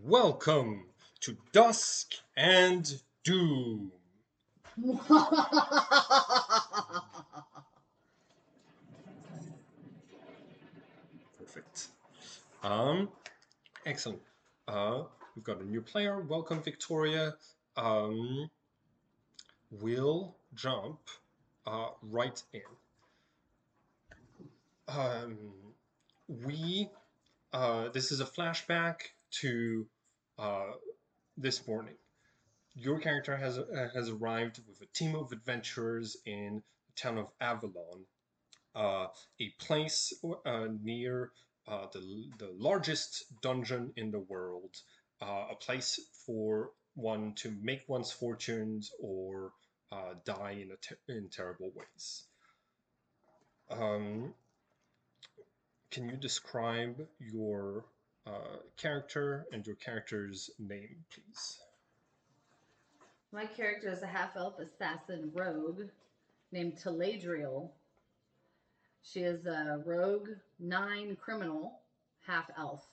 Welcome to Dusk and Doom. Perfect. Um, Excellent. We've got a new player. Welcome, Victoria. Um, we'll jump right in. Um, we This is a flashback to uh, this morning. Your character has arrived with a team of adventurers in the town of Avalon, a place near the largest dungeon in the world, a place for one to make one's fortunes or die in terrible ways. Um, can you describe your character and your character's name, please? My character is a half-elf assassin rogue named Taladriel. She is a rogue 9 criminal half-elf.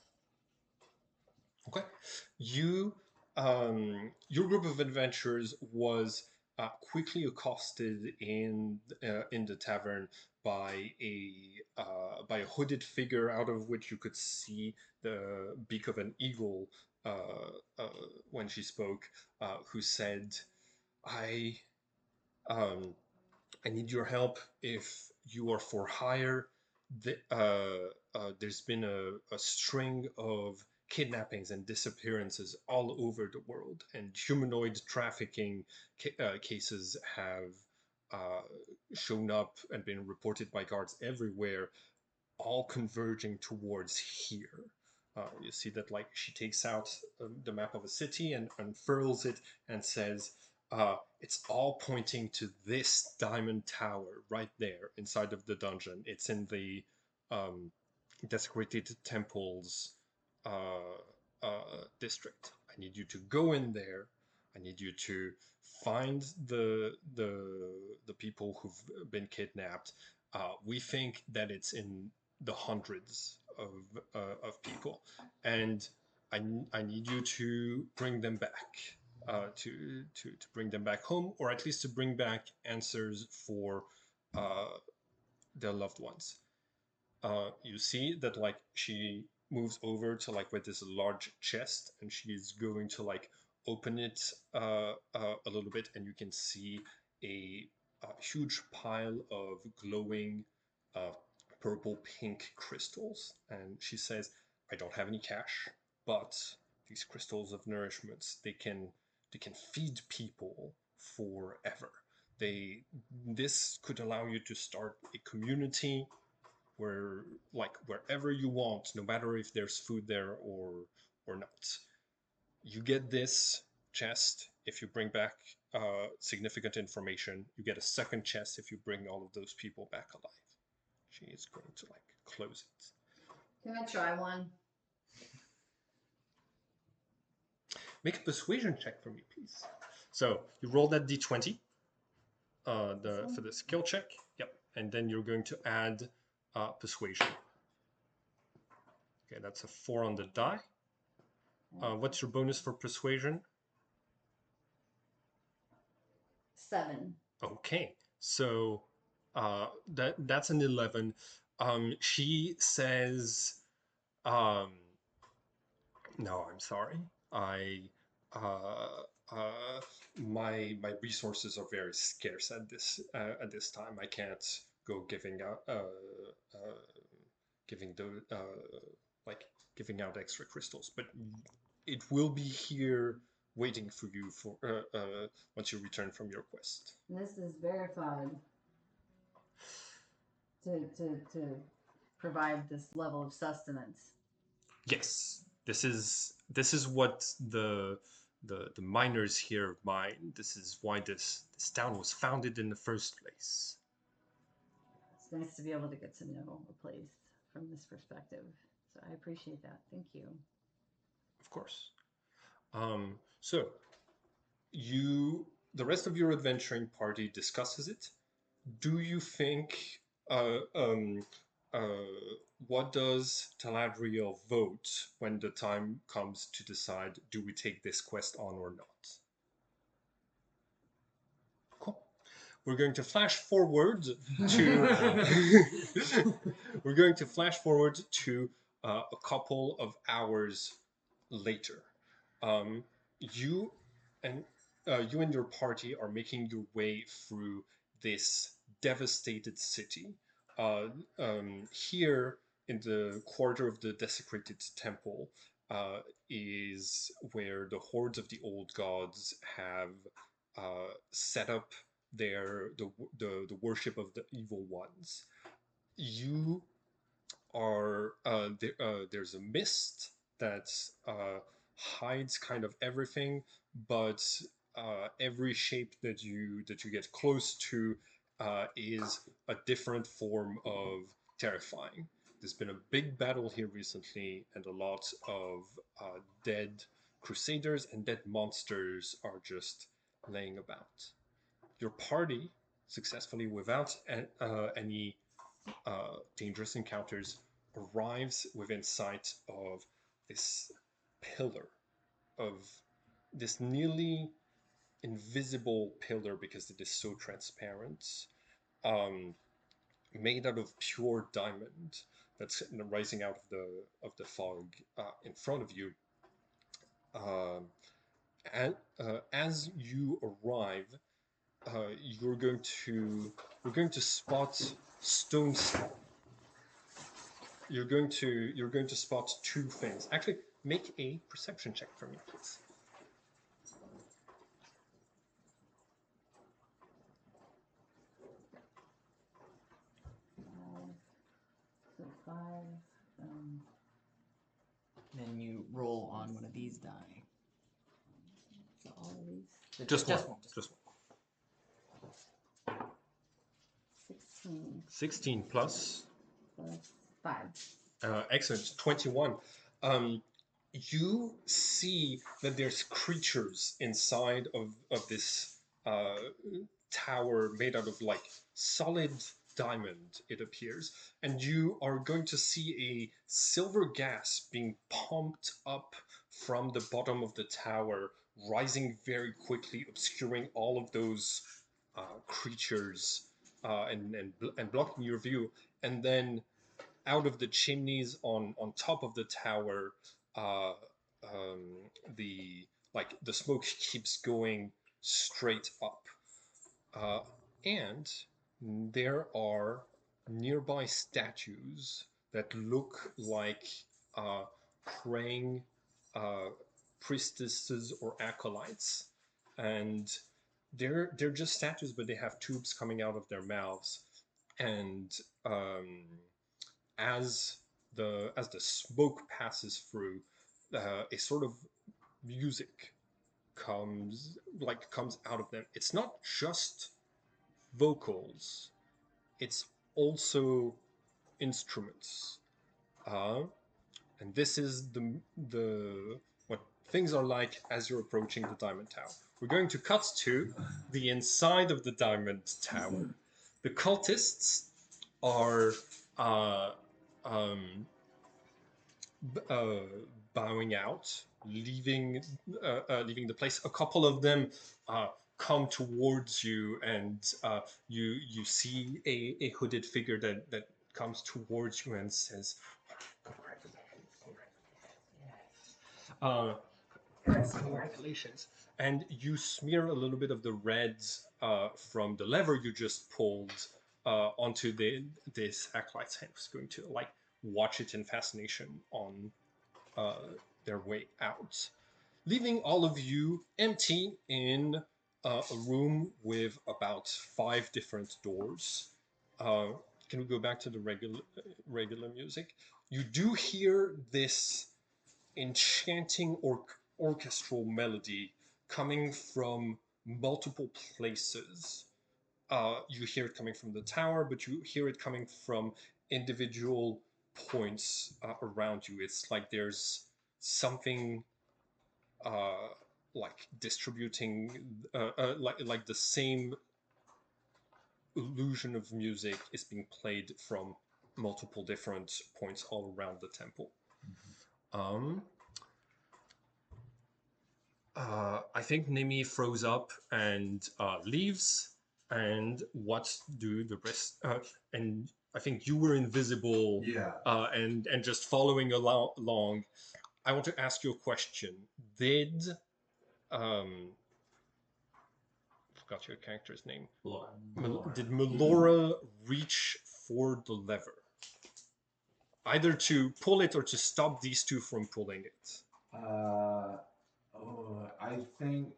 Okay. You, your group of adventurers was quickly accosted in the tavern by a hooded figure out of which you could see the beak of an eagle uh, when she spoke, who said, "I um, I need your help if you are for hire. There's been a string of kidnappings and disappearances all over the world, and humanoid trafficking cases have uh, shown up and been reported by guards everywhere, all converging towards here. You see that, like, she takes out the map of a city and unfurls it and says, it's all pointing to this diamond tower right there inside of the dungeon. It's in the um, desecrated temples district. I need you to go in there. I need you to find the people who've been kidnapped. We think that it's in the hundreds of people, and I need you to bring them back, to bring them back home, or at least to bring back answers for uh, their loved ones. You see that, like, she moves over to, like, where there's a large chest, and she's going to, like, open it a little bit, and you can see a huge pile of glowing uh, purple pink crystals. And she says, "I don't have any cash, but these crystals of nourishments, they can feed people forever. They This could allow you to start a community where, like, wherever you want, no matter if there's food there or not. You get this chest if you bring back significant information. You get a second chest if you bring all of those people back alive." She is going to, like, close it. Can I try one? Make a persuasion check for me, please. So you roll that d20 for the skill check. Yep, and then you're going to add persuasion. Okay, that's a 4 on the die. What's your bonus for persuasion? 7. Okay, so that's an 11. She says, um, "No, I'm sorry. I uh, my resources are very scarce at this time. I can't go giving the like giving out extra crystals, but it will be here waiting for you for once you return from your quest." This is verified to provide this level of sustenance. Yes, this is what the miners here mine. This is why this town was founded in the first place. It's nice to be able to get to know a place from this perspective. So I appreciate that. Thank you. Of course. So you the rest of your adventuring party discusses it. Do you think uh, um, what does Taladriel vote when the time comes to decide, do we take this quest on or not? Cool. We're going to flash forward to we're going to flash forward to a couple of hours later. Um, you and you and your party are making your way through this devastated city. Uh, Here in the quarter of the desecrated temple uh, is where the hordes of the old gods have set up the worship of the evil ones. You there's a mist that hides kind of everything, but every shape that you get close to is a different form of terrifying. There's been a big battle here recently, and a lot of dead crusaders and dead monsters are just laying about. Your party, successfully without any dangerous encounters, arrives within sight of this pillar, of this nearly invisible pillar because it is so transparent, um, made out of pure diamond that's rising out of the fog in front of you. Um, and as you arrive, you're going to spot stone. You're going to spot two things. Actually, make a perception check for me, please. So 5. Then you roll on one of these die. So all of these. Just one. 16 16 plus. plus 5. Excellent. 21. You see that there's creatures inside of this uh, tower made out of like solid diamond, it appears. And you are going to see a silver gas being pumped up from the bottom of the tower, rising very quickly, obscuring all of those creatures and blocking your view. And then out of the chimneys on top of the tower, uh, um, the smoke keeps going straight up, uh, and there are nearby statues that look like uh, praying uh, priestesses or acolytes, and they're just statues, but they have tubes coming out of their mouths, and as the smoke passes through, a sort of music comes out of them. It's not just vocals; it's also instruments. Uh, and this is the what things are like as you're approaching the Diamond Tower. We're going to cut to the inside of the Diamond Tower. The cultists are uh, um, uh, bowing out, leaving the place. A couple of them come towards you, and you see a hooded figure that comes towards you and says, "Congratulations!" And you smear a little bit of the reds from the lever you just pulled onto this acolyte's hand. Who's going to like watch it in fascination on uh, their way out, leaving all of you empty in a room with about 5 different doors. Uh, can we go back to the regular music? You do hear this enchanting orchestral melody coming from multiple places. You hear it coming from the tower, but you hear it coming from individual points around you. It's like there's something uh, like distributing, like the same illusion of music is being played from multiple different points all around the temple. Um, I think Nimi throws up and leaves. And what do the rest? And I think you were invisible. Yeah. And just following along. I want to ask you a question. Did forgot your character's name. Did Melora reach for the lever? Either to pull it or to stop these two from pulling it. I think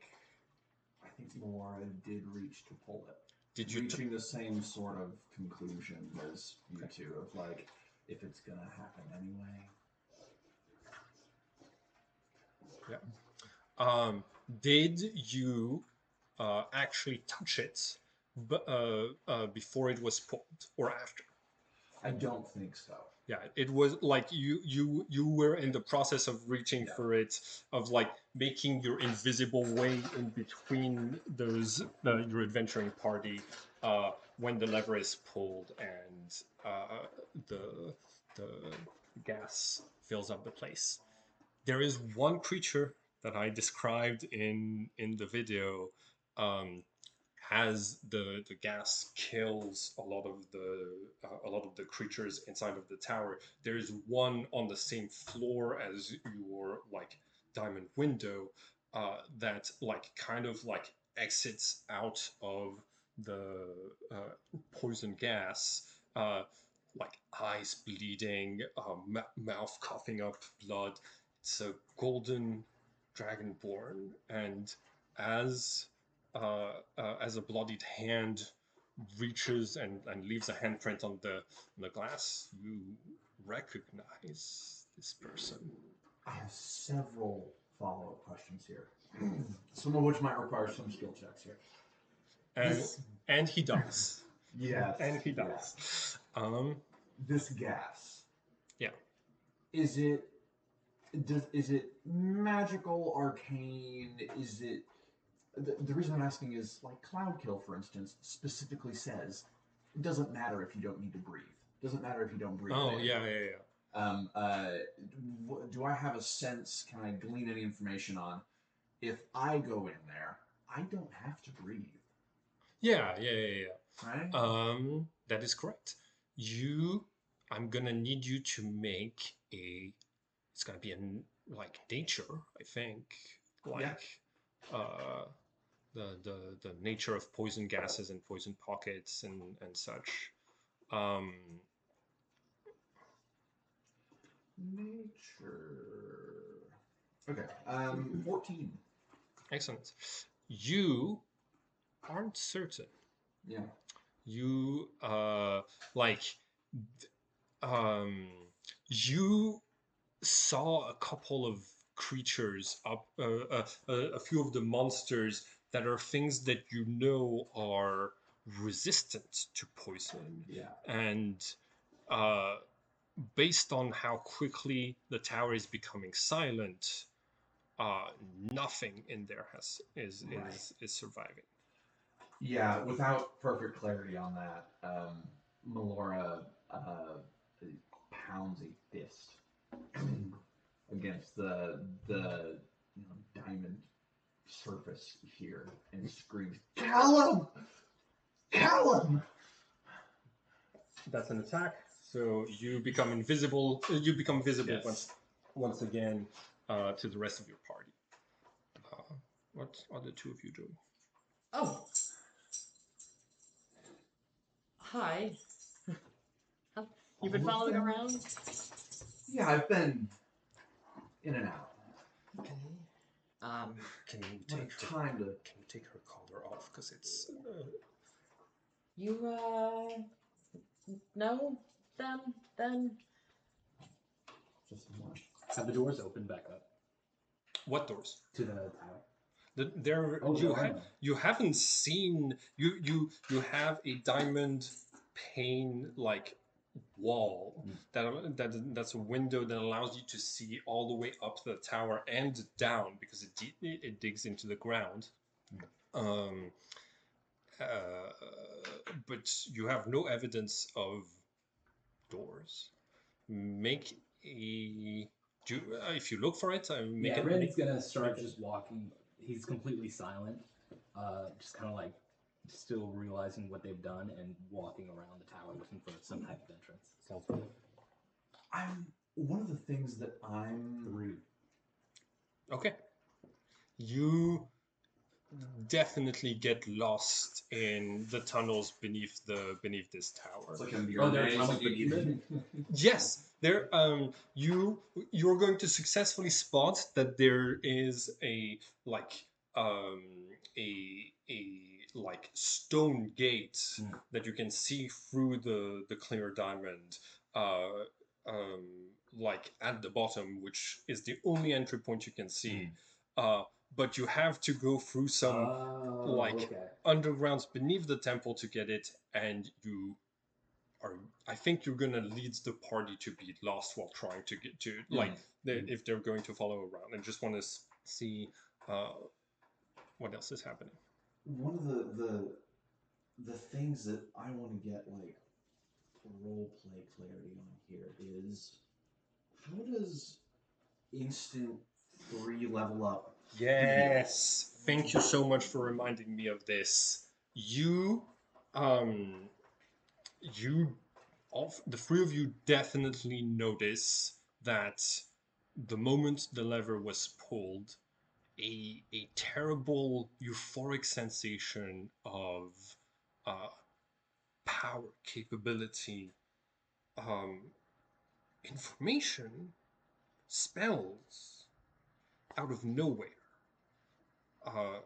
Melora did reach to pull it. Did you reaching the same sort of conclusion as you two of like, if it's gonna happen anyway. Yeah. Did you actually touch it before it was pulled or after? I don't think so. Yeah, it was like you were in the process of reaching for it, of like making your invisible way in between those your adventuring party when the lever is pulled and the gas fills up the place. There is one creature that I described in the video. As the gas kills a lot of the creatures inside of the tower, there's one on the same floor as your like diamond window that like kind of like exits out of the poison gas, like eyes bleeding, mouth coughing up blood. It's a golden dragonborn, and as a bloodied hand reaches and leaves a handprint on the glass, you recognize this person. I have several follow-up questions here, some of which might require some skill checks here. And he does. Yes. And he does. Yeah. This gas. Yeah. Is it magical, arcane? Is it... The reason I'm asking is, like, Cloudkill, for instance, specifically says, it doesn't matter if you don't need to breathe. It doesn't matter if you don't breathe. Oh, in. yeah. Do I have a sense, can I glean any information on, if I go in there, I don't have to breathe? Yeah. Right? That is correct. I'm gonna need you to make it's gonna be like nature, I think. Like, the nature of poison gases and poison pockets and such. Nature. Okay. 14. Excellent. You aren't certain. Yeah. You you saw a couple of creatures up, a few of the monsters that are things that you know are resistant to poison. Yeah. And based on how quickly the tower is becoming silent, nothing in there is surviving. Yeah, without perfect clarity on that, Melora pounds a fist against the diamond surface here and screams, "Callum! Callum!" That's an attack. So you become invisible. You become visible Yes. once again to the rest of your party. What are the two of you doing? Oh. Hi. You've been following around? Yeah, I've been in and out. Okay. Can you What take a her? time to... Can you take her collar off? Because it's. You, know them, then? Just one. Have the doors opened back up What doors? to the tower? There. Oh, you no, I know. you haven't seen you have a diamond pane like wall that's a window that allows you to see all the way up the tower and down because it digs into the ground. But you have no evidence of doors. Make a if you look for it, make Yeah, it. Ren's gonna start make it- just walking. He's completely silent, just kind of like still realizing what they've done and walking around the tower looking for some type of entrance. Sounds good. One of the things that I'm Three. Okay. You definitely get lost in the tunnels beneath this tower. It's like a Oh, there are maze, tunnels like beneath it? Yes, there. You're going to successfully spot that there is a like a like stone gate that you can see through the clear diamond. Um, like at the bottom, which is the only entry point you can see. But you have to go through some like Okay. undergrounds beneath the temple to get it, and you are. I think you're gonna lead the party to be lost while trying to get to if they're going to follow around, and just want to see what else is happening. one of the things that I want to get like role play clarity on here is how does instant 3 level up? Yes, thank you so much for reminding me of this. You, you, all the three of you definitely notice that the moment the lever was pulled, a terrible euphoric sensation of uh, power, capability, um, information, spells out of nowhere uh,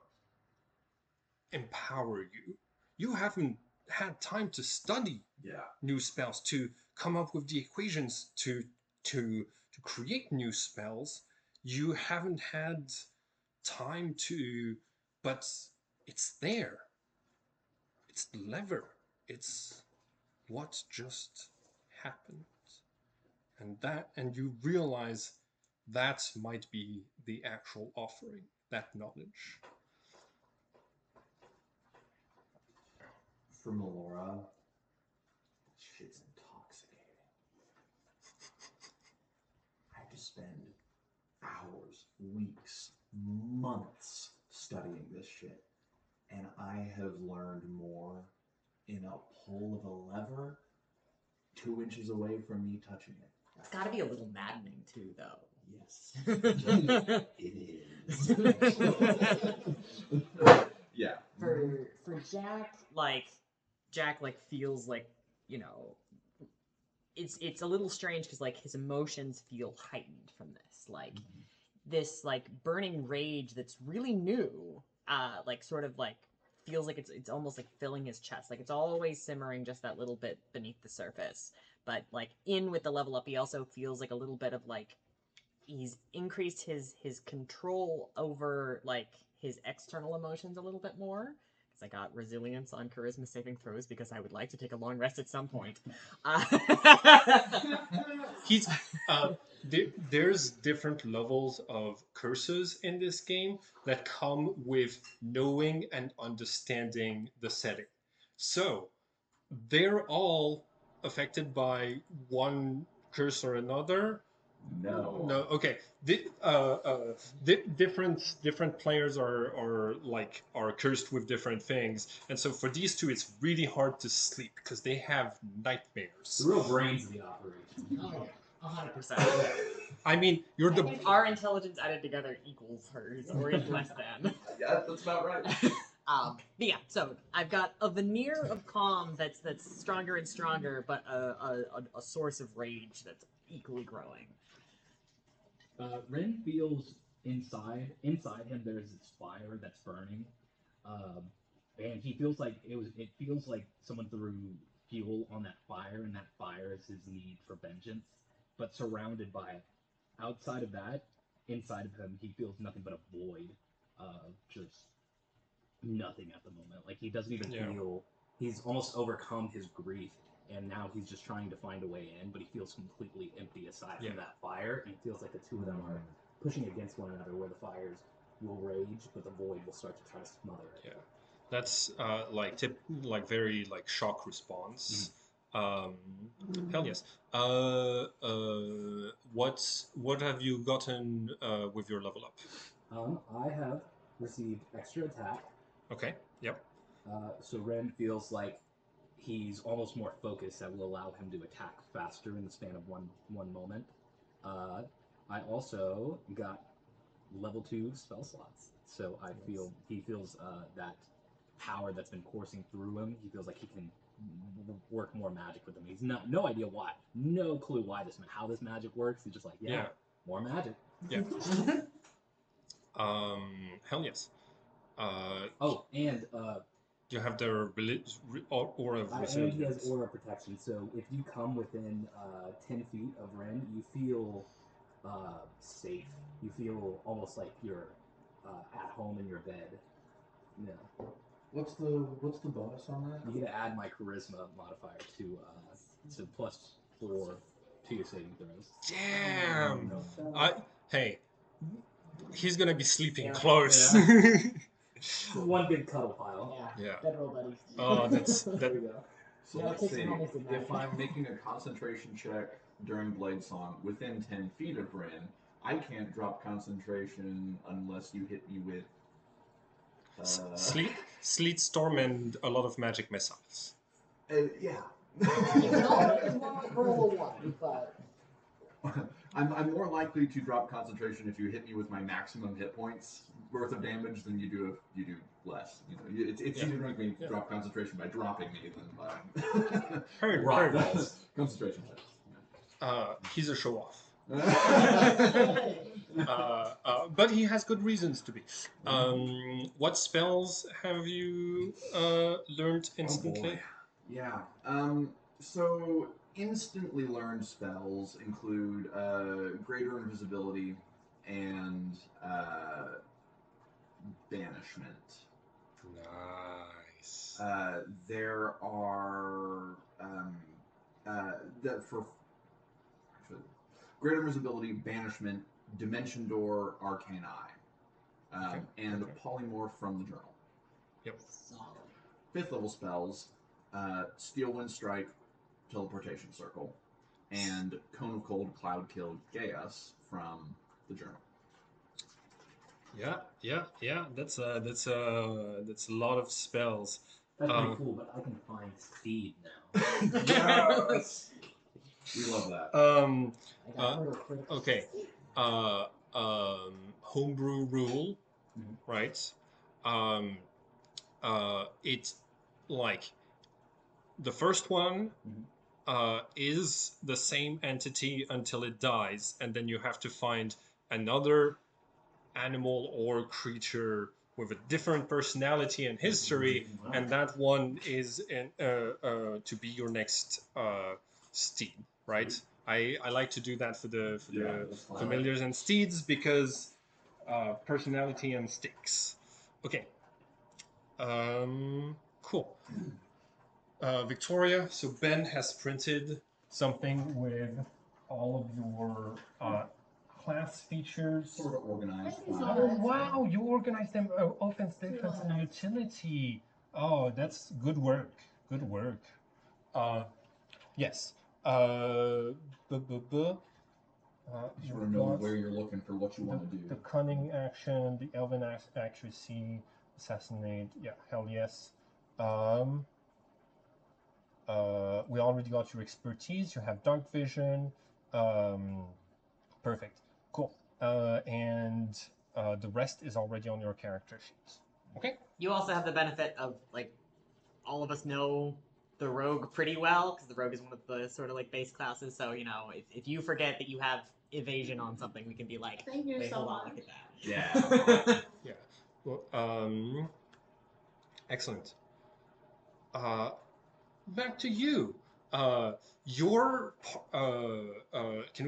empower you. You haven't had time to study Yeah. new spells, to come up with the equations to create new spells. You haven't had time to, but it's there. It's the lever. It's what just happened. And you realize that might be the actual offering, that knowledge. For Melora, shit's intoxicating. I have to spend hours, weeks, months studying this shit. And I have learned more in a pull of a lever 2 inches away from me touching it. It's got to be a little maddening too, though. Yes. It is. Yeah. For Jack feels like, you know, it's a little strange because like his emotions feel heightened from this, like this like burning rage that's really new, sort of like feels like it's almost like filling his chest, like it's always simmering just that little bit beneath the surface, but like in with the level up he also feels like a little bit of like he's increased his control over like his external emotions a little bit more. I got resilience on charisma saving throws because I would like to take a long rest at some point. He's there's different levels of curses in this game that come with knowing and understanding the setting. So they're all affected by one curse or another. No. No. Okay. Different players are cursed with different things, and so for these two, it's really hard to sleep because they have nightmares. The real brains of the operation. Oh, 100%. I mean, you're the Our intelligence added together equals hers, or is less than. Yeah, that's about right. But yeah, so I've got a veneer of calm that's stronger and stronger, but a source of rage that's equally growing. Ren feels inside him there's this fire that's burning, and he feels like it feels like someone threw fuel on that fire, and that fire is his need for vengeance, but surrounded by it. Outside of that, inside of him, he feels nothing but a void, just nothing at the moment. Like he doesn't even feel. He's almost overcome his grief, and now he's just trying to find a way in, but he feels completely empty aside from that fire, and it feels like the two of them are pushing against one another, where the fires will rage, but the void will start to try to smother it. Yeah, that's like very like shock response. Um, hell yes. What have you gotten with your level up? I have received extra attack, Okay. Yep. so Ren feels like he's almost more focused. That will allow him to attack faster in the span of one moment. Uh, I also got level 2 spell slots, so he feels that power that's been coursing through him. He feels like he can work more magic with them. He's no idea why, no clue why how this magic works. He's just like, yeah, Yeah. more magic. Yeah. Hell yes. Oh, and You have the aura of and resilience. he has aura protection. So if you come within 10 feet of Ren, you feel safe. You feel almost like you're at home in your bed. Yeah. What's the bonus on that? You get to add my charisma modifier to +4 to your saving throws. Damn. No. Hey, he's gonna be sleeping Yeah. close. One big cuddle pile. Yeah. Federal buddies. Oh, that's There that. we go. So Yeah, let's it takes see. an almost a If I'm making a concentration check during Blade Song within 10 feet of Ren, I can't drop concentration unless you hit me with. Sleet storm and a lot of magic missiles. Yeah. You can always roll a 1, but I'm more likely to drop concentration if you hit me with my maximum hit points worth of damage than you do if you do less. It's Yeah. easier to make me Yeah. drop concentration by dropping me than by Heard. Rock balls. concentration checks. He's a show off. But he has good reasons to be. What spells have you learned instantly? Oh boy. Yeah. So instantly learned spells include greater invisibility and banishment. Nice. There are that for actually, greater invisibility, banishment, dimension door, arcane eye, Okay, and okay. polymorph from the journal. Yep. solid. 5th level spells, steel wind strike, teleportation circle, and cone of cold, cloud kill, Gaius from the journal. Yeah. That's a lot of spells. That's pretty cool, but I can find speed now. Yes! We love that. I got her critical. Okay. Homebrew rule, Mhm. right? It's like the first one is the same entity until it dies, and then you have to find another animal or creature with a different personality and history, Wow. and that one is to be your next steed, right? I like to do that for the That's fine. familiars and steeds because personality and sticks. Okay. Cool. Victoria, so Ben has printed something with all of your class features. Sort of organized. Thank you so by- much. Oh wow, you organized them offense, defense, and utility. Oh, that's good work. Good work. Yes. Just want to know where you're looking for what you want to do. the cunning action, the elven accuracy, assassinate. Yeah, hell yes. We already got your expertise. You have dark vision. Perfect. Cool. And the rest is already on your character sheet. Okay. You also have the benefit of, like, all of us know the rogue pretty well, because the rogue is one of the sort of, like, base classes, so, if you forget that you have evasion on something, we can be like, Thank you wait, so hold on, much. look at that. Yeah. Yeah. Well, excellent. Back to you. Can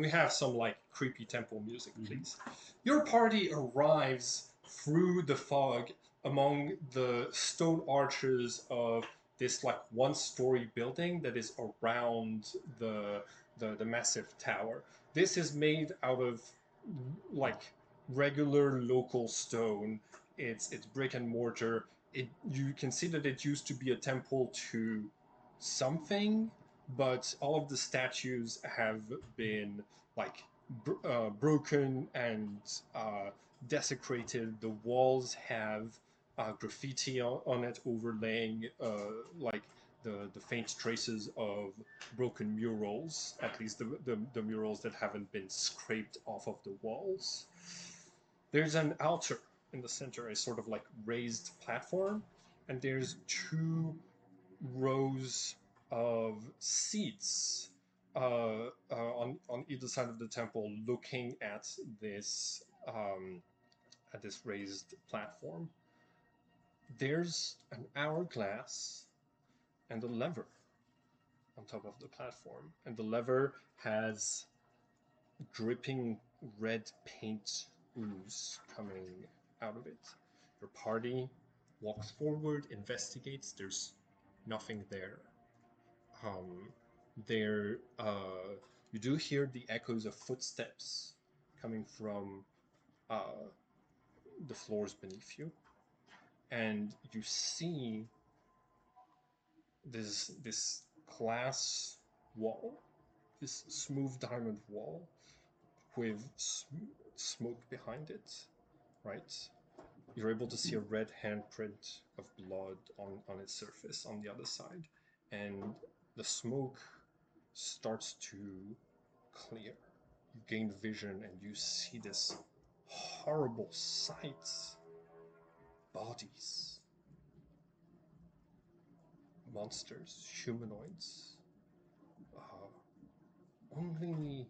we have some like creepy temple music, please? Your party arrives through the fog among the stone arches of this like one-story building that is around the massive tower. This is made out of like regular local stone. It's brick and mortar. You can see that it used to be a temple to something, but all of the statues have been like broken and desecrated. The walls have graffiti on it, overlaying like the faint traces of broken murals, at least the murals that haven't been scraped off of the walls. There's an altar in the center, a sort of like raised platform, and there's two rows of seats on either side of the temple, looking at this raised platform. There's an hourglass and a lever on top of the platform, and the lever has dripping red paint ooze coming out of it. Your party walks forward, investigates. There's nothing there. Um, there, you do hear the echoes of footsteps coming from the floors beneath you, and you see this glass wall, this smooth diamond wall with smoke behind it, right? You're able to see a red handprint of blood on its surface on the other side, and the smoke starts to clear. You gain vision and you see this horrible sight. Bodies, monsters, humanoids. Only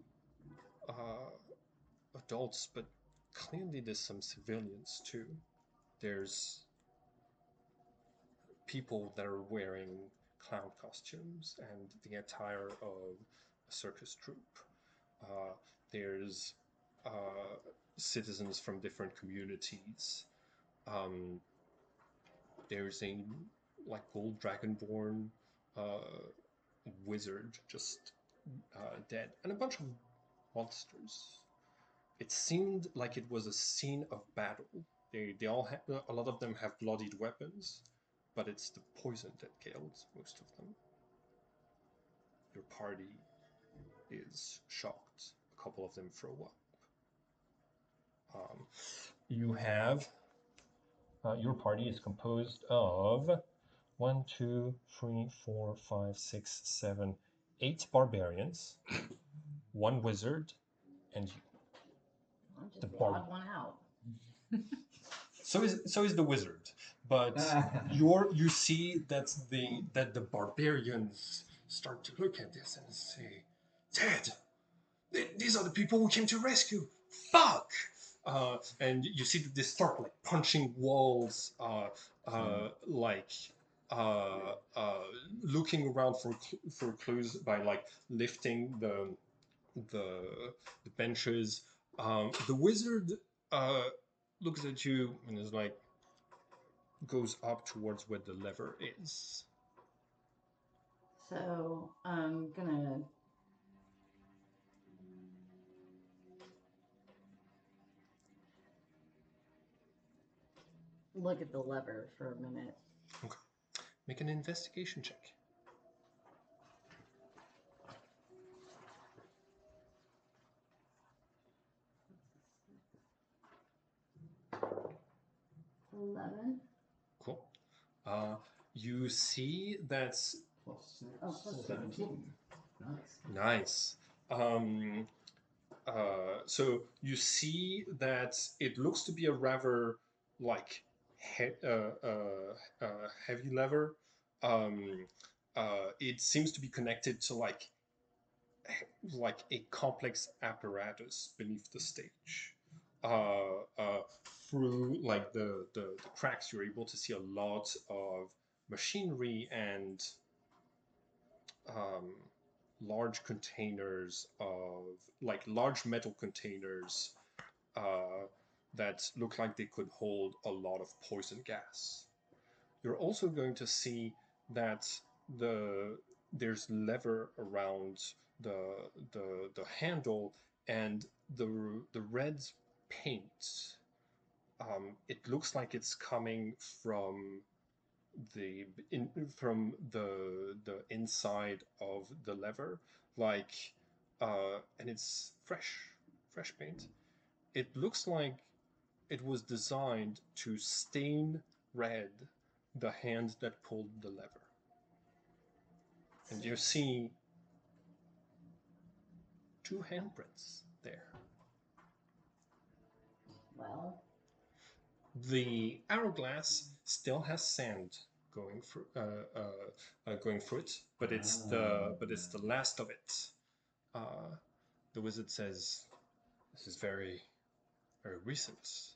adults, but clearly there's some civilians too. There's people that are wearing clown costumes and the attire of a circus troupe. Uh, there's citizens from different communities. Um, there's a like gold dragonborn uh, wizard just dead, and a bunch of monsters. It seemed like it was a scene of battle. They all a lot of them have bloodied weapons, but it's the poison that killed most of them. Your party is shocked. A couple of them throw up. You have your party is composed of 1, 2, 3, 4, 5, 6, 7, 8 barbarians, 1 wizard, and you. I'll just The the bar- odd one out. So is the wizard, but you see that the barbarians start to look at this and say, "Ted, these are the people we came to rescue. Fuck!" And you see that they start like punching walls, like looking around for clues by like lifting the benches. The wizard looks at you and is like, goes up towards where the lever is. So I'm gonna look at the lever for a minute. Okay. Make an investigation check. Cool. You see that's +6, Oh, +6. 17. Nice. nice. So you see that it looks to be a rather like heavy lever. It seems to be connected to like a complex apparatus beneath the stage. Uh, uh, Through like the cracks, you're able to see a lot of machinery and um, large containers of like large metal containers that look like they could hold a lot of poison gas. You're also going to see that there's lever around the the handle, and the red paint. It looks like it's coming from from the inside of the lever, like, and it's fresh paint. It looks like it was designed to stain red the hand that pulled the lever. And you see two handprints there. Well, The hourglass still has sand going through it, but it's the last of it. The wizard says, "This is very recent."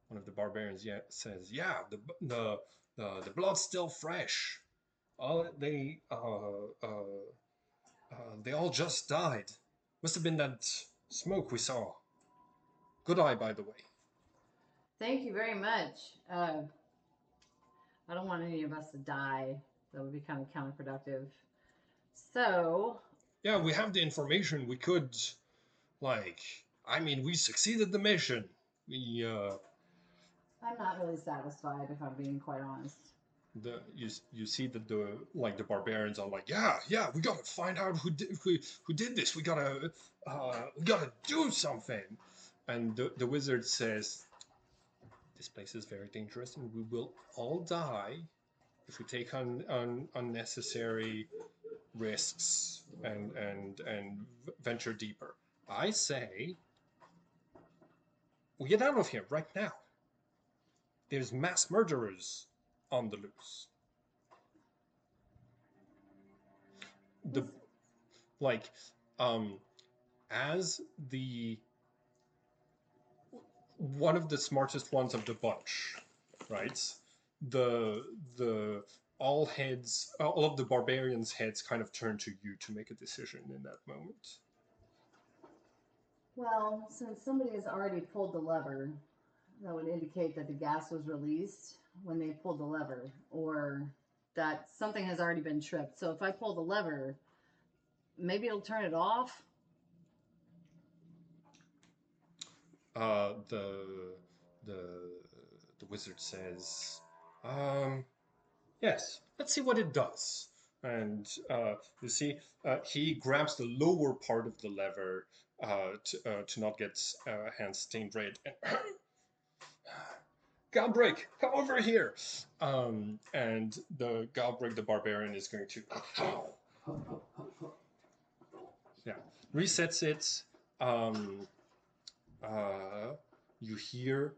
One of the barbarians says, "Yeah, the blood's still fresh. All they all just died. Must have been that smoke we saw. Good eye, by the way." thank you very much. I don't want any of us to die. That would be kind of counterproductive. So, Yeah, we have the information. We could, I mean, we succeeded the mission. We, I'm not really satisfied, if I'm being quite honest. you see that the barbarians are like, yeah, we gotta find out who did this. We gotta do something. And the wizard says, "This place is very dangerous, and we will all die if we take on unnecessary risks and venture deeper. I say we get out of here right now. There's mass murderers on the loose. The like as the one of the smartest ones of the bunch, right? The all of the barbarians' heads kind of turn to you to make a decision in that moment. Well, since somebody has already pulled the lever, that would indicate that the gas was released when they pulled the lever, or that something has already been tripped. So if I pull the lever, maybe it'll turn it off. The the wizard says, "Yes, let's see what it does." And you see, he grabs the lower part of the lever to not get hands stained red. And Galbraith, come over here. And the Galbraith, the barbarian, is going to resets it. You hear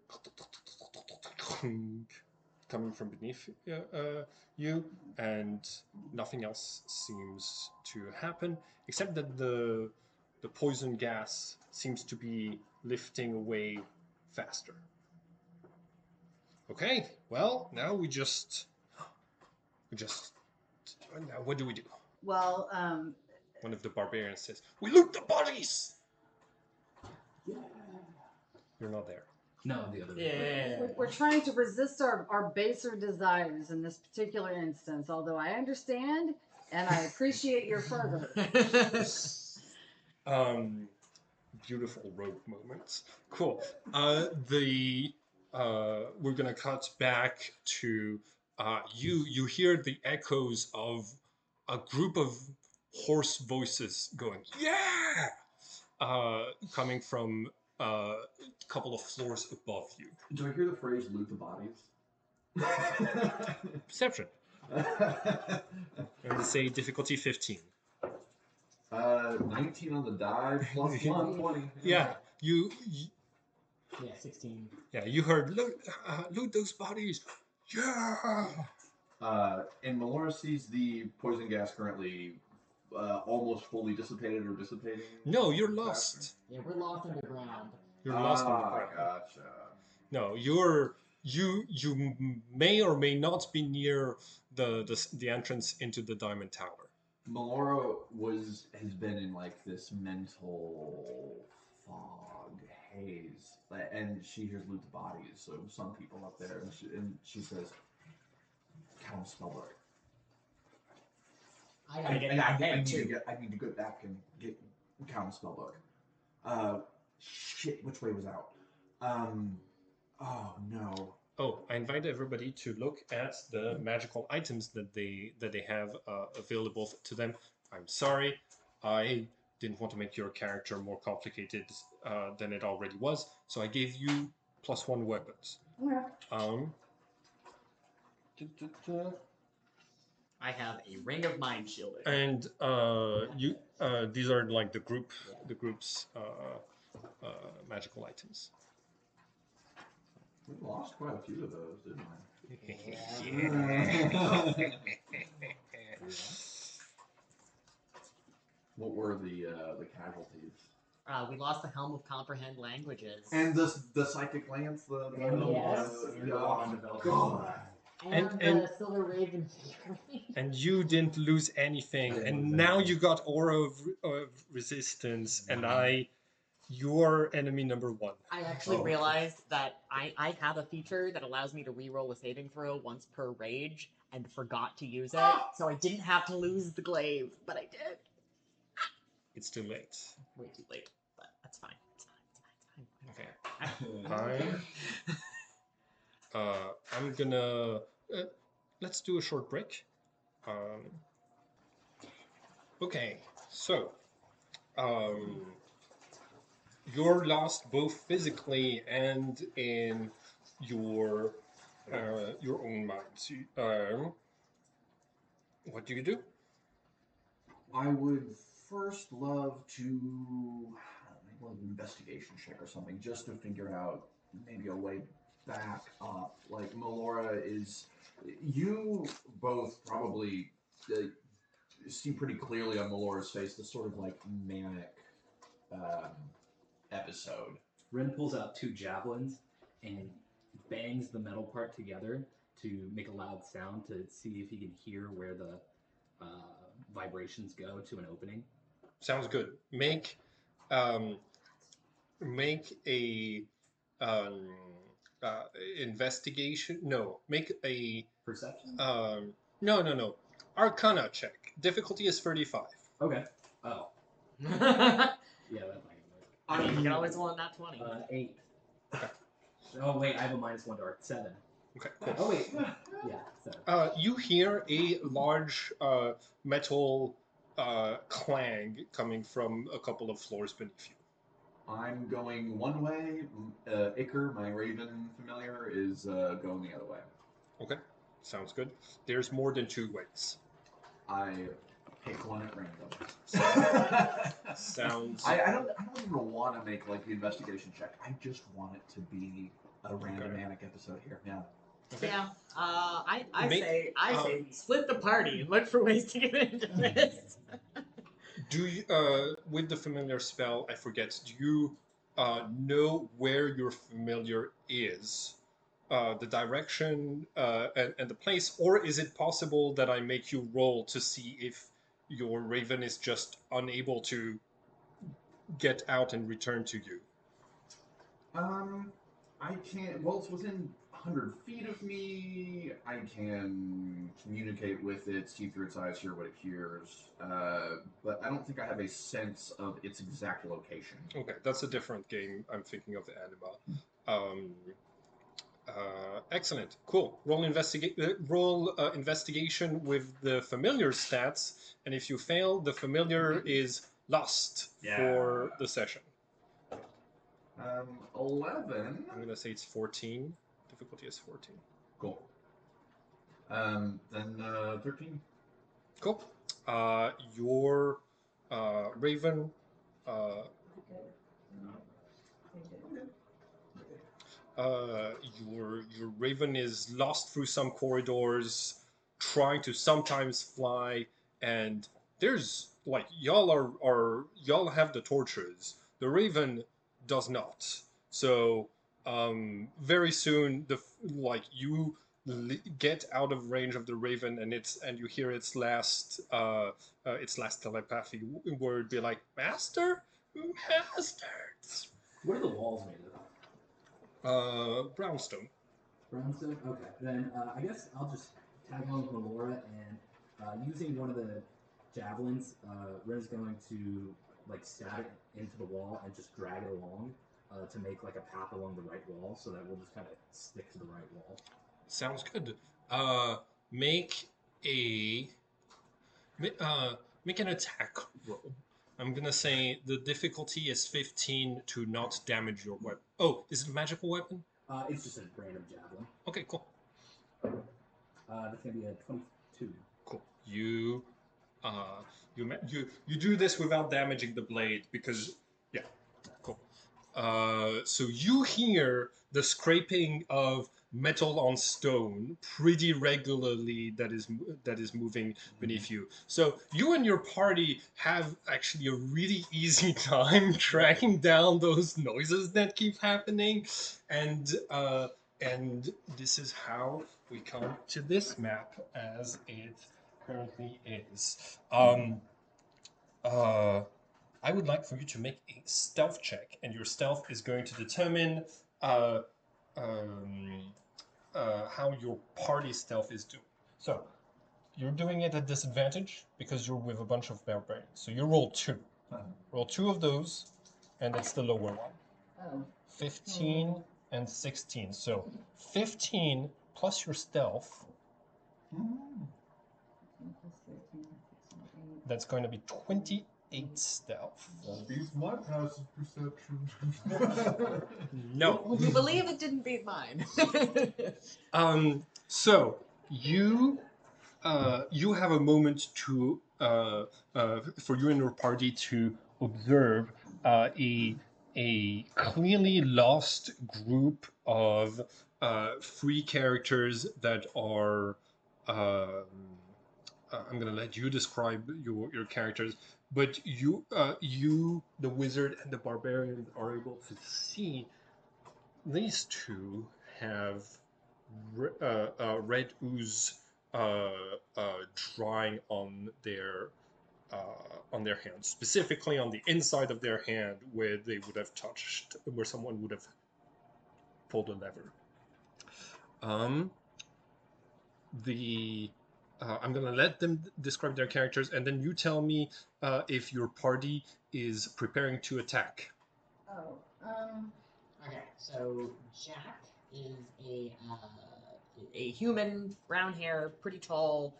coming from beneath you, and nothing else seems to happen except that the poison gas seems to be lifting away faster. Okay, well, now we just now what do we do? Well, One of the barbarians says, "We loot the bodies." You're not there. No, the other way. Yeah. we're trying to resist our baser desires in this particular instance, although I understand and I appreciate your fervor. Beautiful rogue moments. Cool. We're gonna cut back to you hear the echoes of a group of hoarse voices going, "Yeah!" Coming from a couple of floors above you. Do I hear the phrase "loot the bodies"? Perception. And say difficulty 15. 19 on the die plus 1, 20. Yeah, you Yeah, 16. yeah, you heard loot those bodies. Yeah. And Melora sees the poison gas currently almost fully dissipated or dissipating. No, you're faster. lost. Yeah, we're lost underground. You're lost on the ground. Gotcha. No, you may or may not be near the entrance into the Diamond Tower. Melora has been in like this mental fog haze, and she hears loot the bodies of some people up there, and she says, "Count Spellbook. I gotta get I that need head to too. I need to go back and get Count Spellbook. Shit, which way was out? Oh no. Oh, I invite everybody to look at the magical items that they have available to them. I'm sorry, I didn't want to make your character more complicated than it already was, so I gave you +1 weapons. Okay. Um, I have a ring of mind shielding. and you these are like the group's magical items. We lost quite a few of those, didn't we? What were the casualties? We lost the Helm of Comprehend Languages. And the psychic lance, the Yes. God. And and- the Silver Raven figurine. And you didn't lose anything, I didn't and lose now anything. you got aura of resistance, and you're enemy number 1. I actually Oh. realized that I have a feature that allows me to reroll a saving throw once per rage, and forgot to use it, so I didn't have to lose the glaive, but I did. It's too late. Way too late, but that's fine. It's fine. Okay. I don't care. I'm gonna let's do a short break. Okay, so you're lost both physically and in your own minds. What do you do? I would first love to make an investigation check or something, just to figure out maybe a way back up. Like Melora is, you both probably see pretty clearly on Melora's face the sort of like manic episode. Ren pulls out 2 javelins and bangs the metal part together to make a loud sound to see if he can hear where the vibrations go to an opening. Sounds good. Make a investigation. No, make a Perception? no. Arcana check. Difficulty is 35. Okay. Oh. I Yeah, that's not gonna work. mean, you can always roll that 20. 8. Okay. Oh wait, I have a -1 to arc. 7. Okay, cool. Oh wait. Yeah, 7. You hear a large metal clang coming from a couple of floors beneath you. I'm going one way. Iker, my raven familiar, is going the other way. Okay, sounds good. There's more than 2 ways. I pick one at random. Sounds. I don't even want to make like the investigation check. I just want it to be a random Okay. manic episode here. Yeah. Okay. Yeah, I Make- say we split the party and look for ways to get into this. Do you, with the familiar spell, I forget, do you know where your familiar is? The direction and the place? Or is it possible that I make you roll to see if your raven is just unable to get out and return to you? I can't. Well, it's within 100 feet of me. I can communicate with it, see through its eyes, hear what it hears. But I don't think I have a sense of its exact location. Okay, that's a different game. I'm thinking of the anima. Excellent, cool. Roll investigation with the familiar stats, and if you fail, the familiar is lost for the session. 11. I'm gonna say it's 14. Difficulty is 14. Cool. Then 13. Cool. Your raven. Your raven is lost through some corridors, trying to sometimes fly, and there's like y'all have the torches. The raven does not. So very soon you get out of range of the raven, and you hear its last telepathy word be like, "Master, master." What are the walls made of? Brownstone. Brownstone? Okay. Then I guess I'll just tag along with Melora and using one of the javelins, Ren's going to like stab it into the wall and just drag it along to make like a path along the right wall so that we'll just kind of stick to the right wall. Sounds good. Make a make an attack roll. I'm gonna say the difficulty is 15 to not damage your weapon. Oh, is it a magical weapon? It's just a random javelin. Okay, cool. That's gonna be a 22. Cool. You do this without damaging the blade because yeah, cool. So you hear the scraping of metal on stone pretty regularly that is moving beneath you. So you and your party have actually a really easy time tracking down those noises that keep happening, and this is how we come to this map as it currently is. I would like for you to make a stealth check, and your stealth is going to determine uh, um, how your party stealth is doing. So you're doing it at disadvantage because you're with a bunch of barbarians. So you roll 2. Roll 2 of those, and it's the lower one. Oh. 15 and 16. So 15 plus your stealth, that's going to be 28 stealth. That beats my passive perception. No. You believe it didn't beat mine. So you you have a moment to for you and your party to observe a clearly lost group of free characters that are. I'm gonna let you describe your characters, but you, the wizard and the barbarian, are able to see these two have red ooze drying on their hands, specifically on the inside of their hand where they would have touched, where someone would have pulled a lever. I'm gonna let them describe their characters, and then you tell me if your party is preparing to attack. Oh. Okay, so Jack is a human, brown hair, pretty tall,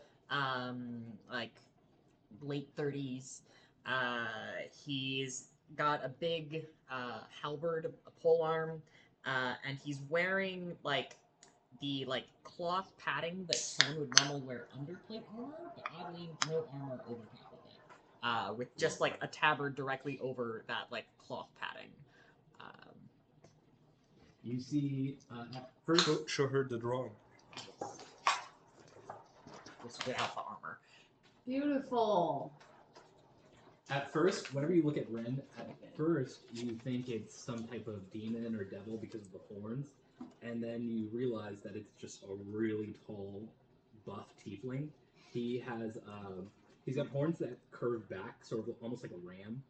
like late 30s. He's got a big halberd, a polearm, and he's wearing the cloth padding that someone would normally wear under plate armor, but oddly no armor over top of it, with just a tabard directly over that cloth padding. You see, at first, Show her the drawing. Just without the armor. Beautiful. at first, whenever you look at Ren, at first you think it's some type of demon or devil because of the horns, and then you realize that it's just a really tall, buff tiefling. He has he's got horns that curve back, sort of almost like a ram,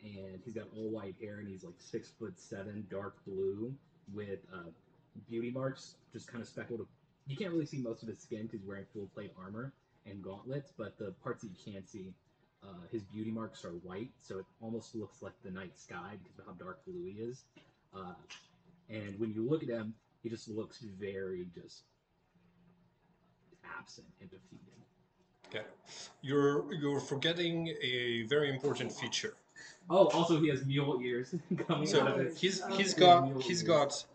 and he's got all white hair, and he's like 6'7", dark blue, with beauty marks, just kind of speckled. You can't really see most of his skin because he's wearing full plate armor and gauntlets, but the parts that you can see, his beauty marks are white, so it almost looks like the night sky because of how dark blue he is. And when you look at him, he just looks very just absent and defeated. Okay, you're forgetting a very important feature. Oh, also he has mule ears coming So out of his. he's mule got ears.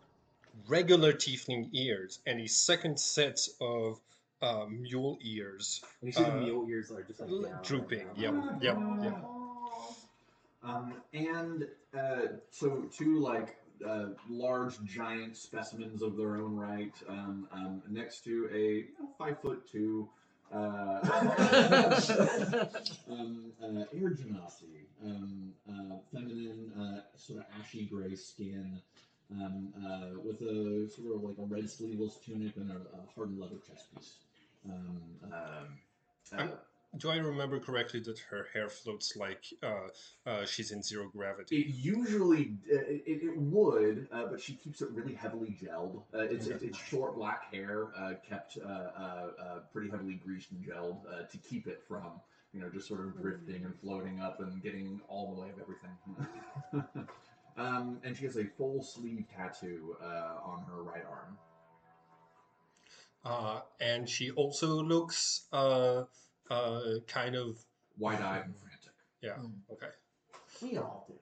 regular tiefling ears and a second set of mule ears. And you see the mule ears are just like down, drooping. down. Yep. And so two large giant specimens of their own right, next to a 5'2" air genasi, feminine, sort of ashy gray skin, with a sort of like a red sleeveless tunic and a hardened leather chest piece. Do I remember correctly that her hair floats like she's in zero gravity? It usually it would, but she keeps it really heavily gelled. It's short black hair, kept pretty heavily greased and gelled to keep it from just sort of drifting and floating up and getting all the way of everything. And she has a full sleeve tattoo on her right arm. And she also looks kind of Wide-eyed and frantic. yeah. Okay. We all do.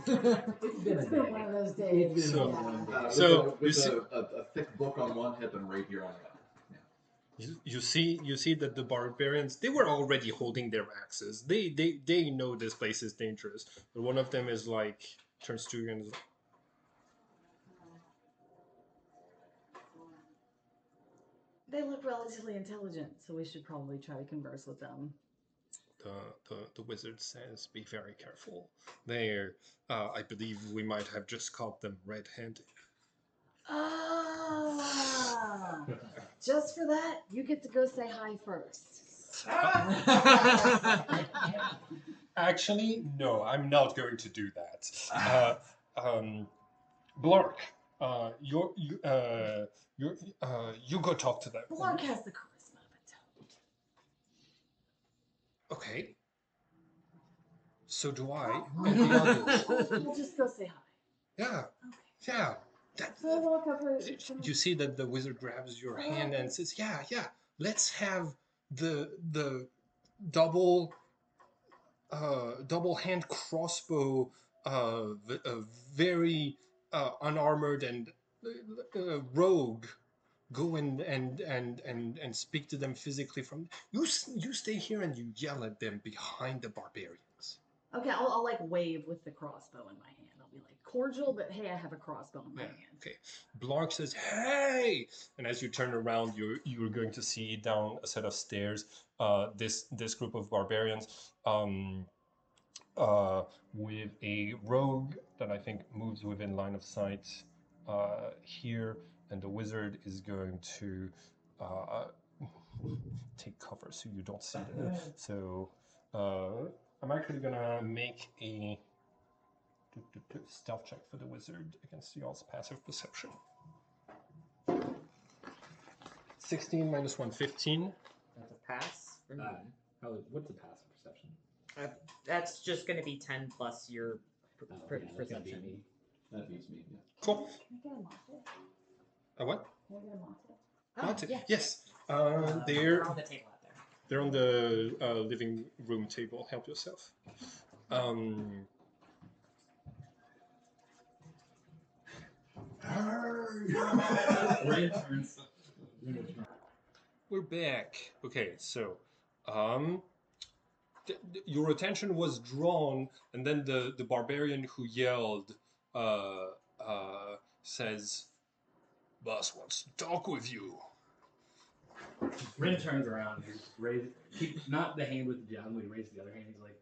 It's been a It's been day. one of those It's days. been So- one day. So, you with see- a thick book on one hip and rapier on the other. You see that the barbarians, they were already holding their axes. They know this place is dangerous. But one of them is like turns to you and is like, They look relatively intelligent, so we should probably try to converse with them. the wizard says, "Be very careful. They're I believe we might have just caught them red-handed." Ah, just for that, you get to go say hi first. Actually, no, I'm not going to do that. Blark, you go talk to them. Blark has the charisma of a toad. Okay. So do I, and the others. We'll just go say hi. Yeah, Okay. yeah. That, So I walk over. you see that the wizard grabs your hand and says, "Yeah, yeah. Let's have the double double hand crossbow, very unarmored and rogue." Go and speak to them physically from you stay here and you yell at them behind the barbarians. Okay, I'll like wave with the crossbow in my hand. I'll be like cordial, but hey, I have a crossbow in my hand. Okay. Blark says, "Hey!" And as you turn around, you're going to see down a set of stairs this group of barbarians with a rogue that I think moves within line of sight here, and the wizard is going to take cover so you don't see them. So I'm actually gonna make a stealth check for the wizard against y'all's passive perception. 16 minus 1, 15. That's a pass for me. What's the passive perception? That's just going to be 10 plus your Yeah, that's gonna be perception. me. That beats me. Yeah. Cool. Can I get a mate? A what? Can I get a mate? Oh, Mate. yeah. Yes. They're They're on the table out there. they're on the living room table. Help yourself. We're back. Okay, so your attention was drawn, and then the barbarian who yelled says, "Boss wants to talk with you." Rin turns around and keep not the hand with the javelin, he raises the other hand. He's like,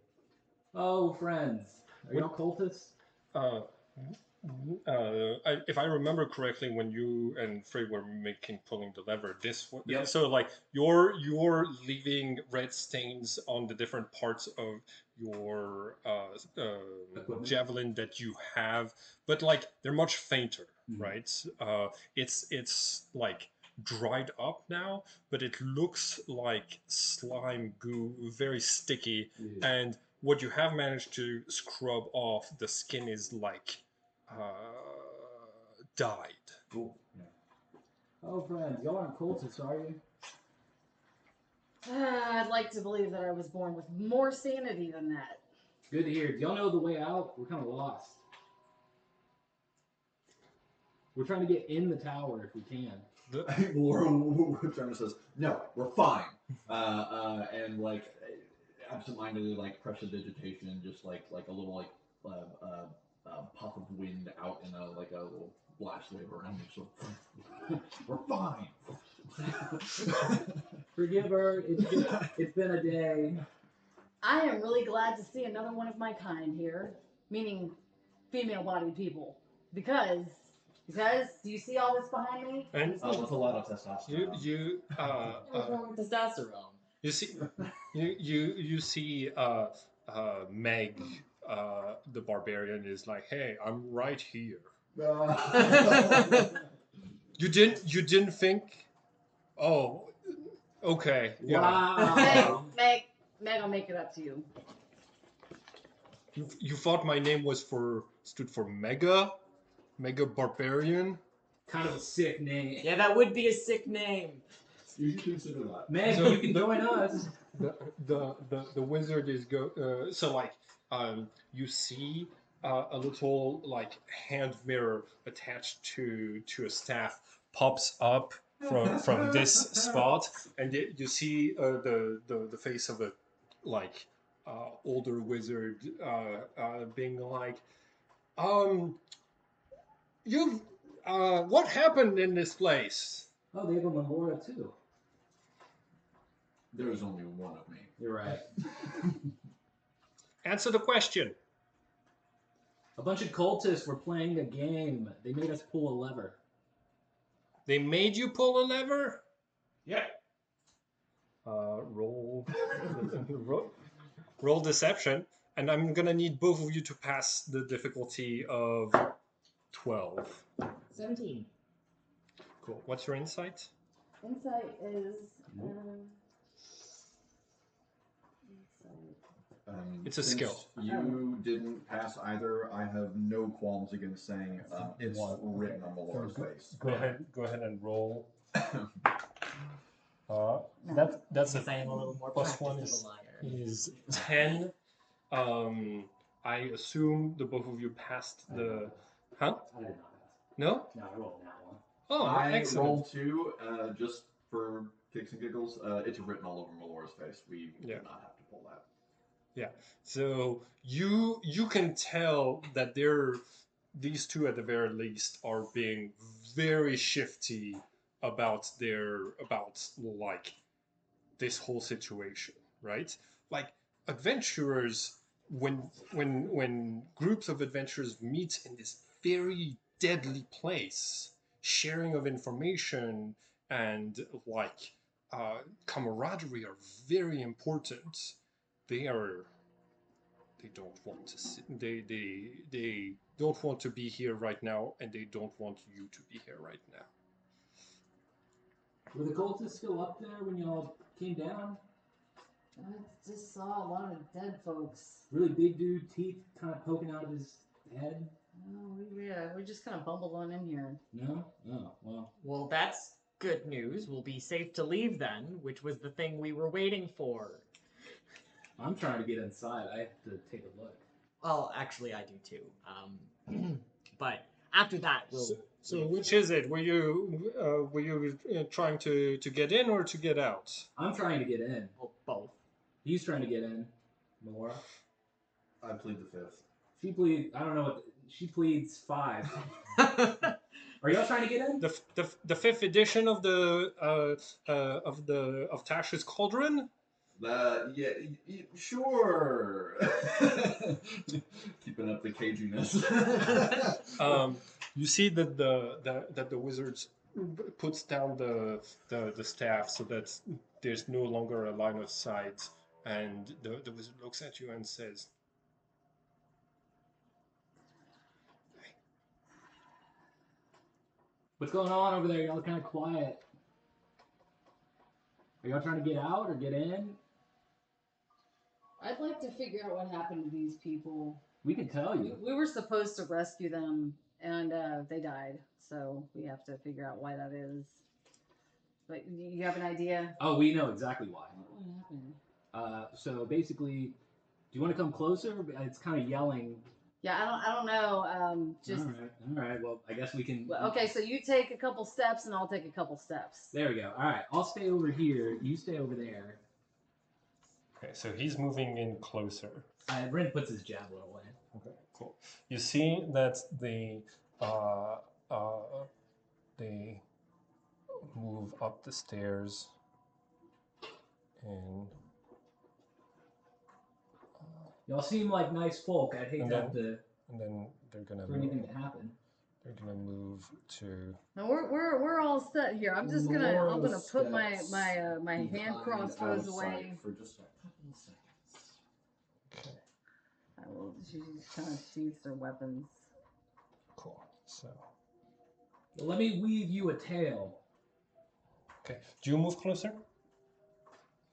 "Oh, friends, are you all cultists?" If I remember correctly, when you and Frey were pulling the lever, Yep. so like you're leaving red stains on the different parts of your Equipment. javelin that you have, but like they're much fainter, Mhm. right? It's like dried up now, but it looks like slime goo, very sticky, Yeah. and what you have managed to scrub off, the skin is like died. Cool. Yeah. Oh, friends, y'all aren't cultists, are you? I'd like to believe that I was born with more sanity than that. Good to hear. Do y'all know the way out? We're kind of lost. We're trying to get in the tower if we can. Trevor says, "No, we're fine." And like absentmindedly, like prestidigitation and just like a little like puff of wind out in a little blast wave around you. So we're fine. Forgive her. It's been a day. I am really glad to see another one of my kind here, meaning female-bodied people, because do you see all this behind me? And With a lot of testosterone. What's wrong with testosterone? you see you see Meg, the barbarian, is like, "Hey, I'm right here." You didn't think? Oh, okay. Yeah. Wow. Meg, I'll make it up to you. You thought my name stood for Mega Barbarian? Kind of a sick name. Yeah, that would be a sick name. You should consider that. Meg, So you can join us. The wizard is so like you see a little like hand mirror attached to a staff pops up from this spot, and you see the face of a like older wizard being like, you've what happened in this place? Oh, they have a memorial too. There's only one of me. You're right. Answer the question. A bunch of cultists were playing a game. They made us pull a lever. They made you pull a lever? Yeah. Roll, roll deception, and I'm gonna need both of you to pass the difficulty of 12. 17. Cool. What's your insight? Insight is. It's a Since skill. You didn't pass either. I have no qualms against saying it's written on Melora's face. Go ahead and roll. That's Since I am a little more plus practiced one as a liar. is 10. I assume the both of you passed the. Huh? I did not pass. No? No, I rolled that one. Oh, I excellent. rolled 2 just for kicks and giggles. It's written all over Melora's face. We Yeah. did not have to pull that. So you can tell that these two at the very least are being very shifty about like this whole situation, right? Like adventurers when groups of adventurers meet in this very deadly place, sharing of information and like camaraderie are very important. They don't want to they don't want to be here right now, and they don't want you to be here right now. Were the cultists still up there when y'all came down? I just saw a lot of dead folks. Really big dude, teeth kind of poking out of his head? No, we just kind of bumbled on in here. No? Oh, well. Well, that's good news. We'll be safe to leave then, which was the thing we were waiting for. I'm trying to get inside. I have to take a look. Well, actually, I do too. But after that, we'll. So which is it? Were you trying to get in or to get out? I'm trying to get in. Well, both. He's trying to get in. Melora. I plead the 5th. She pleads. I don't know what. She pleads 5. Are y'all trying to get in? The 5th edition of Tasha's Cauldron. Yeah, sure. Keeping up the caginess. You see that the wizards puts down the staff so that there's no longer a line of sight, and the wizard looks at you and says, What's going on over there? Y'all are kind of quiet. Are y'all trying to get out or get in? I'd like to figure out what happened to these people. We can tell you. We were supposed to rescue them, and they died. So we have to figure out why that is. But you have an idea? Oh, we know exactly why. What happened? So basically, do you want to come closer? It's kind of yelling. Yeah, I don't know. Just all right. Well, I guess we can. well, okay. So you take a couple steps, and I'll take a couple steps. There we go. All right, I'll stay over here. You stay over there. okay, so he's moving in closer. Bryn puts his javelin away. Okay, cool. You see that they move up the stairs and Y'all seem like nice folk. I'd hate And to then- have to and then they're gonna for anything to happen. they're gonna move to No, we're all set here. I'm just gonna put my Steps my hand behind crossbows out of away. sight for just a couple seconds. okay, I will just kind of sheath their weapons. cool. So Well, let me weave you a tale. okay, do you move closer?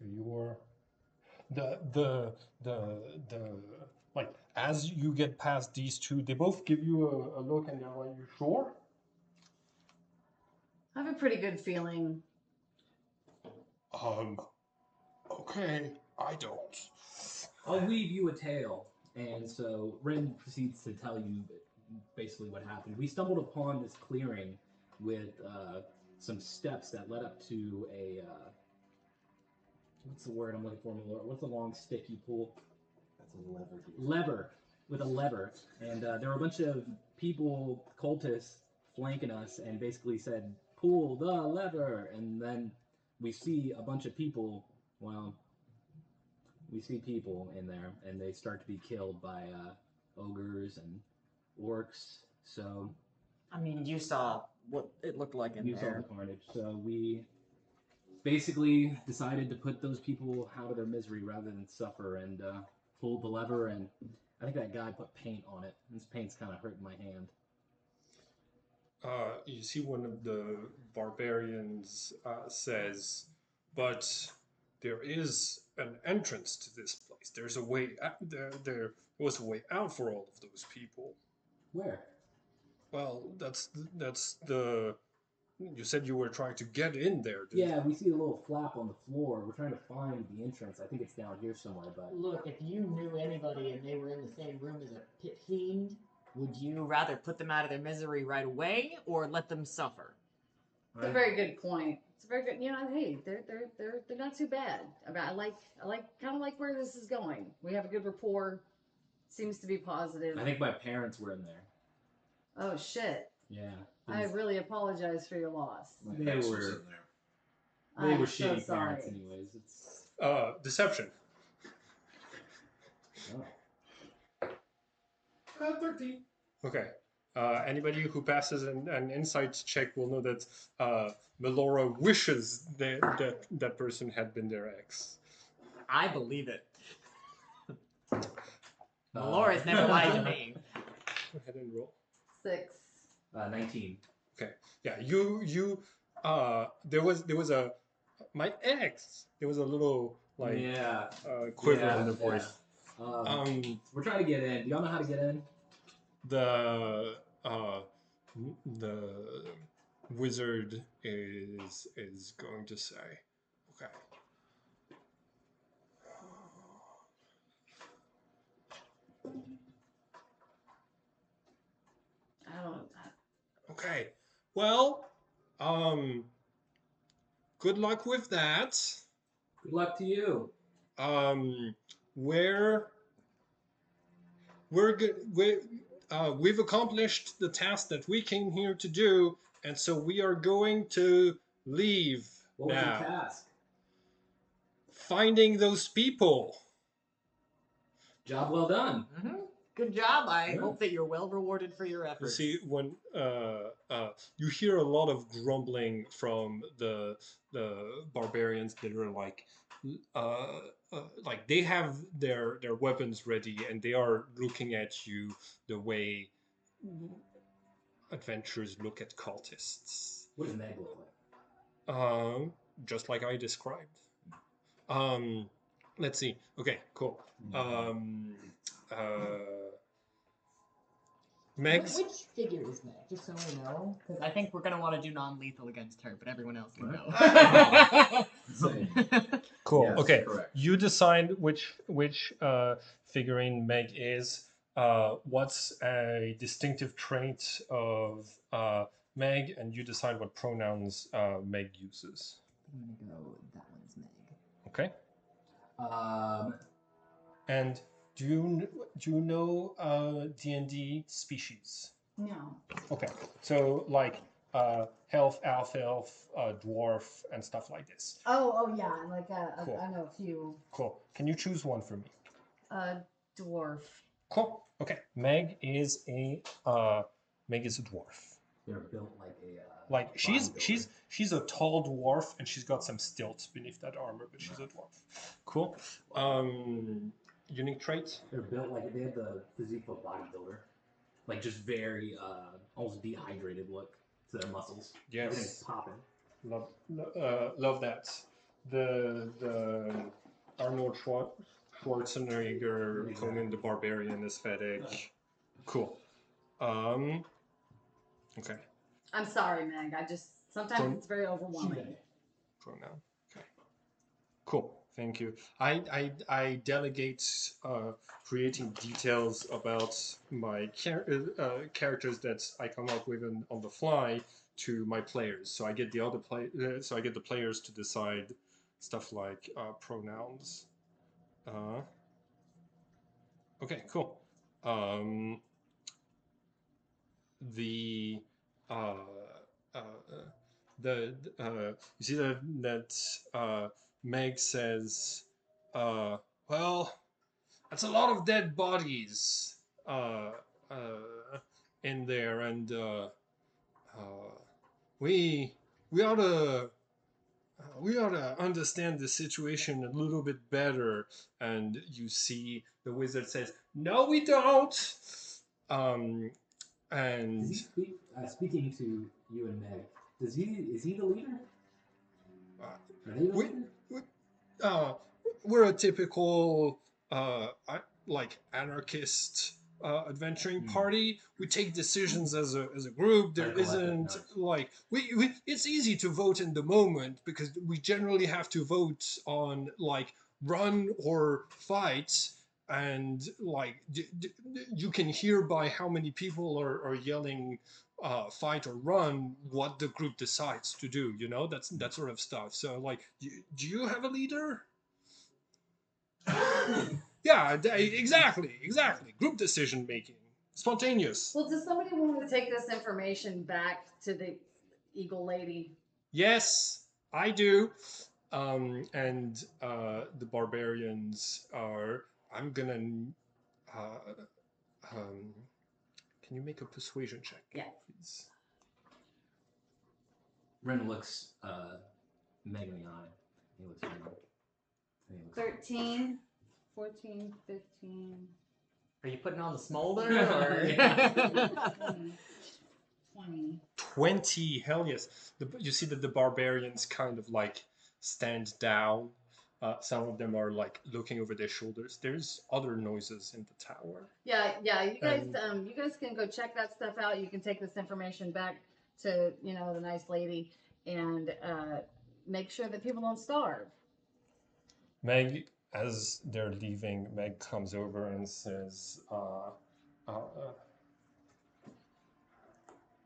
You're the like as you get past these two, they both give you a look and they're like, "You sure?" I have a pretty good feeling. Okay, I don't. I'll weave you a tale. And so Ren proceeds to tell you basically what happened. We stumbled upon this clearing with some steps that led up to a what's the word I'm looking for? What's the long stick you pull? That's a lever. Lever, with a lever. And there were a bunch of people, cultists, flanking us and basically said, pull the lever. And then we see a bunch of people, well, we see people in there, and they start to be killed by ogres and orcs. So I mean, you saw what it looked like in you saw there. the carnage. So we basically decided to put those people out of their misery rather than suffer, and pulled the lever. And I think that guy put paint on it. This paint's kind of hurting my hand. You see one of the barbarians says, but there is an entrance to this place. There's a way out. There was a way out for all of those people. Where? Well, that's the. You said you were trying to get in there. Yeah, we see a little flap on the floor. We're trying to find the entrance. I think it's down here somewhere, but Look, if you knew anybody and they were in the same room as a pit fiend, would you rather put them out of their misery right away or let them suffer? It's a very good point. It's a very good. You know, hey, they're not too bad. I mean, I kind of like where this is going. We have a good rapport. Seems to be positive. I think my parents were in there. Oh shit! Yeah. I really apologize for your loss. They Ex was were- in there. They I'm were so shitty sorry. parents anyways. It's Deception. oh. 13. Okay. Anybody who passes an insight check will know that Melora wishes that person had been their ex. I believe it. Melora's never lied to me. Go ahead and roll. 6. 19. Yeah, there was a my ex. There was a little like Yeah. quiver Yeah, in the voice. We're trying to get in. Do y'all know how to get in? The wizard is going to say, okay. I don't. Okay. Well, good luck with that. Good luck to you. We've accomplished the task that we came here to do, and so we are going to leave What was now. your task? Finding those people. Job well done. Mm-hmm. Good job. I Yeah. hope that you're well rewarded for your You efforts. see, when you hear a lot of grumbling from the barbarians that are like they have their weapons ready and they are looking at you the way adventurers look at cultists. What does Meg look like? Just like I described. Let's see. Okay, cool. Meg's. Which figure is Meg? Just so we know. Because I think we're going to want to do non-lethal against her, but everyone else can go. Same. Cool. Yes, Okay. correct. You decide which figurine Meg is. What's a distinctive trait of Meg, and you decide what pronouns Meg uses. I'm going to go, that one's Meg. Okay. Um, And do you know D&D species? No. Okay. So like elf, half-elf, dwarf, and stuff like this. Oh yeah. Like Cool. I know a few. Cool. Can you choose one for me? Dwarf. Cool. Okay. Meg is a dwarf. they're built like a. Like bodybuilder. she's a tall dwarf and she's got some stilts beneath that armor, but she's a dwarf. Cool. Unique traits. They're built like they have the physique of a bodybuilder, like just very almost dehydrated look to their muscles. Everything's Yes. popping. Love that. The Arnold Schwarzenegger, Conan the Barbarian aesthetic. Cool. Okay. I'm sorry, Meg. I just Sometimes it's very overwhelming. Pronoun. Okay. Cool. Thank you. I delegate creating details about my characters that I come up with on the fly to my players. So I get the other so I get the players to decide stuff like pronouns. Okay. Cool. The uh, uh, you see that Meg says, well, that's a lot of dead bodies uh, uh, in there, and we we ought to. We ought to understand the situation a little bit better. And you see the wizard says, "No, we don't." Um, and Does he speak, speaking to you and Meg, is he the leader? Are they the we, leader? we, uh, we're a typical like anarchist adventuring party. We take decisions as a group. There Like collective, isn't nice. like we it's easy to vote in the moment because we generally have to vote on like run or fight. And like you can hear by how many people are yelling fight or run what the group decides to do, you know, that's that sort of stuff. So like do you have a leader? Yeah, exactly group decision making, spontaneous. Well, does somebody want to take this information back to the Eagle Lady? Yes, I do. And the barbarians are, I'm gonna uh, um, can you make a persuasion check? Yeah. Please. Ren looks Meg in the eye. He looks at Meg. He looks 13, 14, 15, Are you putting on the smolder? Or? 20. 20, hell yes. You see that the barbarians kind of like stand down. Some of them are like looking over their shoulders. There's other noises in the tower. Yeah. You guys can go check that stuff out. You can take this information back to the nice lady and make sure that people don't starve. Meg, as they're leaving, Meg comes over and says,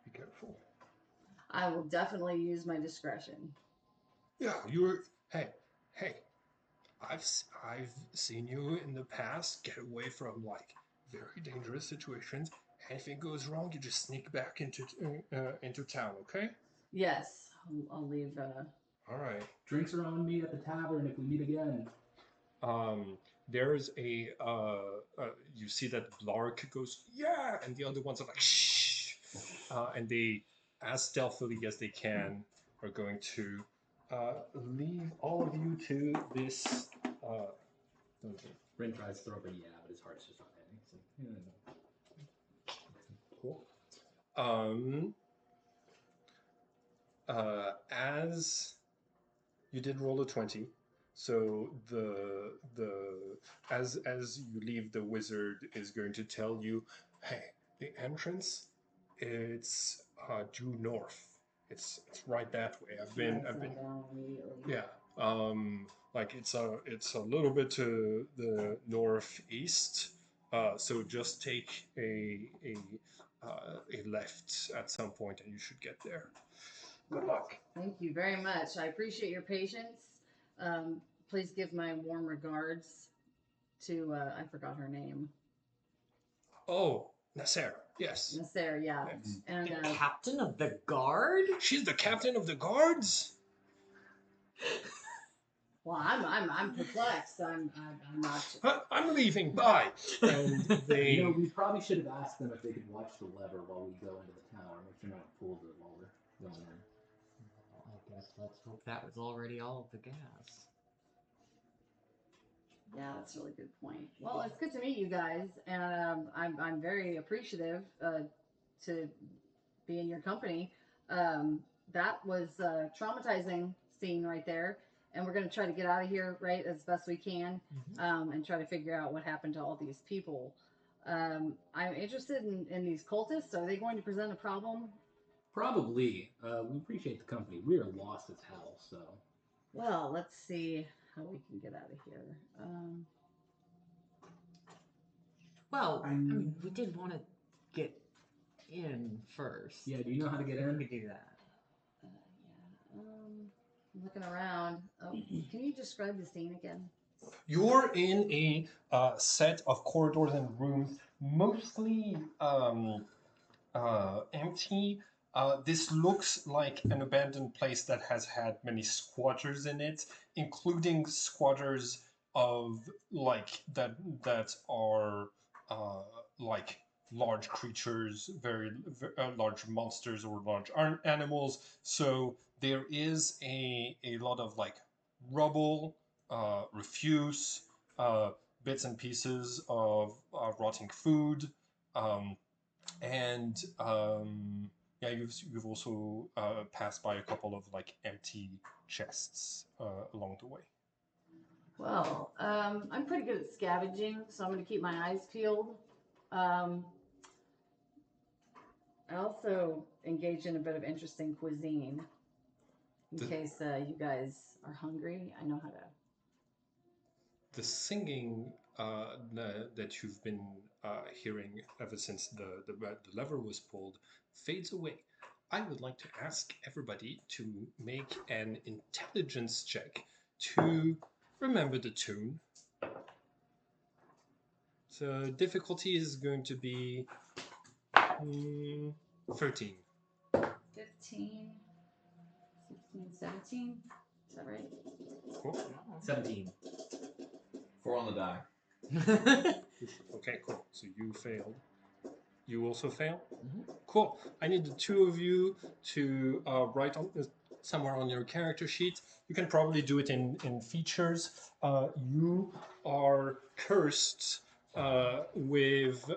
be careful. I will definitely use my discretion. Yeah, hey, I've seen you in the past get away from like very dangerous situations. Anything goes wrong, you just sneak back into town, okay? Yes, I'll leave. All right. Drinks are on me at the tavern if we meet again. There's you see that Blark goes, yeah, and the other ones are like, shh. And they, as stealthily as they can, are going to leave all of you to this dungeon. Ren tries to throw up a yeah, but his heart's just not hitting. It's like, Cool. As you did roll a 20, so the as you leave, the wizard is going to tell you, hey, the entrance, it's due north. It's right that way. I've been down immediately. yeah. Like it's a little bit to the northeast. So just take a left at some point, and you should get there. Good luck. Thank you very much. I appreciate your patience. Please give my warm regards to I forgot her name. Oh, Nasser. Yes. Nasser, yeah. Yes. And The captain of the guard? She's the captain of the guards. well, I'm perplexed. I'm not. I'm leaving. Bye. And they. we probably should have asked them if they could watch the lever while we go into the tower. Make sure no one pulls it while we're going in. I guess let's hope that was already all of the gas. Yeah, that's a really good point. Well, it's good to meet you guys, and I'm very appreciative to be in your company. That was a traumatizing scene right there, and we're going to try to get out of here right as best we can, and try to figure out what happened to all these people. I'm interested in these cultists. Are they going to present a problem? Probably. We appreciate the company. We are lost as hell, so. Well, let's see how we can get out of here. Well, I mean, we did want to get in first. Yeah, do you know how to get We in? could do that. I'm looking around. Oh, can you describe the scene again? You're in a set of corridors and rooms, mostly empty. This looks like an abandoned place that has had many squatters in it, including squatters of that are like large creatures, very large monsters or large animals. So there is a lot of like rubble, refuse, bits and pieces of rotting food. Um, and yeah, you've also passed by a couple of like empty chests along the way. Well, I'm pretty good at scavenging, so I'm going to keep my eyes peeled. I also engage in a bit of interesting cuisine in case you guys are hungry. I know how to. The singing that you've been hearing ever since the lever was pulled fades away. I would like to ask everybody to make an intelligence check to remember the tune. So difficulty is going to be 13. 15, 16, 17. Is that right? Cool. 17. 4 on the die. Okay, cool. So you failed. You also fail? Mhm. Cool. I need the two of you to write on somewhere on your character sheet. You can probably do it in features. You are cursed with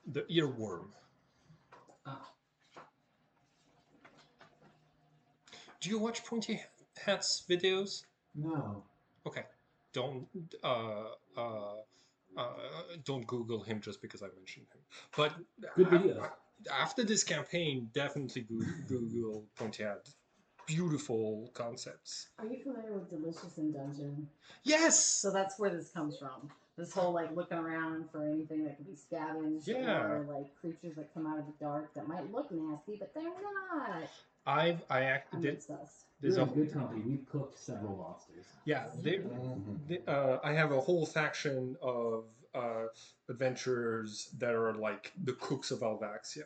the earworm. Ah. Do you watch Pointy Hat's videos? No. Okay. Don't don't Google him just because I mentioned him. But Good videos. after this campaign, definitely Google Pointy Hat. Beautiful concepts. Are you familiar with Delicious in Dungeon? Yes. So that's where this comes from. This whole like looking around for anything that can be scavenged Yeah. or like creatures that come out of the dark that might look nasty, but they're not. I'm I'm obsessed. there's We're a in good company. We've cooked several monsters. yeah. I have a whole faction of adventurers that are like the cooks of Alvaxia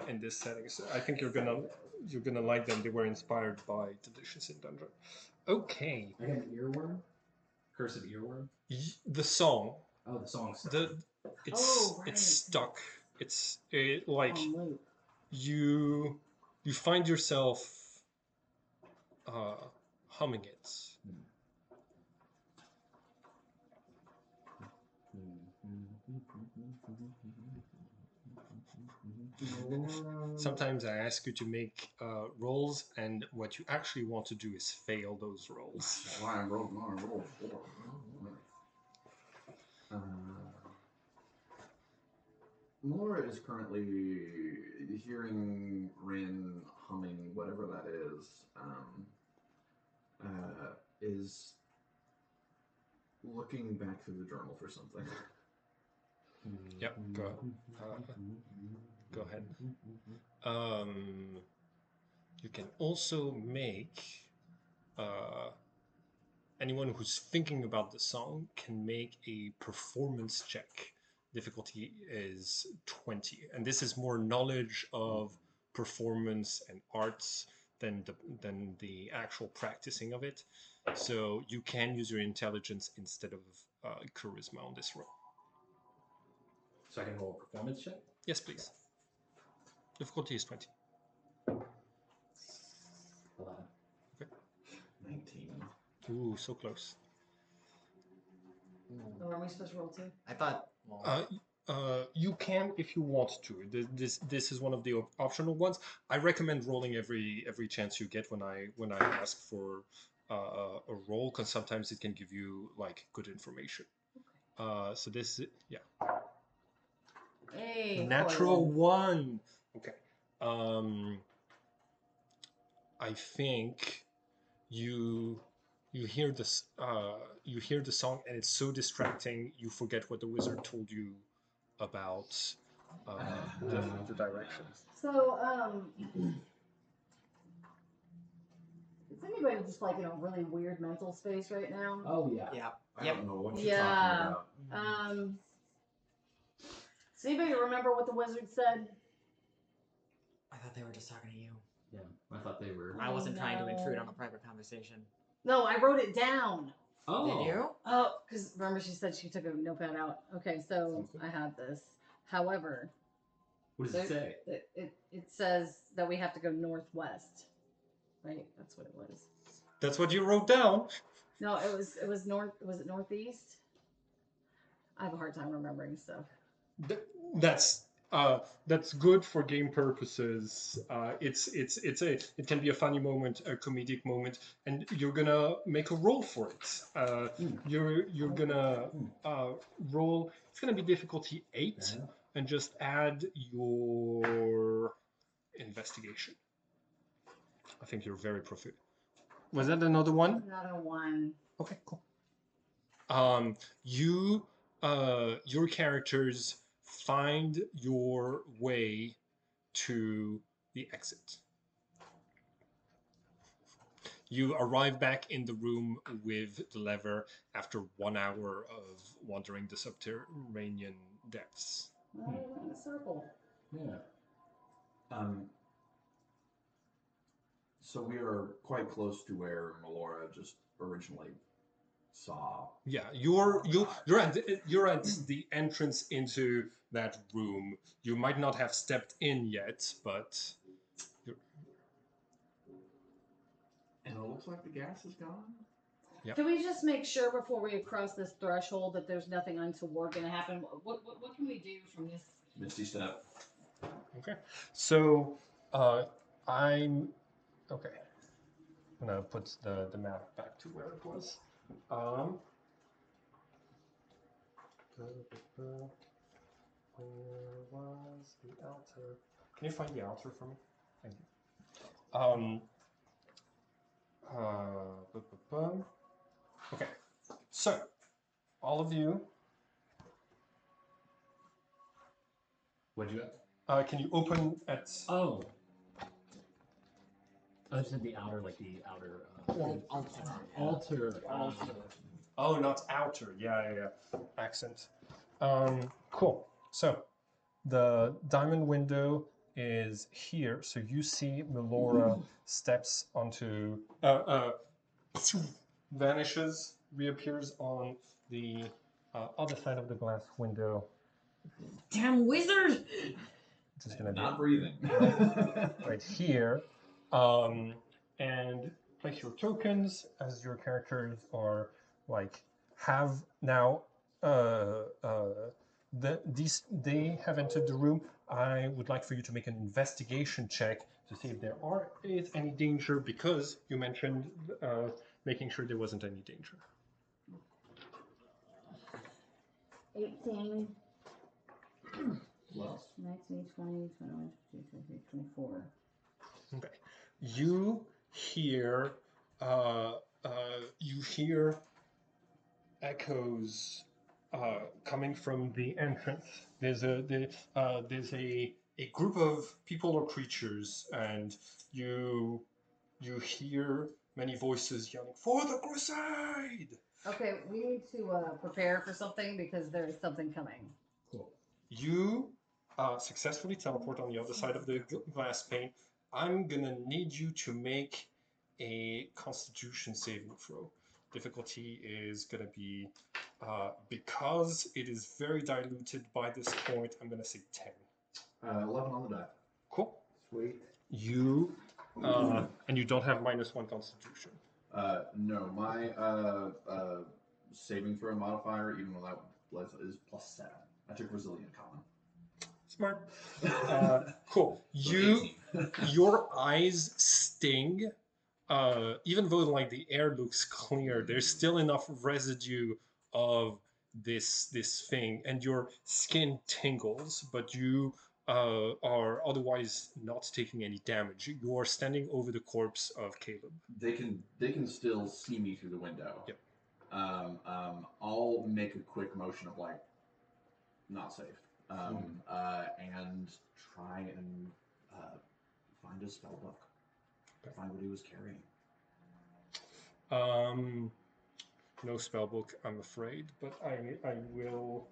in this setting. So I think you're gonna like them. They were inspired by Delicious in Dungeon. Okay, I got an earworm. Cursed earworm. the song. Oh, the song's It's stuck. It's like On loop. you find yourself humming it. Sometimes I ask you to make rolls, and what you actually want to do is fail those rolls. Why I rolled my roll 4. Laura is currently hearing Rin humming whatever that is looking back through the journal for something. Yep, go ahead. You can also make anyone who's thinking about the song can make a performance check. Difficulty is 20, and this is more knowledge of performance and arts than the actual practicing of it. So you can use your intelligence instead of charisma on this roll. So I can roll a performance check? Yes, please. Difficulty is 20. 11. 19. Ooh, so close. Oh, are we supposed to roll too? I thought. You can if you want to. This is one of the optional ones. I recommend rolling every chance you get when I ask for a roll, because sometimes it can give you like good information. So this, yeah. Hey, Natural Colin. 1. Okay. I think you you hear this you hear the song and it's so distracting you forget what the wizard told you about the directions. So, is anybody just like in a really weird mental space right now? Oh yeah. Yeah. I Yep. don't know what you're Yeah. talking about. Does anybody remember what the wizard said? I thought they were just talking to you. Yeah. I thought they were. I wasn't trying to intrude no. on a private conversation. No, I wrote it down. Oh. Did you? Oh, because remember she said she took a notepad out. Okay, so I have this. However, What does it say? it says that we have to go northwest. Right? That's what it was. That's what you wrote down. No, it was north. Was it northeast? I have a hard time remembering stuff. That's that's good for game purposes. It can be a funny moment, a comedic moment, and you're gonna make a roll for it. You're gonna roll. It's gonna be difficulty 8, and just add your investigation. I think you're very proficient. Was that another one? Another one. Okay, cool. Your characters find your way to the exit. You arrive back in the room with the lever after 1 hour of wandering the subterranean depths. Well, we went in a circle. Yeah. So we are quite close to where Melora just originally saw. Yeah, you're at the entrance into that room. You might not have stepped in yet, but you're, And it looks like the gas is gone. Yep. Can we just make sure before we cross this threshold that there's nothing untoward going to happen? What can we do from this? Misty step. okay. So I'm okay. I'm gonna put the map back to where it was. Where was the altar? Can you find the altar for me? Thank you. Okay, so all of you, What'd you got? can you open at? Oh. I said the outer, like the outer. Altar. Oh, not outer. Yeah. Accent. Cool. So the diamond window is here. So you see Melora steps onto, vanishes, reappears on the other side of the glass window. Damn wizard! Which is gonna Not be breathing. right here. And place your tokens as your characters are have now they have entered the room. I would like for you to make an investigation check to see if there is any danger, because you mentioned making sure there wasn't any danger. 18, Well, 19, 20, 21, 22, 23, 24. Okay. You hear echoes coming from the entrance. There's a group of people or creatures, and you hear many voices yelling for the crusade. Okay, we need to prepare for something because there is something coming. Cool. You successfully teleport on the other side of the glass pane. I'm gonna need you to make a Constitution saving throw. Difficulty is gonna be because it is very diluted by this point. I'm gonna say 10. 11 on the die. Cool. Sweet. You and you don't have -1 Constitution. No, my saving throw modifier, even though that was, is +7. I took Resilient Common. Smart. Cool. Your eyes sting. Even though the air looks clear, there's still enough residue of this thing, and your skin tingles. But you are otherwise not taking any damage. You are standing over the corpse of Caleb. They can still see me through the window. Yep. I'll make a quick motion of like not safe. And try and find his spell book. Okay. Find what he was carrying. No spell book, I'm afraid, but I will.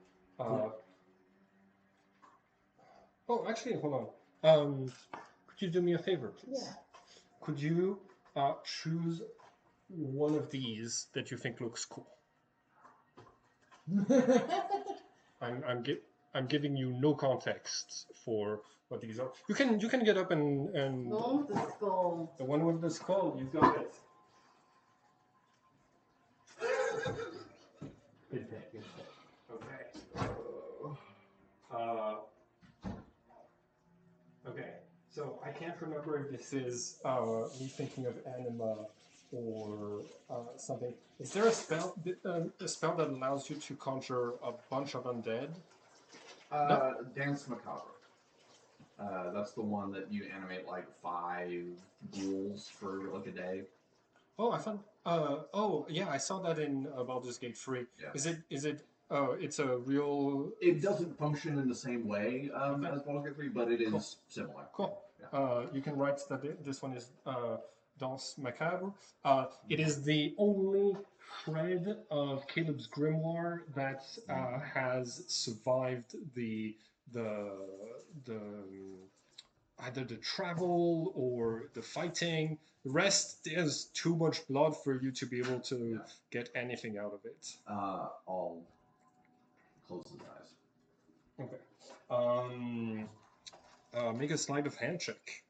Oh, actually, hold on. Could you do me a favor, please? Yeah. Could you choose one of these that you think looks cool? I'm giving you no context for what these are. You can get up and The one with the skull. the one with the skull. You got it. Good pick, good pick. Okay. Okay. So I can't remember if this is me thinking of anima or something. Is there a spell that allows you to conjure a bunch of undead? No. Dance Macabre. That's the one that you animate like 5 ghouls for like a day. Oh, I found. Oh, yeah, I saw that in Baldur's Gate 3. Yeah. Is it? It's a real. It doesn't function in the same way as Baldur's Gate 3, but it is Cool. similar. Cool. Yeah. You can write that this one is Danse Macabre. It is the only shred of Caleb's grimoire that has survived the either the travel or the fighting. The rest, there's too much blood for you to be able to get anything out of it. I'll close his eyes. Okay. Make a sleight of hand check.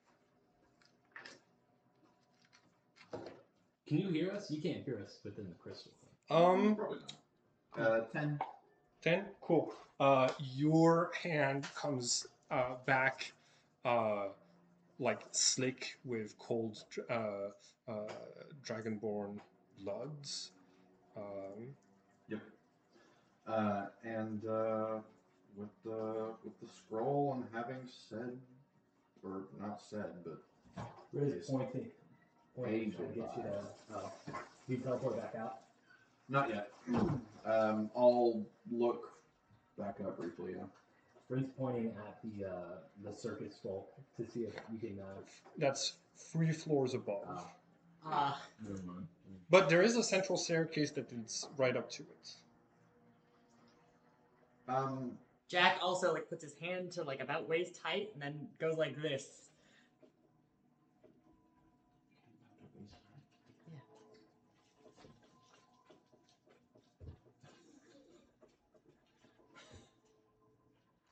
Can you hear us? You can't hear us within the crystal. Probably not. 10. 10? Cool. Your hand comes back like slick with cold dragonborn bloods. Yep. And with the scroll and having said, or not said, but Really pointing. Hey, Trying to get you to. You teleport back out. not yet. I'll look back up briefly. Yeah. Brent's pointing at the circus skull to see if you can. That's 3 floors above. Never mind. But there is a central staircase that leads right up to it. Jack also like puts his hand to like about waist height and then goes like this.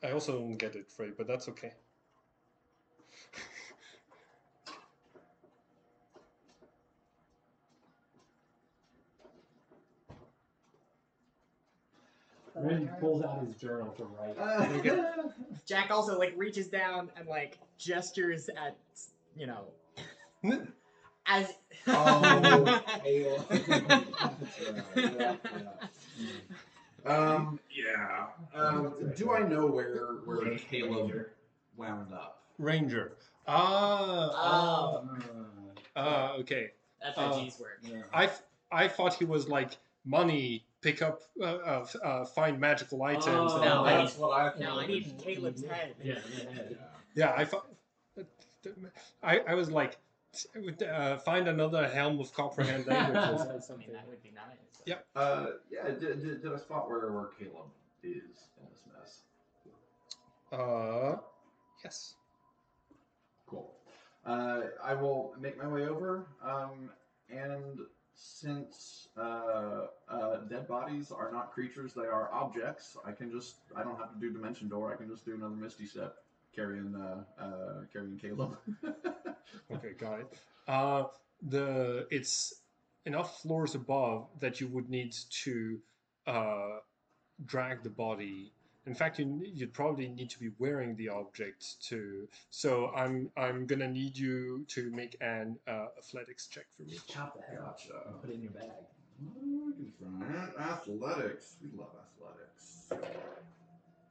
I also don't get it, Frey, but that's okay. Brent pulls out his journal to write. Jack also like reaches down and like gestures at as Oh, hail. Do I know where Caleb wound up? Ranger. Okay. That's how G's work. Yeah. I thought he was like money, pick up, find magical items. Oh, No, and I That's what I thought. No, I need Caleb's head. Yeah. yeah, I thought. I was like, find another helm of comprehend languages or I mean, something. that would be nice. Yep. Yeah. Did I spot where Caleb is in this mess? Yes. Cool. I will make my way over. And since dead bodies are not creatures, they are objects. I don't have to do Dimension Door. I can just do another Misty Step, carrying Caleb. Okay, got it. It's enough floors above that you would need to drag the body. In fact, you'd probably need to be wearing the object too. So I'm gonna need you to make an athletics check for me. Just chop the head off and put it in your bag. Athletics. We love athletics.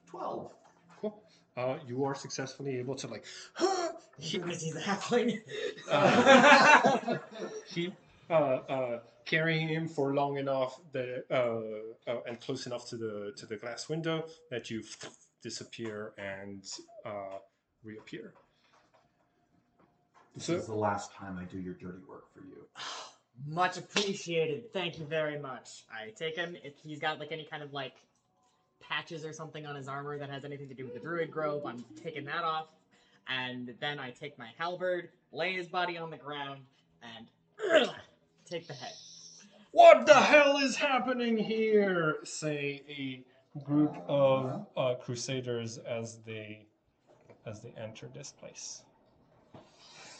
12. Cool. you are successfully able to like He thinks he's a halfling. keep carrying him for long enough that and close enough to the glass window that you disappear and reappear. This So- is the last time I do your dirty work for you. Much appreciated. Thank you very much. I take him. If he's got like any kind of like patches or something on his armor that has anything to do with the druid grove, I'm taking that off. And then I take my halberd, lay his body on the ground, and take the head. What the hell is happening here? Say a group of crusaders as they enter this place.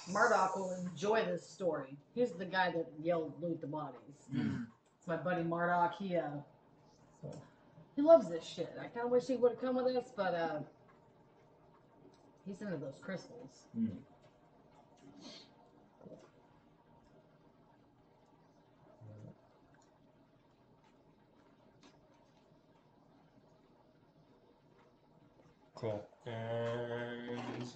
Murdoch will enjoy this story. He's the guy that yelled loot the bodies. It's my buddy Murdoch. He loves this shit. I kind of wish he would have come with us, but he's into those crystals. Cool. And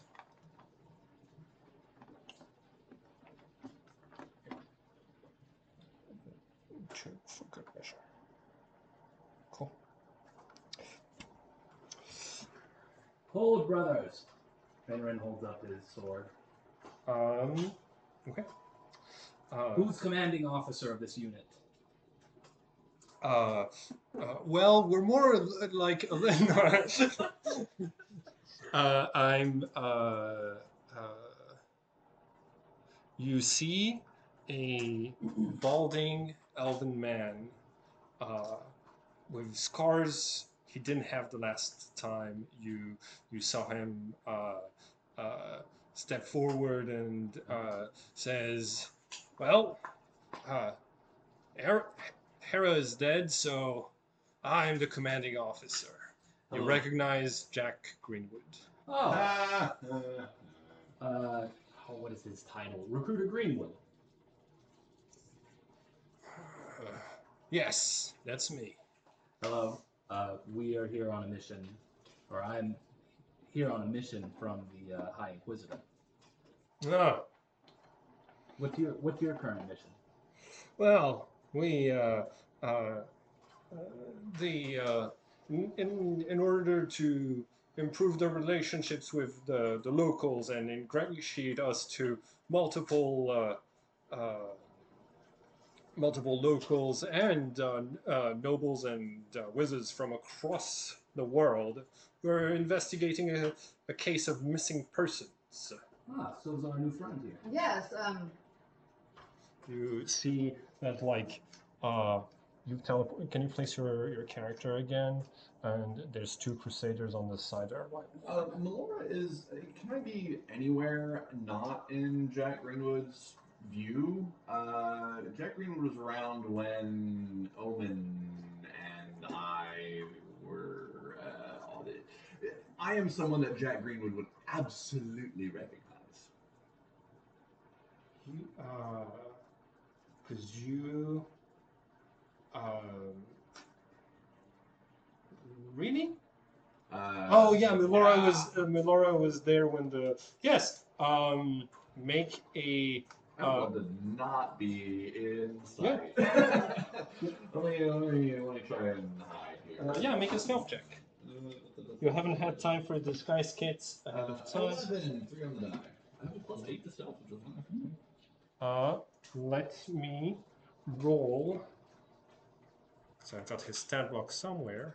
for good measure. Cool. Hold, brothers. Fenrin holds up his sword. Okay. Who's commanding officer of this unit? Well, we're more like I'm you see a balding elven man with scars he didn't have the last time you saw him step forward and says, well, Hera is dead, so I'm the commanding officer. You recognize Jack Greenwood. Oh. What is his title? Recruiter Greenwood. Yes, that's me. Hello. We are here on a mission, or I'm here on a mission from the High Inquisitor. Oh, What's your current mission? well, we in order to improve the relationships with the locals and ingratiate us to multiple locals and nobles and wizards from across the world, we're investigating a case of missing persons. Ah, so is our new friend here. Yes. You see that, like, can you place your character again? And there's two crusaders on the side there. Melora is. Can I be anywhere not in Jack Greenwood's view? Jack Greenwood was around when Omen and I were audited. I am someone that Jack Greenwood would absolutely recognize. Because you, really? Oh yeah, Melora was there when the yes. Make a. I want to not be in Yeah. sight. let me try and hide here. Yeah, make a stealth check. You haven't had time for disguise kits ahead of time. 11, 3 on the die. I have a plus 8 to stealth, which is fine. Let me roll. So I've got his stat block somewhere.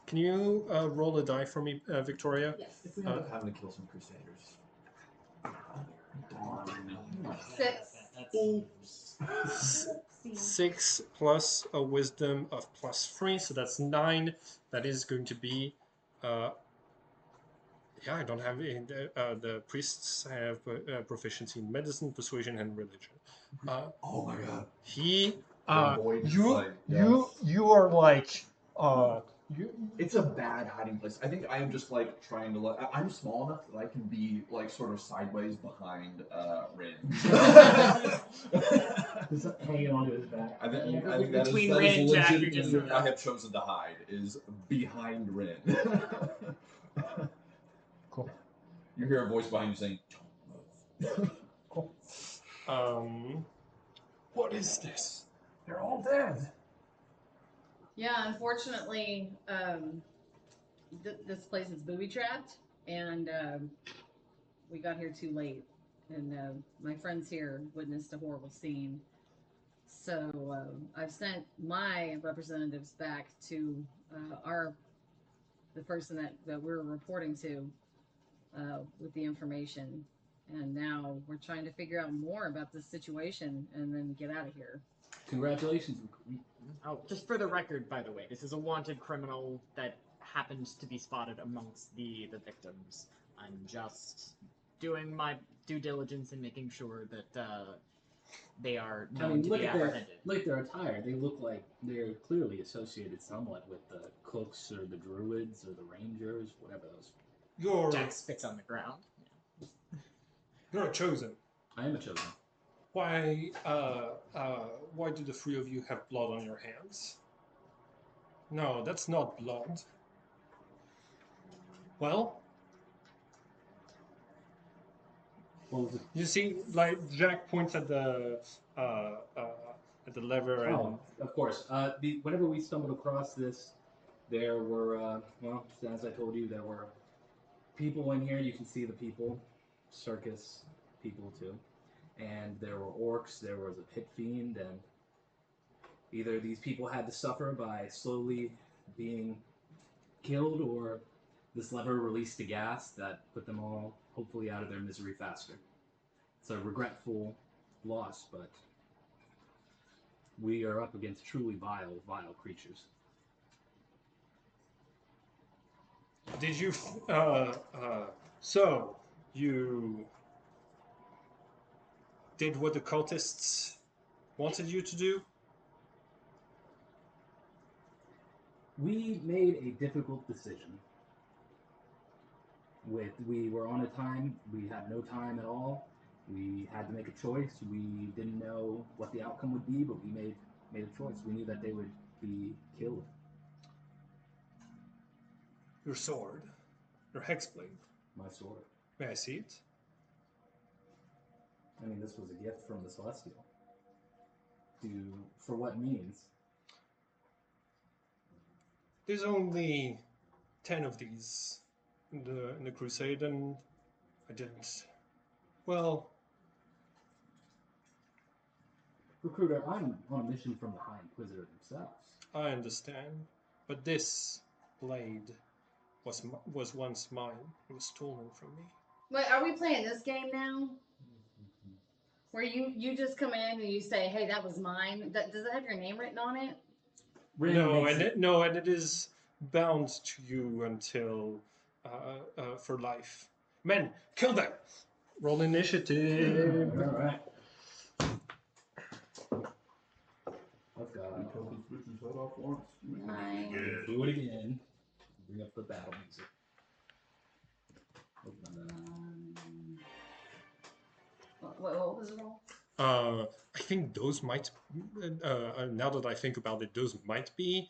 Can you roll a die for me, Victoria? Yes. If we end up having to kill some crusaders. Darn. 6. 6 plus a wisdom of +3, so that's 9. That is going to be. I don't have the priests have proficiency in medicine, persuasion, and religion. Oh my god. He The boy just like, yes. you are like It's a bad hiding place. I think I am just like trying to look. I'm small enough that I can be like sort of sideways behind Rin. Just hanging onto his back. I think Between that is Rin and Jack, you're legitimately just- where I have chosen to hide is behind Rin. Cool. You hear a voice behind you saying, "Don't move." Cool. What is this? They're all dead. Yeah, unfortunately, this place is booby trapped, and we got here too late. And my friends here witnessed a horrible scene. So I've sent my representatives back to the person that we're reporting to with the information. And now we're trying to figure out more about this situation and then get out of here. Congratulations. Oh, just for the record, by the way, this is a wanted criminal that happens to be spotted amongst the victims. I'm just doing my due diligence and making sure that they are I known mean, to look be at apprehended. their attire. They look like they're clearly associated somewhat with the cooks or the druids or the rangers, whatever those. You're Jack spits on the ground. you're chosen. I am a chosen. Why do the three of you have blood on your hands? No, that's not blood. Well, What was it? you see, like Jack points at the lever, and Oh, of course. Whenever we stumbled across this, there were, well, as I told you, there were people in here. You can see the people, circus people too. And there were orcs, there was a pit fiend, and either these people had to suffer by slowly being killed, or this lever released a gas that put them all hopefully out of their misery faster. It's a regretful loss, but we are up against truly vile creatures. did you? So you did what the cultists wanted you to do? We made a difficult decision. We were on a time, we had no time at all. We had to make a choice. We didn't know what the outcome would be, but we made a choice. We knew that they would be killed. Your sword, your hexblade. My sword. May I see it? I mean, this was a gift from the Celestial. For what means? There's only 10 of these in the crusade, and I didn't. Well, Recruiter, I'm on a mission from the High Inquisitor themselves. I understand, but this blade was once mine. It was stolen from me. Wait, are we playing this game now? Where you just come in and you say, "Hey, that was mine." Does it have your name written on it? And it is bound to you until for life. Men, kill them. Roll initiative. All right. I've got. Until he switches his head off once. Nine. Do it again. Bring up the battle music. Open that. What was it all? I think those might. Now that I think about it, those might be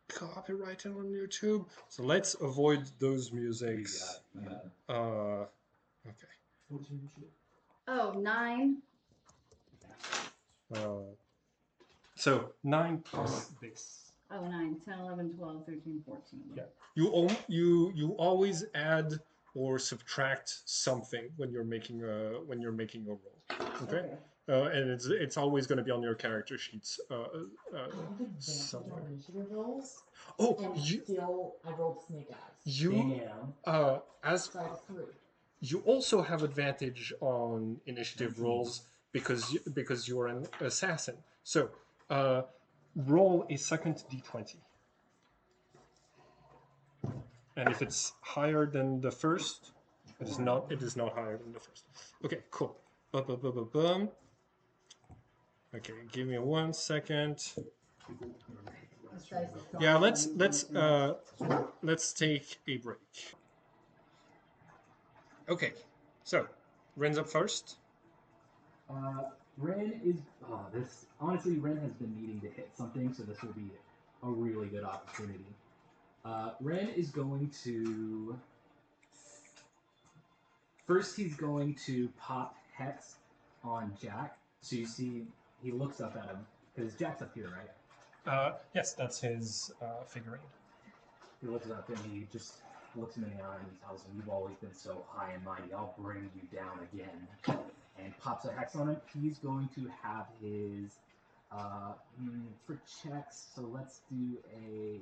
copyrighted on YouTube. So let's avoid those musics. You got it. Okay. What is your initiative? Oh, 9. So 9 plus this. Oh, 9, 10, 11, 12, 13, 14. Yeah. You always add or subtract something when you're making a roll. Okay. And it's always going to be on your character sheets. Somewhere. Initiative rolls, Oh, and still I rolled snake eyes. you as So I have 3. you also have advantage on initiative rolls because you're an assassin. So roll a second d20. And if it's higher than the first, it is not higher than the first. Okay, cool. Okay, give me 1 second. decisive Yeah, thoughts on let's take a break. Okay, so Ren's up first. Ren is this honestly. Ren has been needing to hit something, so this will be a really good opportunity. Ren is going to first. He's going to pop Hex on Jack. So you see, he looks up at him because Jack's up here, right? Yes, that's his figurine. He looks up and he just looks him in the eye and he tells him, "You've always been so high and mighty. I'll bring you down again." And pops a hex on him. He's going to have his for checks. So let's do a.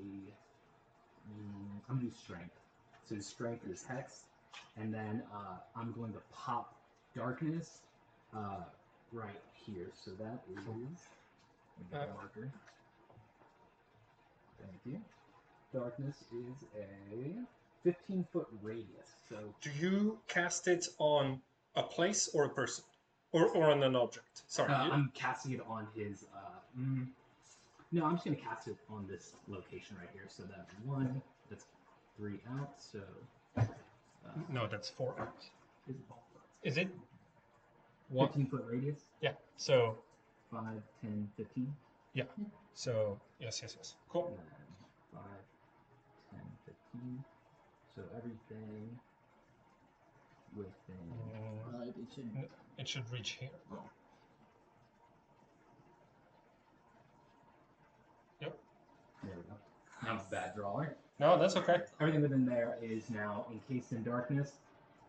I'm gonna do strength. So his strength is hex, and then I'm going to pop darkness right here. So that is. Let me get a marker. Thank you. Darkness is a 15-foot radius. So Do you cast it on a place or a person, or on an object? Sorry. I'm casting it on his. No, I'm just gonna cast it on this location right here. So that's 1. That's 3 out. So. No, that's 4 out. Is it Is it? What? 15-foot radius? Yeah. So 5, 10, 15. yeah. So yes. Cool. And then 5, 10, 15. So everything within. It should reach here. Yep. There we go. Now it's a bad drawer. No, that's okay. Everything within there is now encased in darkness,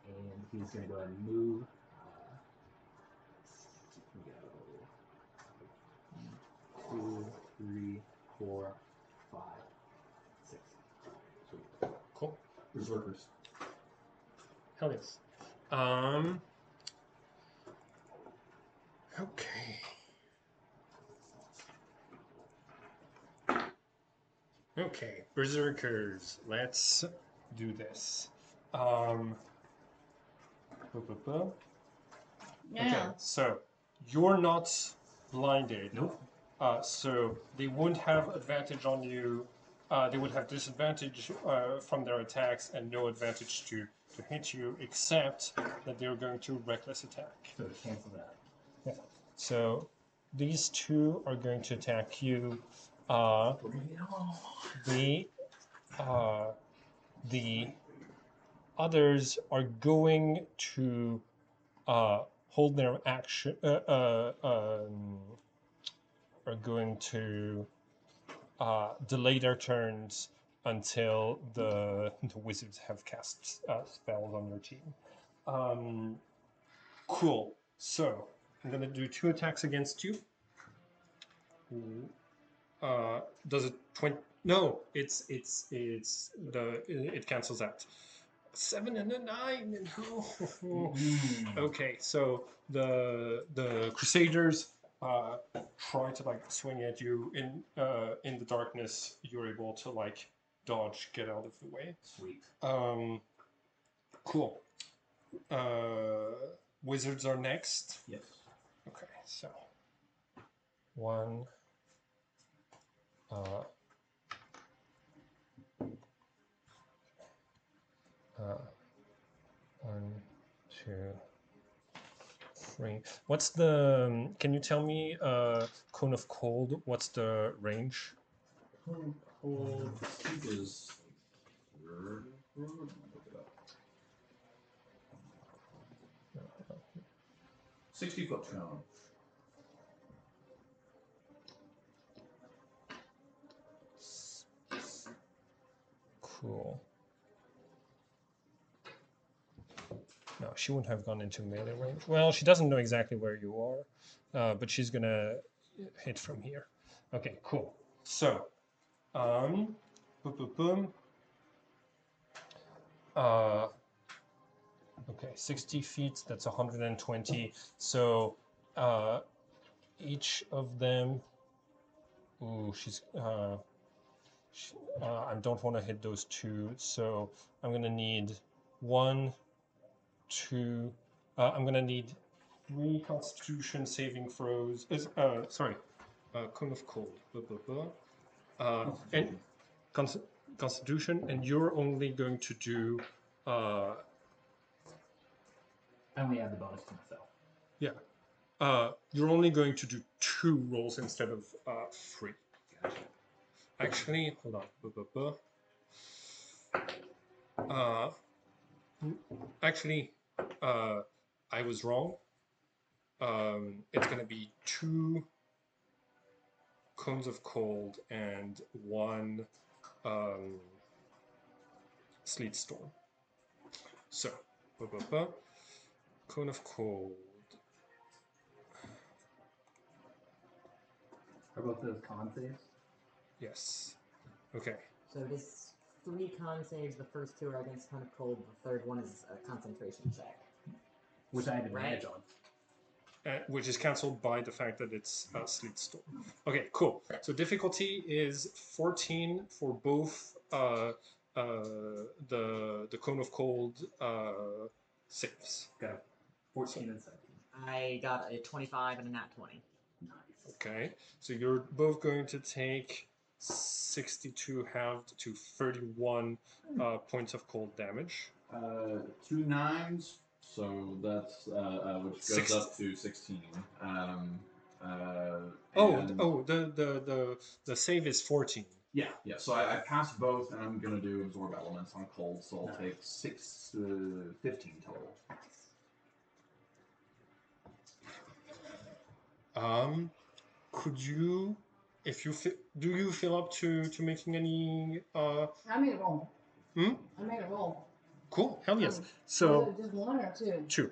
and he's going to go ahead and move. Go 2, 3, 4, 5, 6. Sweet. Cool. Berserkers. Hell yes. Okay. Okay, Berserkers. Let's do this. Okay, Yeah. so you're not blinded. Nope. So they wouldn't have advantage on you. They would have disadvantage from their attacks and no advantage to hit you, except that they're going to reckless attack. So cancel that. Yeah. So these two are going to attack you. The others are going to hold their action. Are going to delay their turns until the wizards have cast spells on their team. Cool. So I'm gonna do 2 attacks against you. Does it 20? No, it cancels out. 7 and a 9. Okay, so the Crusaders try to like swing at you in the darkness. You're able to like dodge, get out of the way. Sweet. Cool. Wizards are next. Yes. Okay, so 1. 1, 2, 3. What's the? Can you tell me? Cone of cold. What's the range? Cold is. Look it up. 60-foot cone. Cool. No, she wouldn't have gone into melee range. Well, she doesn't know exactly where you are, but she's gonna hit from here. Okay, cool. So, boom, boom, boom. Okay, 60 feet. That's 120. So, each of them. Ooh, I don't want to hit those 2, so I'm gonna need 1, 2. I'm gonna need 3 Constitution saving throws. Sorry, Cone of Cold. Blah, blah, blah. And Constitution, and you're only going to do. I only add the bonus to myself. Yeah. You're only going to do 2 rolls instead of 3. Actually, hold on. Actually, I was wrong. It's going to be 2 cones of cold and 1 sleet storm. So, cone of cold. Are both those con saves? Yes. Okay. So it is 3 con saves. The first 2 are against Cone of Cold. The third one is a concentration check. Which I have advantage Right. on. Which is cancelled by the fact that it's sleet storm. Okay, cool. So difficulty is 14 for both the cone of cold saves. Got 14 and 17. I got a 25 and a nat 20. Nice. Okay, so you're both going to take 62 halved to 31 points of cold damage. 2 9s, so that's which goes up to 16. The save is 14. Yeah. So I passed both, and I'm gonna do absorb elements on cold, so I'll take 15 total. Could you, if you do you feel up to making any? I made a roll. Hmm? I made a roll. Cool. Hell yes. Was So it just 1 or 2? 2.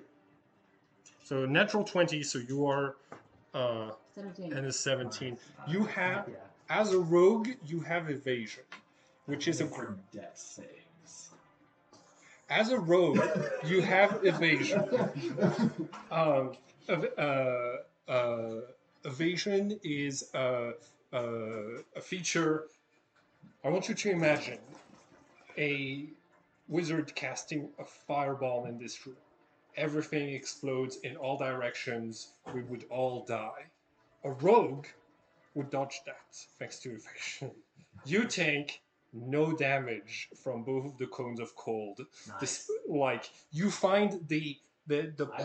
So natural 20. So you are 17. and a 17. Nice. You have, Yeah. as a rogue, you have evasion, which is a. for death saves. As a rogue, you have evasion. ev- Evasion is a feature. I want you to imagine a wizard casting a fireball in this room. Everything explodes in all directions. We would all die. A rogue would dodge that thanks to evasion. You take no damage from both of the cones of cold. Nice. You find the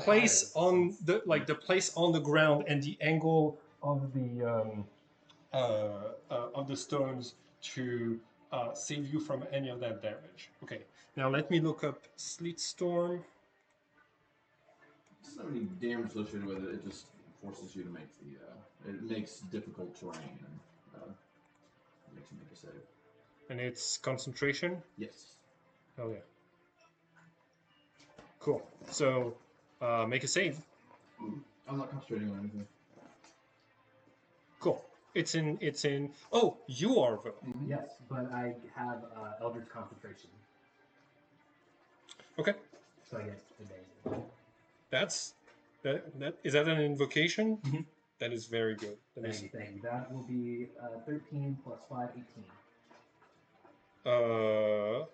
place on the place on the ground and the angle of the stones to save you from any of that damage. Okay, now let me look up Sleet Storm. It's not any damage associated with it. It just forces you to make the. It makes difficult terrain and makes you make a save. And it's concentration. Yes. Oh yeah. Cool. So make a save. I'm not concentrating on anything. Cool. It's in. Oh, you are though. Yes, but I have Eldritch Concentration. Okay. So I get advantage. That is that an invocation? Mhm. That is very good. Thank you. That will be 13 plus 5, 18.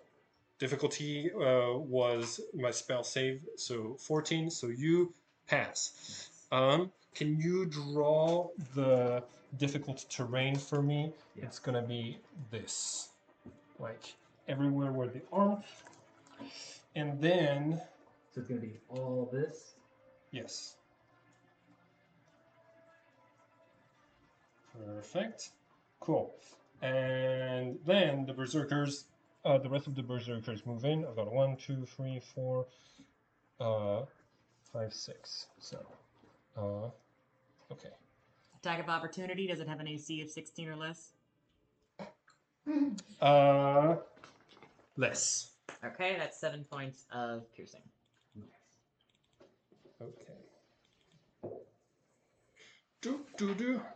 Difficulty was my spell save, so 14. So you pass. Can you draw the difficult terrain for me? Yeah. It's gonna be this, like everywhere where the arm, and then So it's going to be all this. yes. Perfect. Cool. And then the berserkers, the rest of the berserkers move in. I've got 1, 2, 3, 4, 5, 6. So, okay. Attack of opportunity. Does it have an AC of 16 or less? Less. Okay, that's 7 points of piercing. Okay.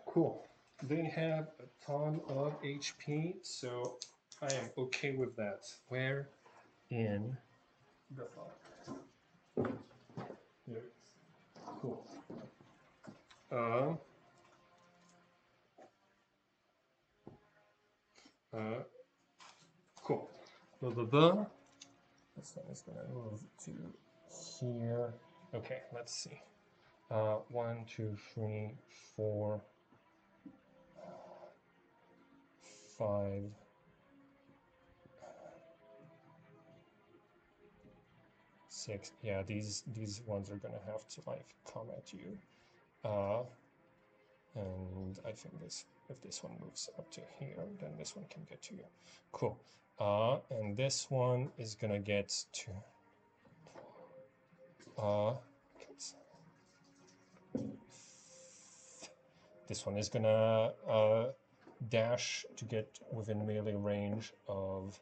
Cool. They have a ton of HP, so I am okay with that. Where in the fuck? Here. Cool. Cool. Blah, blah, blah. This one is gonna move to here. Okay, let's see. 1, 2, 3, 4, 5. Six. Yeah, these ones are gonna have to like come at you. And I think this, if this one moves up to here, then this one can get to you. Cool. And this one is gonna get to this one is gonna dash to get within melee range of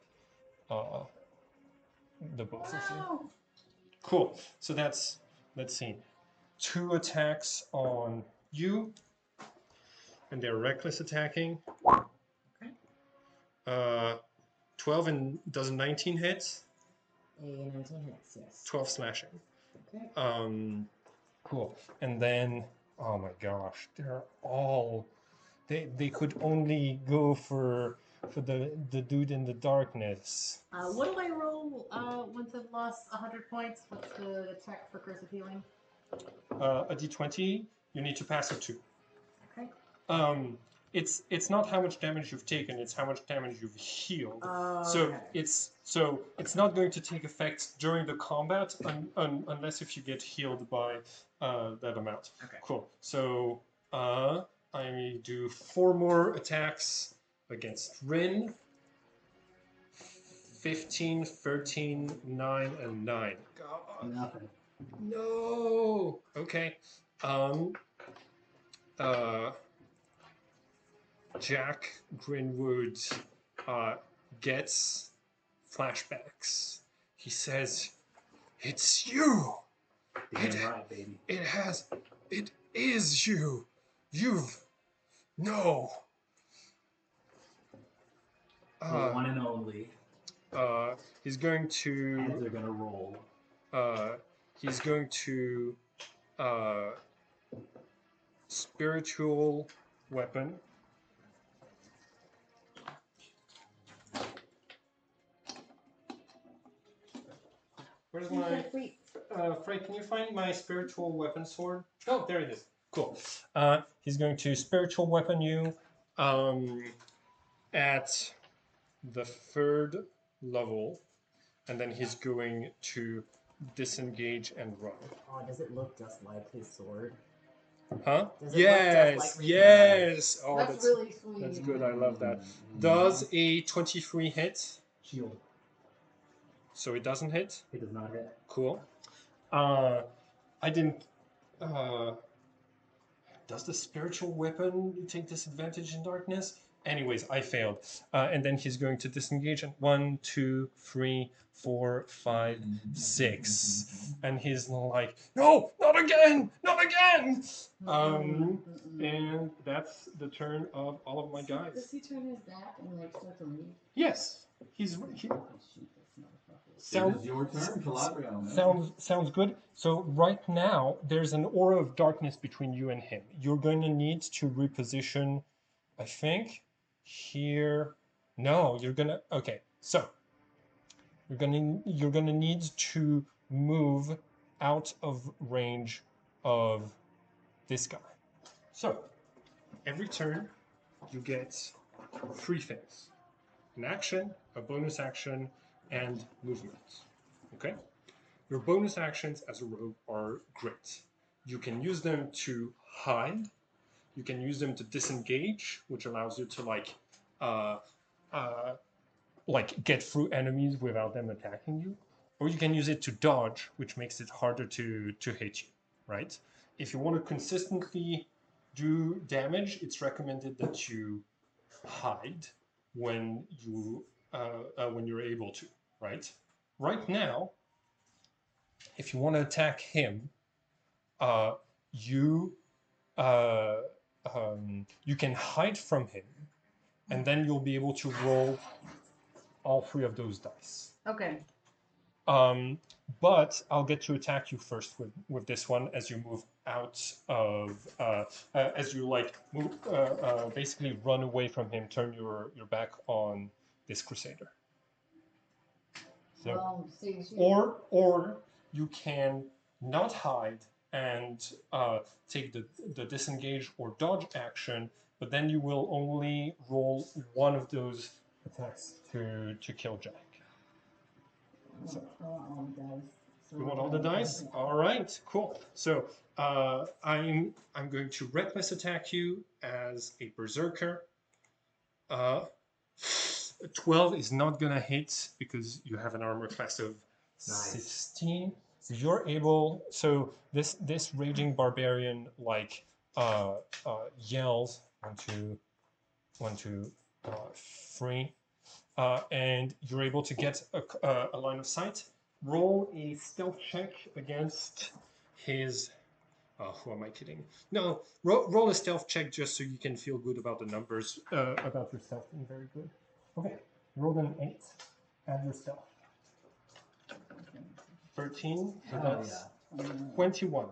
the both of you. Cool. So that's, let's see, 2 attacks on you, and they're reckless attacking. Okay. 12 and does 19 hits? A 19 hits, yes. 12 slashing. Okay. Cool. And then, oh my gosh, they're all, they could only go for the dude in the darkness. What do I roll once I've lost 100 points? What's the check for Curse of Healing? A d20, you need to pass it to. Okay. It's not how much damage you've taken, it's how much damage you've healed. Okay. So it's not going to take effect during the combat unless if you get healed by that amount. Okay. Cool. So I do 4 more attacks against Rin. 15, 13, 9, and 9. God. Nothing. No. Okay. Jack Grinwood gets flashbacks. He says, "It's you. Damn right, baby. It is you. No." The one and only. He's going Heads to. are gonna roll. He's going to. Spiritual weapon. Where's my Frey, can you find my spiritual weapon sword? Oh, there it is. Cool. He's going to spiritual weapon you at the 3rd level, and then he's going to disengage and run. Oh, does it look just like his sword? Huh? Does it look Yes, just like yes. Oh, that's really sweet. that's good. I love that. Does a 23 hit? Shield. So it doesn't hit. It does not hit. Cool. I didn't. Does the spiritual weapon take disadvantage in darkness? Anyways, I failed. And then he's going to disengage at 1, 2, 3, 4, 5, 6. And he's like, "No, not again! Not again!" And that's the turn of all of my guys. Does he turn his back and like start to leave? Yes, he Oh, shoot, this motherfucker. sounds It is your turn, Calabria. sounds good. So right now there's an aura of darkness between you and him. You're going to need to reposition, I think, here. No, you're gonna. Okay, so you're gonna need to move out of range of this guy. So every turn you get 3 things: an action, a bonus action, and movement. Okay? Your bonus actions as a rogue are great. You can use them to hide. You can use them to disengage, which allows you to get through enemies without them attacking you. Or you can use it to dodge, which makes it harder to hit you, right? If you want to consistently do damage, it's recommended that you hide when you're able to, right? Right now, if you want to attack him, you can hide from him, and then you'll be able to roll all 3 of those dice. Okay. But I'll get to attack you first with this one as you move out of as you basically run away from him, turn your back on this crusader. So, or you can not hide and take the disengage or dodge action, but but then you will only roll one of those attacks to kill Jack. So. I want all the dice. So You want all the dice? Yeah. All right, cool. So I'm going to reckless attack you as a berserker. 12 is not gonna hit because you have an armor class of 16. So you're able. So this raging barbarian like yells 1, 2, 3, and you're able to get a line of sight. Roll a stealth check against his. Who am I kidding? No, roll a stealth check just so you can feel good about the numbers, about your stealth being very good. Okay, roll an 8. Add your stealth. 13, so that's 21.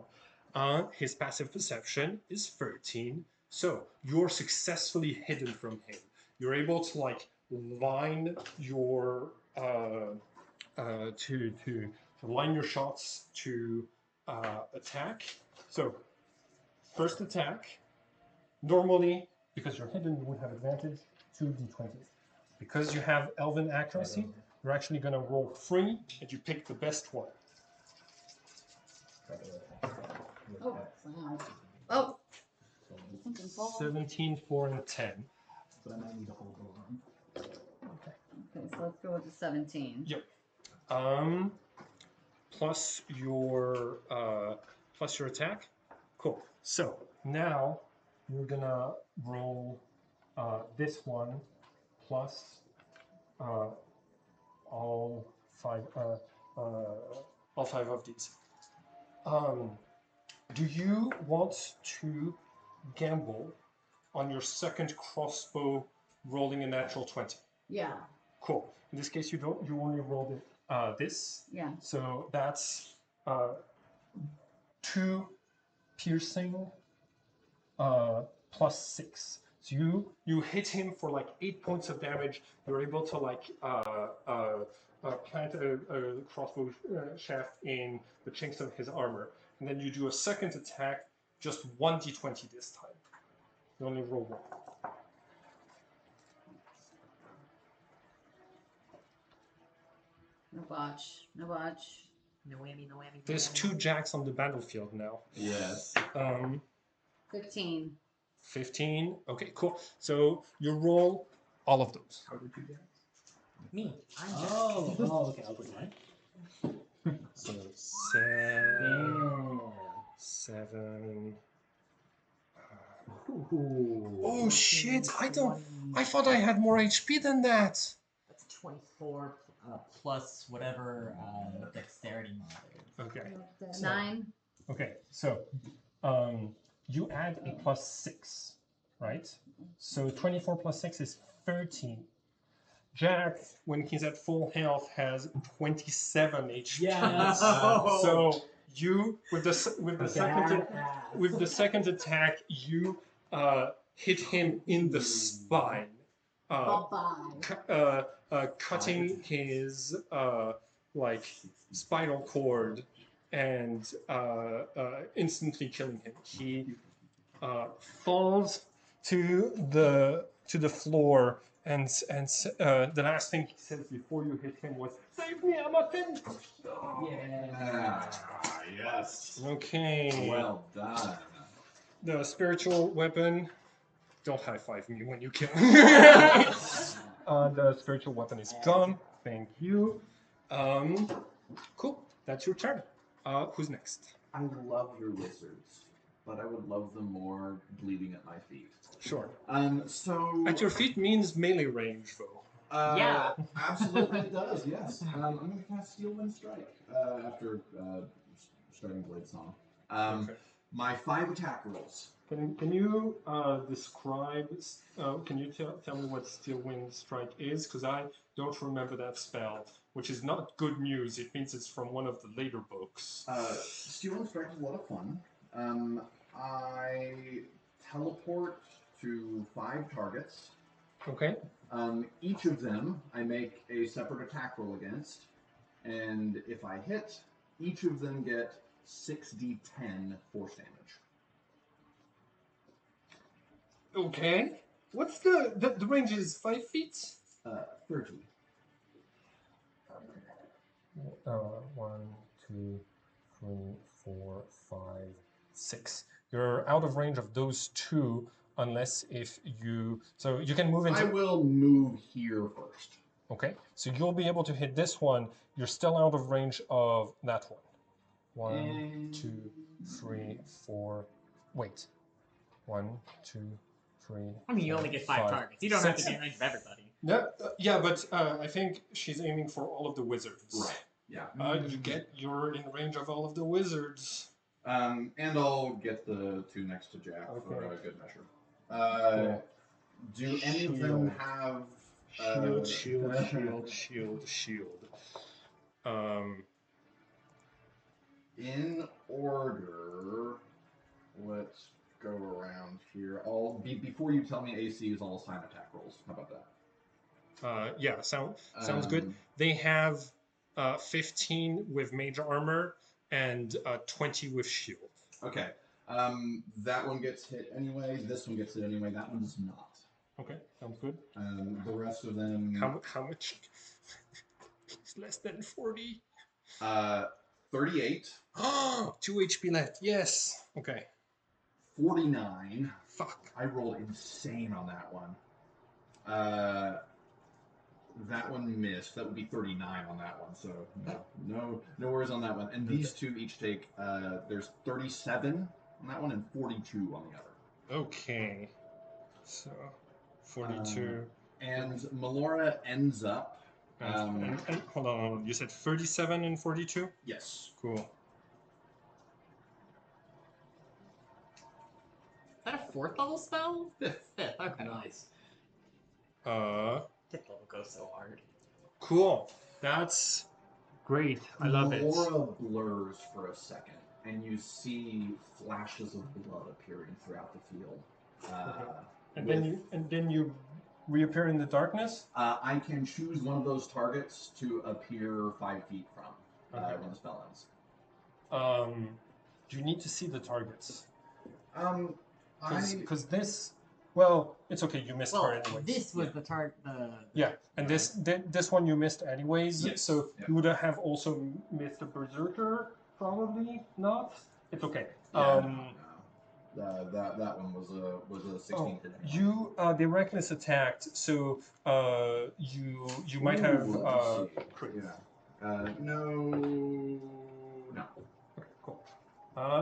His passive perception is 13, so you're successfully hidden from him. You're able to like line your to line your shots to attack. So first attack, normally because you're hidden you would have advantage, 2d20. Because you have elven accuracy, you're actually going to roll 3 and you pick the best one. Oh, wow. Oh! Something fall. 17, 4, and 10. But I might need to hold on. Okay, so let's go with the 17. Yep. Plus your attack. Cool. So now you're gonna roll this one plus all five of these. Do you want to gamble on your second crossbow rolling a natural 20? Yeah, Cool. In this case, you only rolled this. yeah. So that's 2 piercing plus 6. So you hit him for like 8 points of damage. You're able to like plant a crossbow shaft in the chinks of his armor, and then you do a second attack, just 1d20 this time. You only roll 1. No botch. No botch. No whammy, no whammy. There's 2 jacks on the battlefield now. Yes. 15. 15. Okay, cool. So you roll all of those. How did you get? Me. I'm Jack. Oh, okay. I'll put mine. So Damn. 7. Ooh. Oh shit! I thought I had more HP than that. That's 24 plus whatever dexterity mod is. Okay. So- 9. Okay. So, you add a plus 6, right? So 24 plus 6 is 13. Jack, when he's at full health, has 27 HP. Yes. So you with the second attack, you hit him in the spine, Bye-bye. cutting his like spinal cord and instantly killing him. He falls to the floor, and the last thing he says before you hit him was, "Save me, I'm a thing." Yeah. Ah, yes. Okay. Well done. The spiritual weapon. Don't high five me when you kill. The spiritual weapon is gone. Thank you. Cool. That's your turn. Who's next? I love your wizards, but I would love them more bleeding at my feet. Sure. So At your feet means melee range, though. Yeah. Absolutely it does. Yes. I'm going to cast Steel Wind Strike after starting Blade Song. Okay. My 5 attack rolls. Can you describe? Can you tell me what Steel Wind Strike is? Because I don't remember that spell, which is not good news. It means it's from one of the later books. Steel Wind Strike is a lot of fun. I teleport to 5 targets. Okay. Each of them I make a separate attack roll against, and if I hit, each of them get 6d10 force damage. Okay. What's the range is 5 feet? 30. 1, 2, 3, 4, 5, 6. You're out of range of those two, unless if you. So you can move into. I will move here first. Okay. So you'll be able to hit this one. You're still out of range of that one. 1, 2, 3, 4. Wait. 1, 2, 3. I mean, you only get 5 targets. You don't have to be in range of everybody. No, yeah, but I think she's aiming for all of the wizards. Right. Yeah. You're in range of all of the wizards. And I'll get the 2 next to Jack for a good measure. Cool. Do any of them have Shield. In order, let's go around here. Before you tell me ACs, I'll assign attack rolls. How about that? Yeah, sounds good. They have 15 with mage armor and 20 with shield. Okay. That one gets hit anyway. This one gets hit anyway. That one does not. Okay, sounds good. The rest of them. How much? It's less than 40. 38. 2 HP left. Yes. Okay. 49. Fuck. I rolled insane on that one. That one missed. That would be 39 on that one. So no worries on that one. And these two each take. There's 37 on that one and 42 on the other. Okay. So 42. And Melora ends up. And hold on. You said 37 and 42? Yes. Cool. Is that a 4th level spell? 5th. Okay. Nice. Fifth level goes so hard. Cool. That's great. I love it. Melora blurs for a second, and you see flashes of blood appearing throughout the field. And then you reappear in the darkness? I can choose one of those targets to appear 5 feet from when the spell ends. Do you need to see the targets? Because this, well, it's okay. You missed her Well, anyways. this was the target. Yeah, and this one you missed anyways. Yes. So Yeah. you would have also missed the berserker. Probably not. It's okay. That one was a 16 hit. They reckless attacked, so you might have crit. Yeah. No. Okay, cool.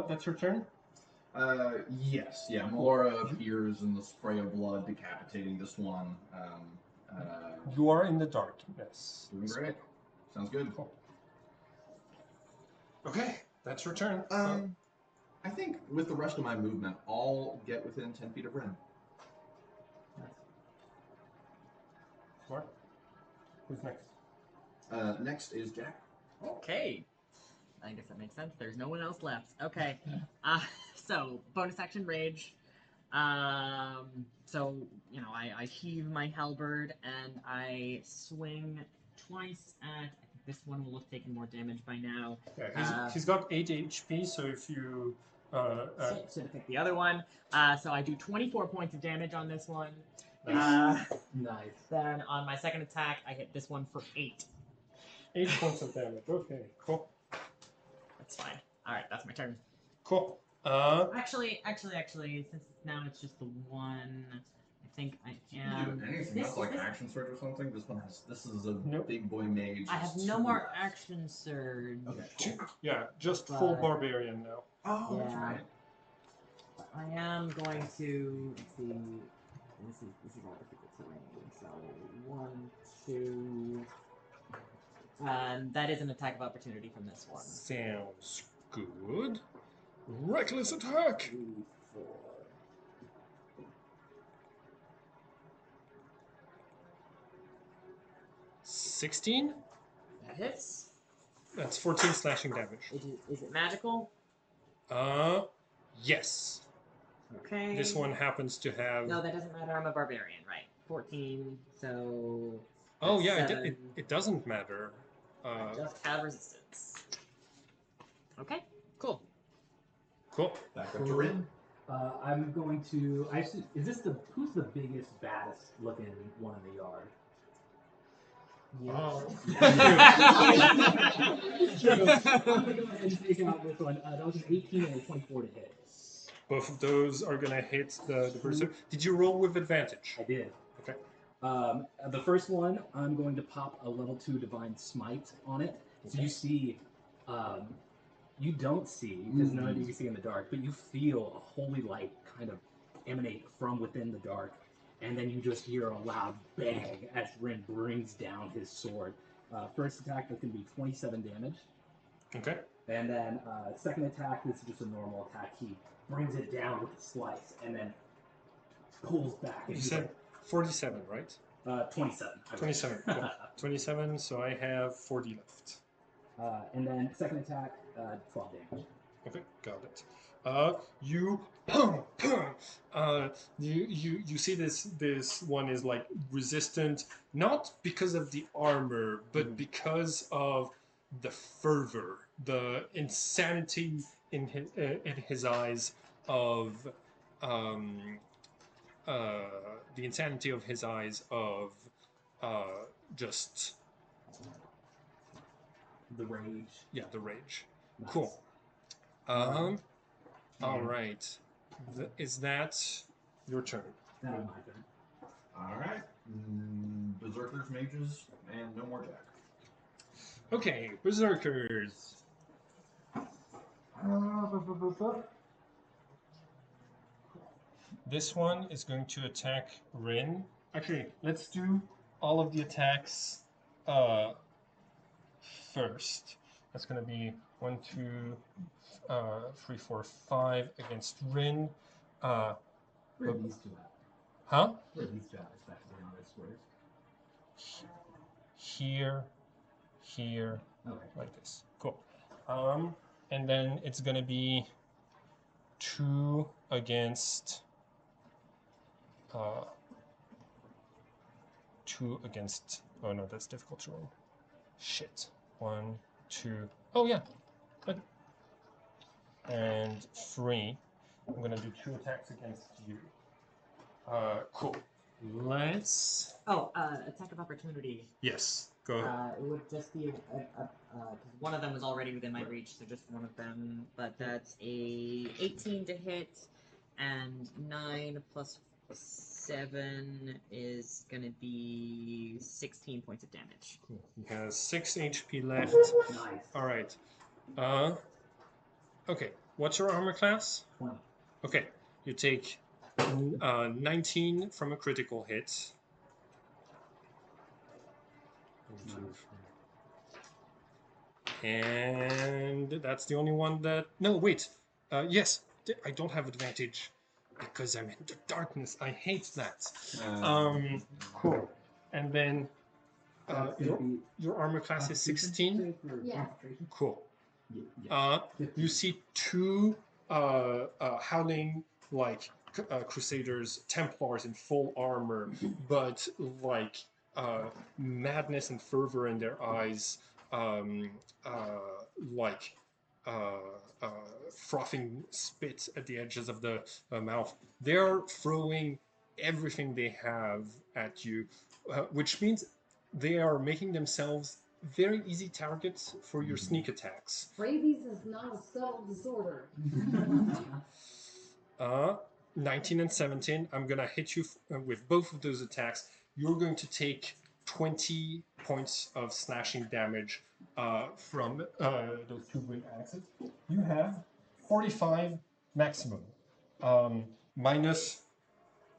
That's your turn. Yes. Yeah. Melora appears in the spray of blood, decapitating this one. You are in the darkness. Doing great. Sounds good. Cool. Okay, that's your turn. I think with the rest of my movement, I'll get within 10 feet of Ren. Smart. Who's next? Next is Jack. Okay. I guess that makes sense. There's no one else left. Okay. So bonus action rage. So I heave my halberd and I swing twice at. I think this one will have taken more damage by now. Yeah, he's got 8 HP, so if you Should have picked the other one. So I do 24 points of damage on this one. Nice. Nice. Then on my second attack, I hit this one for 8. 8 points of damage. Okay, cool. That's fine. All right, that's my turn. Cool. Actually, since now it's just the one, I think I am. Anything This- else like this- action surge or something? This is a Nope. big boy mage. I have It's no 2 more left. action surge. Okay. Yeah, just full But- barbarian now. Oh, that's Yeah. right. I am going to let's see. This is all difficult terrain. So 1, 2. That is an attack of opportunity from this one. Sounds good. Reckless attack. 3, 4. 16. That hits. That's 14 slashing damage. Is it magical? Yes. Okay. This one happens to have. No, that doesn't matter. I'm a barbarian, right? 14. So. Oh that's yeah, 7. it doesn't matter. I just have resistance. Okay. Cool. Cool. Back up to Rin. I'm going to. Actually, is this the who's the biggest, baddest looking one in the yard? Oh. I'm gonna go ahead and take out this one. That was an 18 and a 24 to hit. Both of those are gonna hit the berserker. Did you roll with advantage? I did. Okay. The first one, I'm going to pop a level 2 divine smite on it. So Okay. you see, you don't see because none of you can see in the dark, but you feel a holy light kind of emanate from within the dark, and then you just hear a loud bang as Rin brings down his sword. First attack, that's going to be 27 damage. Okay. And then second attack, this is just a normal attack. He brings it down with a slice and then pulls back. And You he's said 47, right? like, 27. 27. Cool. 27. So I have 40 left. And then second attack, 12 damage. Okay, got it. You you see this one is like resistant, not because of the armor, but because of the fervor, the insanity in his eyes of um, the insanity of his eyes of just The rage. the rage. Nice. Cool. Um, All and right. Is that your turn? That was my turn. Alright. Berserkers, mages, and no more Jack. Okay, berserkers. This one is going to attack Rin. Actually, let's do all of the attacks first. That's going to be 1, 2, 3, 4, 5 against Rin. Where are these two at? Huh? Where are these two at? Back in the squares. Here, here, Okay. like this. Cool. And then it's gonna be 2 against 2 against. Oh no, that's difficult to roll. Shit. 1, 2. Oh yeah. Good. And 3. I'm gonna do 2 attacks against you. Cool. Let's. Oh, attack of opportunity. Yes. Go ahead. It would just be because one of them was already within my reach, so just one of them. But that's a 18 to hit, and 9 plus 7 is gonna be 16 points of damage. Cool. He has 6 HP left. Nice. All right. Okay. What's your armor class? 20. Okay. You take 19 from a critical hit. 1, 2, 3. And that's the only one that. No, wait. Yes, I don't have advantage because I'm in the darkness. I hate that. Cool. And then That's gonna be your armor class is Constitution 16. save or Yeah. concentration? Cool. Yeah. You see 2 howling like crusaders, Templars in full armor, but like madness and fervor in their eyes, like frothing spit at the edges of the mouth. They're throwing everything they have at you, which means they are making themselves very easy targets for your sneak attacks. Rabies is not a subtle disorder. 19 and 17. I'm gonna hit you with both of those attacks. You're going to take 20 points of slashing damage from those 2 great axes. You have 45 maximum, minus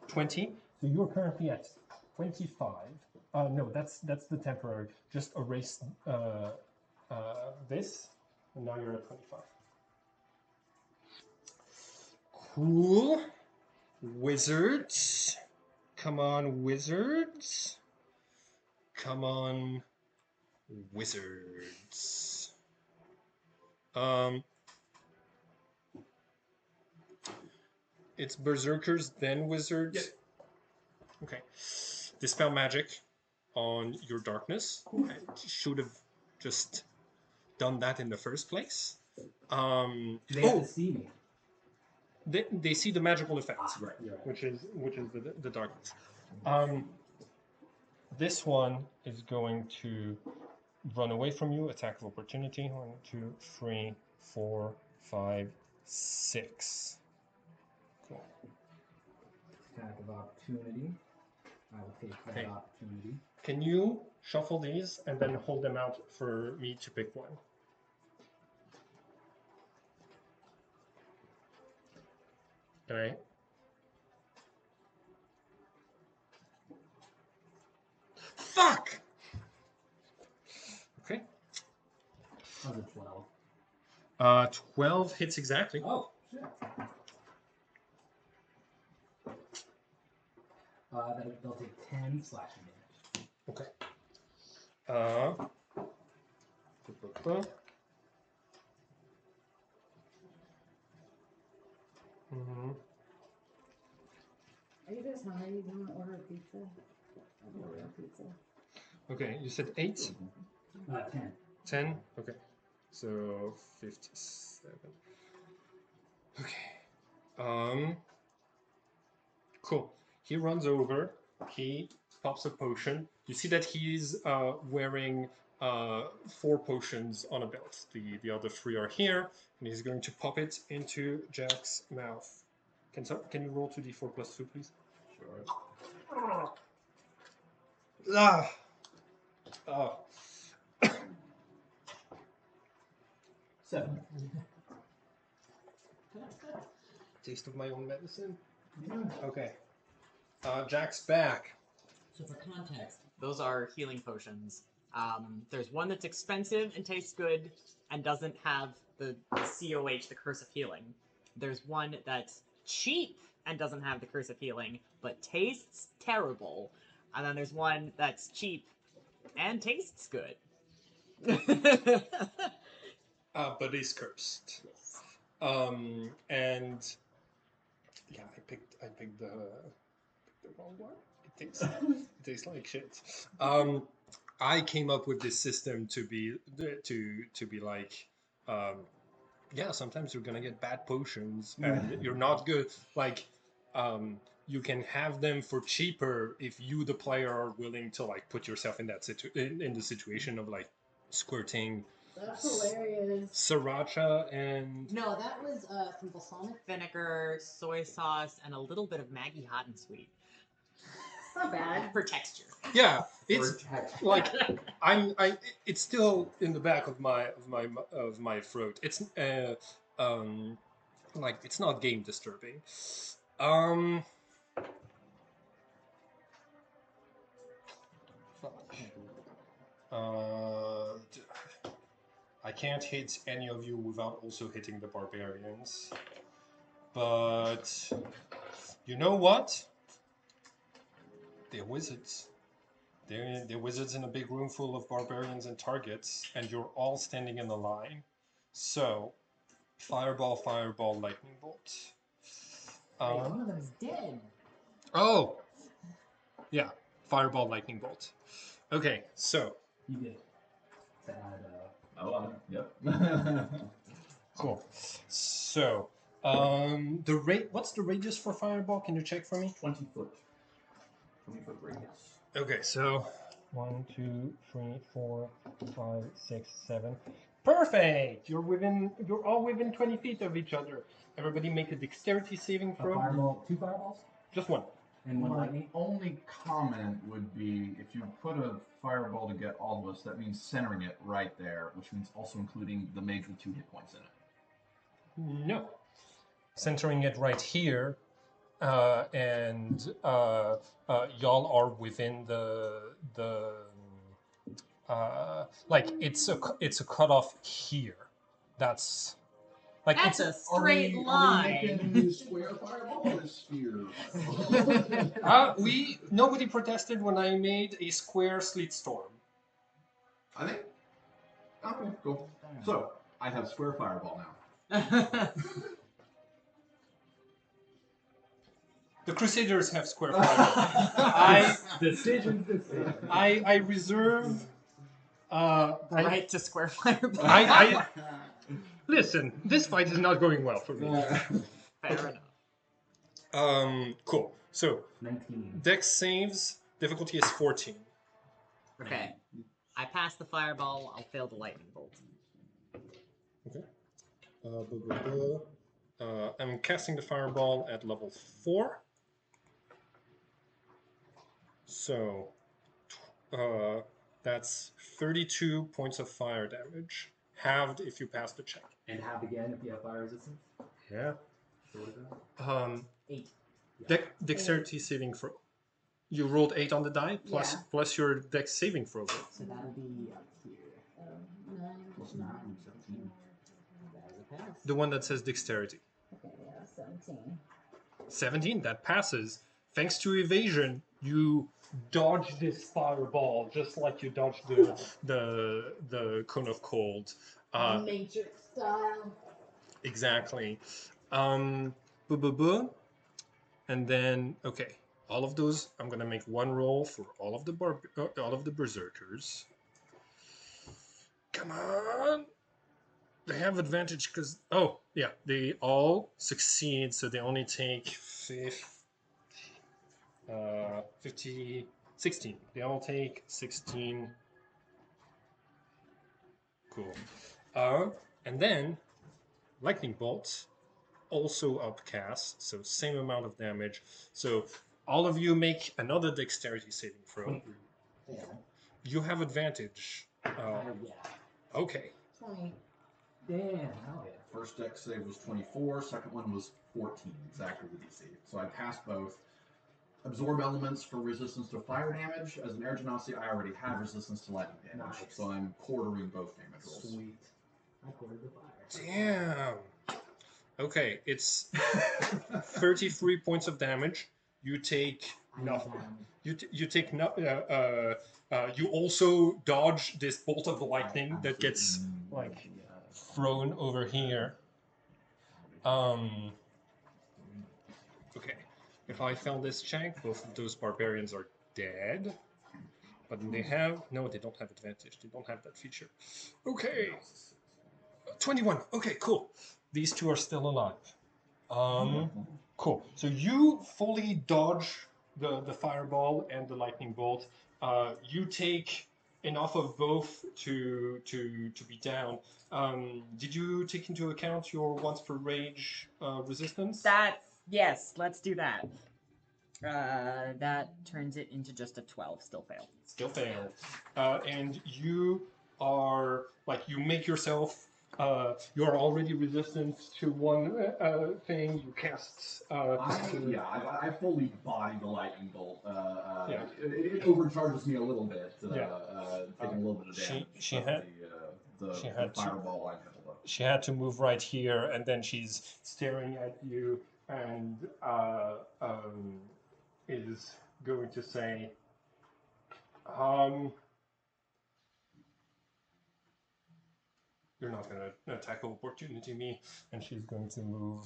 20. So you're currently at 25. No, that's the temporary. Just erase this, and now you're at 25. Cool. Wizards. Come on, wizards. Come on, wizards. It's berserkers, then wizards. Yep. Okay. Dispel magic on your darkness. I should have just done that in the first place. Do they have to see me? they see the magical effects, Right, you're right. which is the darkness. This one is going to run away from you. Attack of opportunity. 1, 2, 3, 4, 5, 6. Cool. Attack of opportunity. I will take that Okay. opportunity. Can you shuffle these and then hold them out for me to pick one? Alright. Fuck! Okay. That was a 12. 12 hits exactly. Oh, shit. They'll take 10 slashing damage. Okay. Mm-hmm. Are you guys hungry? You want to order a pizza? I'll order a pizza. Okay, you said 8? 10. 10? Okay. So 57. Okay. Cool. He runs over. He pops a potion. You see that he's wearing 4 potions on a belt. The other 3 are here, and he's going to pop it into Jack's mouth. Can you roll 2d4 plus 2, please? Sure. Ah. Oh. 7. Taste of my own medicine. Okay. Jack's back. So for context, those are healing potions. There's one that's expensive and tastes good and doesn't have the COH, the Curse of Healing. There's one that's cheap and doesn't have the Curse of Healing, but tastes terrible. And then there's one that's cheap and tastes good. But is cursed. And yeah, I picked the wrong one. It tastes like shit. I came up with this system to be like, yeah, sometimes you're gonna get bad potions and you're not good. Like, you can have them for cheaper if you, the player, are willing to like put yourself in that in the situation of like squirting That's hilarious. sriracha and No, that was some balsamic vinegar, soy sauce, and a little bit of Maggie hot and sweet. It's not bad. For texture. yeah, it's Protect. like it's still in the back of my throat. It's like it's not game disturbing. Fuck. I can't hit any of you without also hitting the barbarians. But you know what? They're wizards. They're wizards in a big room full of barbarians and targets, and you're all standing in a line. So, fireball, fireball, lightning bolt. One of them's dead. Oh! Yeah, fireball, lightning bolt. Okay, so. You did. To add, Yep. Cool. So, what's the radius for fireball? Can you check for me? 20 foot. 20-foot radius. Okay, so 1, 2, 3, 4, 5, 6, 7. Perfect. You're all within 20 feet of each other. Everybody make a dexterity saving a throw. fireball, 2 fireballs, Just one. and 1 My lightning. only comment would be if you put a fireball to get all of us, that means centering it right there, which means also including the mage with 2 hit points in it. No. Centering it right here, and y'all are within the like it's a cutoff here. That's like That's a Are straight we line. making square fireball or sphere fireball? nobody protested when I made a square sleet storm. I think. Okay, cool. So, I have square fireball now. The Crusaders have square fireball. Decision. I reserve. Right to square fireball. I listen. This fight is not going well for me. Fair Okay. enough. Cool. So 19. Dex saves difficulty is 14. Okay. I pass the fireball. I'll fail the lightning bolt. Okay. Blah, blah, blah. I'm casting the fireball at level 4. So that's 32 points of fire damage, halved if you pass the check. And half again if you have fire resistance. Yeah. Sure of that. 8. Dexterity saving throw. You rolled 8 on the die plus Yeah. plus your dex saving throw. So that'll be up here. 9, 17. That is a pass. The one that says dexterity. Okay, yeah, 17. 17, that passes. Thanks to evasion, you dodge this fireball just like you dodged the cone of cold. Matrix style. Exactly. And then okay, all of those. I'm gonna make one roll for all of the berserkers. Come on. They have advantage because they all succeed, so they only take 16. They all take 16. Cool. And then lightning bolt, also upcast, so same amount of damage. So all of you make another dexterity saving throw. Fail. You have advantage. Yeah. Okay. 20. Damn, hell yeah. First deck save was 24, second one was 14, exactly the DC. So I passed both. Absorb elements for resistance to fire damage. As an air genasi, I already have resistance to lightning damage, Nice. so I'm quartering both damage rolls. Sweet. I quartered the fire. Damn. Okay, it's 33 points of damage. You take nothing. You take no. You also dodge this bolt of lightning that gets like thrown over here. Okay, if I fail this check, both of those barbarians are dead. But they don't have advantage. They don't have that feature. Okay, 21. Okay, cool. These two are still alive. Cool. So you fully dodge the fireball and the lightning bolt. You take enough of both to be down. Did you take into account your once per rage resistance? Yes, let's do that. That turns it into just a 12. Still failed. Still failed. And you are like you make yourself. You are already resistant to one thing. You cast. I fully body the lightning bolt. Yeah. It overcharges me a little bit. Yeah. Taking a little bit of damage. She but had- the she had to- fireball I handled up. She had to move right here, and then she's staring at you and is going to say, "You're not going to attack of opportunity me," and she's going to move.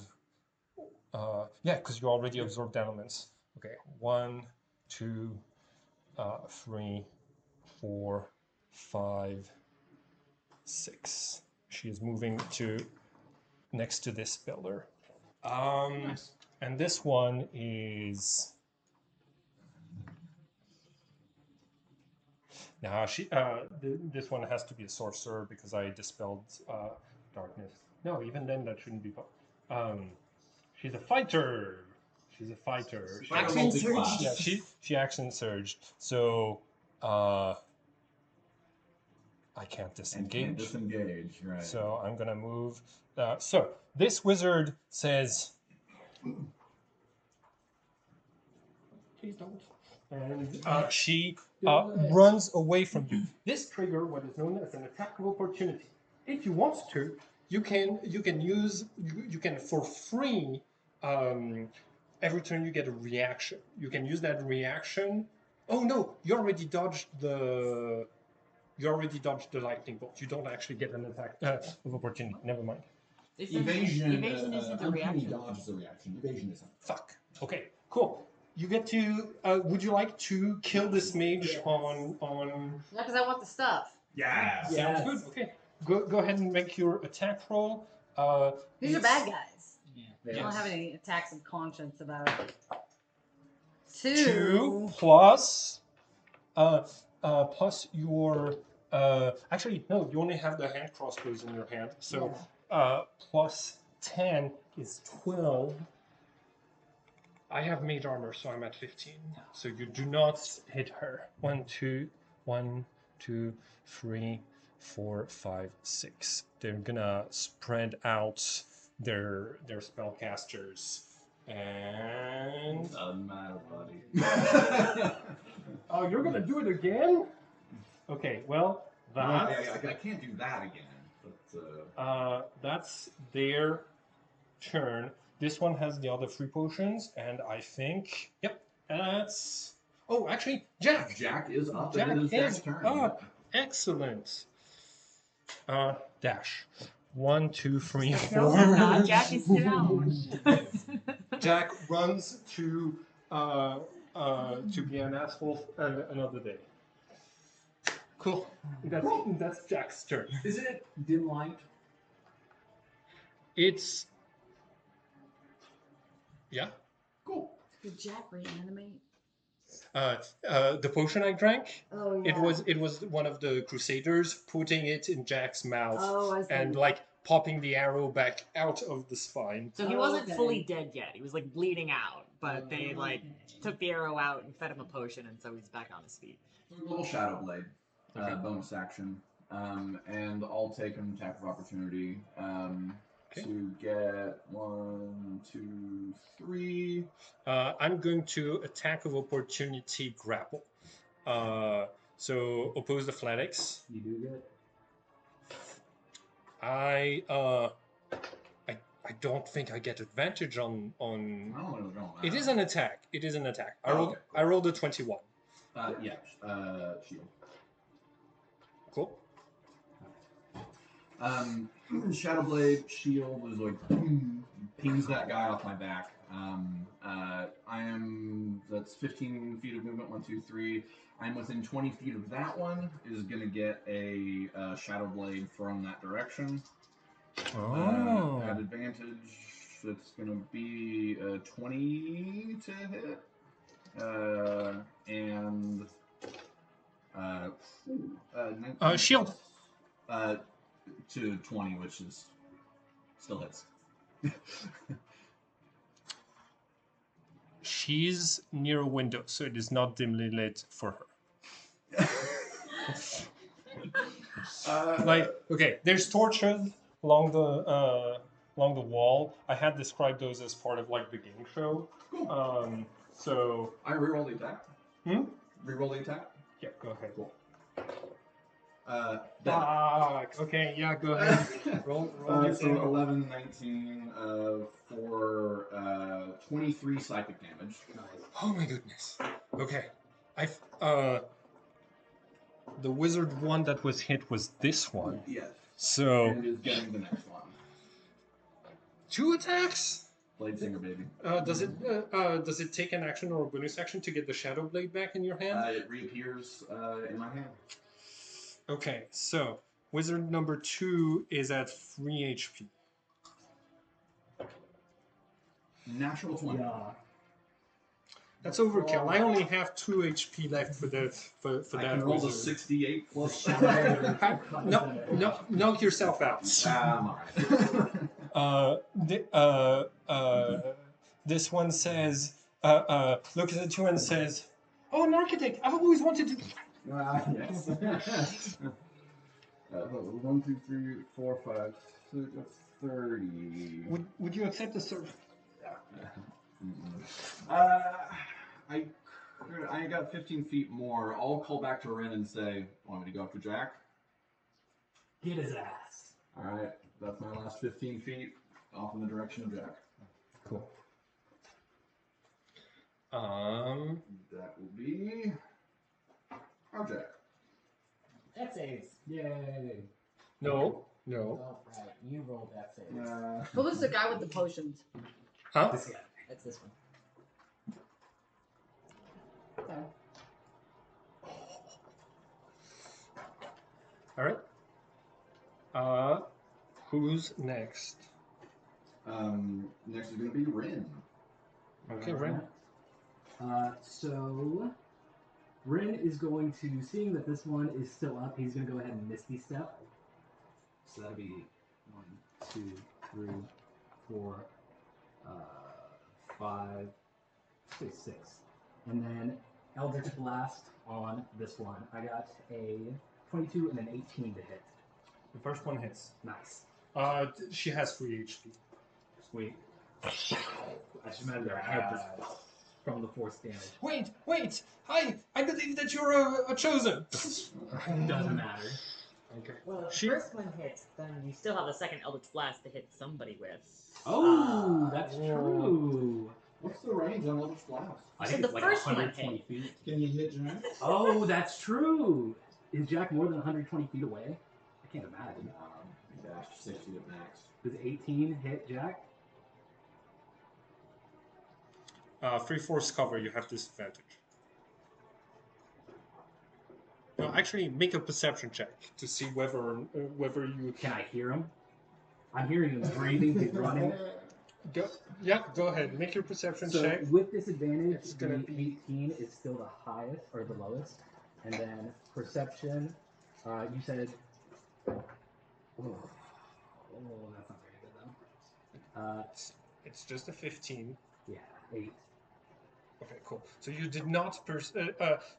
Because you already absorbed elements. Okay, 1, 2, 3, 4, 5, 6. She is moving to next to this builder. Nice. And this one is. Now this one has to be a sorcerer because I dispelled darkness. No, even then that shouldn't be. She's a fighter. She's a fighter. She Action multi-class. surge. Yeah, she action surged. So I can't And disengage. can't disengage, right. So I'm gonna move. So this wizard says, "Please don't." And she runs away from you. This trigger what is known as an attack of opportunity. If you want to, you can for free. Every turn you get a reaction. You can use that reaction. Oh no, you already dodged the lightning bolt. You don't actually get an attack of opportunity. Never mind. Evasion. Evasion isn't a uncanny reaction. dodge is a reaction. Evasion isn't. Fuck. Okay, cool. You get to. Would you like to kill this mage on? Yeah, because I want the stuff. Yeah. Sounds Yes. good. Okay. Go ahead and make your attack roll. These are It's- bad guys. Yeah. I don't Yes. have any attacks of conscience about it. 2 plus plus your actually no, you only have the hand crossbows in your hand, so plus 10 is 12. I have mage armor, so I'm at 15. So you do not hit her. 1 2 1 2 3 4 5 6. They're gonna spread out their spellcasters. And Doesn't matter, buddy. oh, you're gonna do it again? Okay, well, that's I can't do that again. But, that's their turn. This one has the other 3 potions, and I think, yep, that's. Oh, actually, Jack. Jack is up. Jack it is Jack's is turn. up. Excellent. Dash. 1 2 3 No, 4. I'm not. Jack is down. Jack runs to be an asshole another day. Cool. That's Jack's turn. Is it dim light? It's yeah. Cool. Did Jack reanimate? The potion I drank. Oh yeah. It was one of the Crusaders putting it in Jack's mouth Oh, I see. and like popping the arrow back out of the spine. So he wasn't Okay. fully dead yet. He was like bleeding out, but they like took the arrow out and fed him a potion, and so he's back on his feet. Little Shadow Blade. Okay. Bonus action. And I'll take an attack of opportunity. Okay. To get 1, 2, 3. I'm going to attack of opportunity grapple. So opposed athletics. You do good. I don't think I get advantage on. I don't know what's going on. It is an attack. It is an attack. Oh, okay, cool. I rolled a 21. Yeah. Shield. Cool. Shadowblade shield is like pings that guy off my back. That's 15 feet of movement. 1, 2, 3. I'm within 20 feet of that one. Is gonna get a Shadowblade from that direction. Oh. At advantage, it's gonna be 20 to hit. And 19 shield. To 20, which is still hits. She's near a window, so it is not dimly lit for her. Like, okay, there's torches along the wall. I had described those as part of like the game show. Cool. So I reroll the attack. Reroll the attack. yeah, go ahead. Cool. Okay, yeah, go ahead. roll your So damage. 11, 19 for 23 psychic damage. Oh my goodness. Okay, the wizard one that was hit was this one. Yes. So And is getting the next one. 2 attacks. Blade Singer, baby. Does it take an action or a bonus action to get the shadow blade back in your hand? It reappears in my hand. Okay, so wizard number 2 is at 3 HP. Natural 20. Yeah. That's overkill. I only have 2 HP left for I that can roll the wizard. 68 plus. No, knock yourself out. This one says, look at the 2 and says, "Oh, an architect! I've always wanted to." Yes. 1, 2, 3, 4, 5, 6, 30. Would you accept the service? I got 15 feet more. I'll call back to Ren and say, "Want me to go after Jack?" Get his ass. All right, that's my last 15 feet off in the direction of Jack. Cool. That will be our Jack. That saves. Yay. No. Oh, right. You rolled that save. Who was the guy with the potions? Huh? This guy. That's this one. Okay. All right. Who's next? Next is going to be Rin. Okay, Ren. So Rin is going to, seeing that this one is still up, he's going to go ahead and Misty Step. So that'll be 1, 2, 3, 4, 5, 6. And then Eldritch Blast on this one. I got a 22 and an 18 to hit. The first one hits. Nice. She has 3 HP. Sweet. I should imagine their head just from the force damage. Wait! I believe that you're a chosen. Doesn't matter. Okay. Well, if She- the first one hits, then you still have the second Eldritch Blast to hit somebody with. Oh, that's true. What's the range on Eldritch Blast? I So think the it's like first one 120 feet. Can you hit Jack? Oh, that's true. Is Jack more than 120 feet away? I can't imagine. Dash 60 at max. Does 18 hit Jack? 3/4 cover, you have disadvantage. No, actually, make a perception check to see whether you Can I hear him? I'm hearing him breathing. He's running. go. Yeah, go ahead. Make your perception So check. with disadvantage, It's gonna the be- 18 is still the highest or the lowest, and then perception. You said. Oh, that's not very good though. It's just a 15. Yeah, 8. Okay, cool. So you did not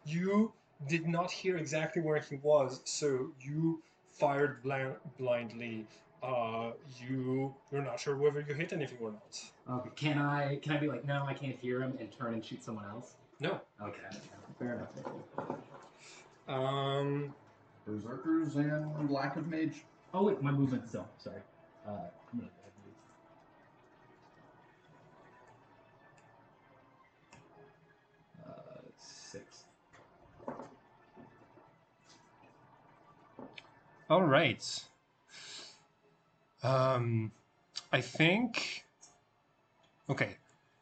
you did not hear exactly where he was, so you fired blindly. You're not sure whether you hit anything or not. Okay, can I be like, no, I can't hear him, and turn and shoot someone else? No. Okay, fair enough. Berserkers and lack of mage. Oh wait, my movement's still. Sorry. I'm gonna move. 6. All right. I think. Okay.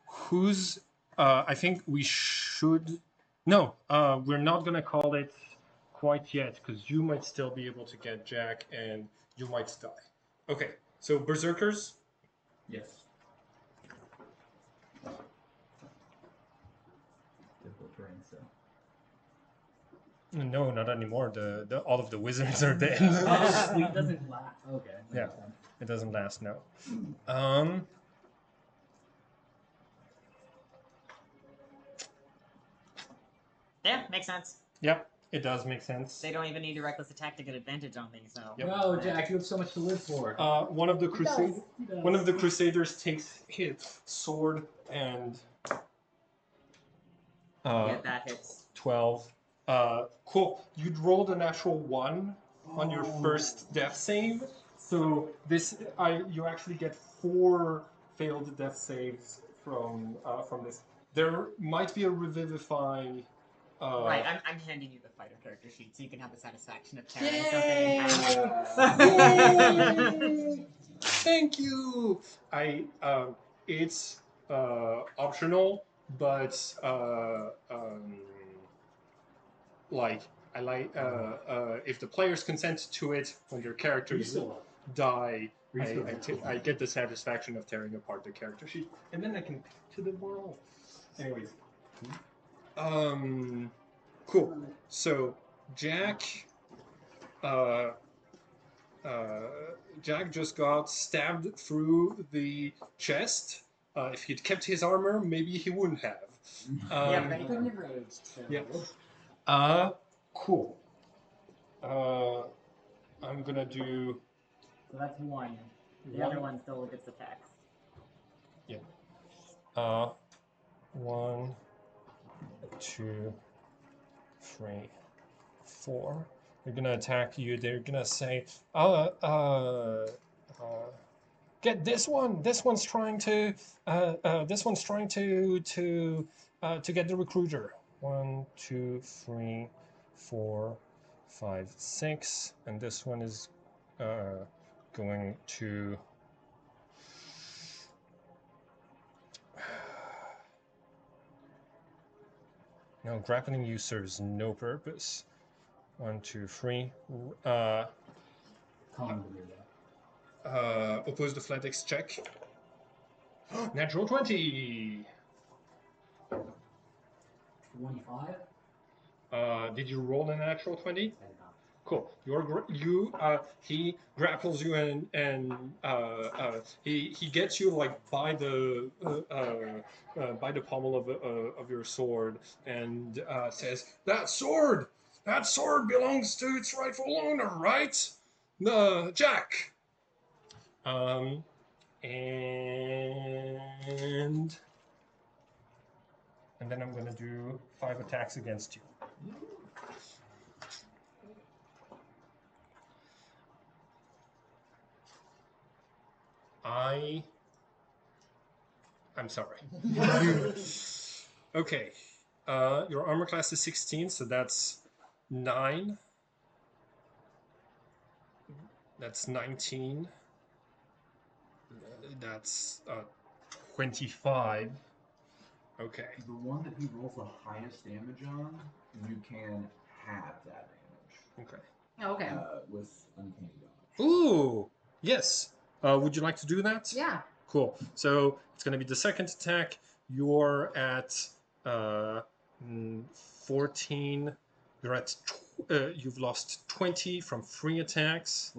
Who's? I think we should. No. We're not gonna call it quite yet because you might still be able to get Jack and you might die. Okay. So berserkers. Yes. Difficult terrain, so. No, not anymore. The all of the wizards are dead. Oh, sweet doesn't laugh. Okay. that Yeah. makes sense. It doesn't last now. Yeah, makes sense. Yep, it does make sense. They don't even need a reckless attack to get advantage on things, so. Yep. No, Jack, you have so much to live for. One of the He does. one of the crusaders takes his sword and Yeah, that hits. 12. Cool. You'd rolled a natural 1 on your first death save, so you actually get 4 failed death saves from this. There might be a revivify. Right, I'm handing you the fighter character sheet so you can have the satisfaction of tearing Yay! something in half. Thank you. It's optional, but if the players consent to it when their characters die, I get the satisfaction of tearing apart the character sheet, and then I can pick to the world. Anyways, cool. So Jack just got stabbed through the chest. If he'd kept his armor, maybe he wouldn't have. Yeah, but he couldn't have raged, so. Yeah. Cool. I'm gonna do. So that's 1. The One. other one still gets attacks. 1, 2, 3, 4. They're gonna attack you. They're gonna say, get this one. This one's trying to get the recruiter. 1, 2, 3, 4, 5, 6, and this one is going to. No, grappling you serves no purpose. 1, 2, 3. Calm to do that. Opposed athletics check. Natural 20. 25. Did you roll a natural 20? I did not. Cool. He grapples you and he gets you like by the pommel of your sword and says, that sword belongs to its rightful owner, right? Jack. And then I'm gonna do 5 attacks against you. I'm sorry. Okay. Your armor class is 16, so that's 9. That's 19. That's 25. Okay. The one that he rolls the highest damage on, you can have that damage. Okay. Okay. With Uncanny Dodge. Ooh! Yes. Would you like to do that? Yeah. Cool. So it's going to be the second attack. You're at 14. You're at. You've lost 20 from 3 attacks.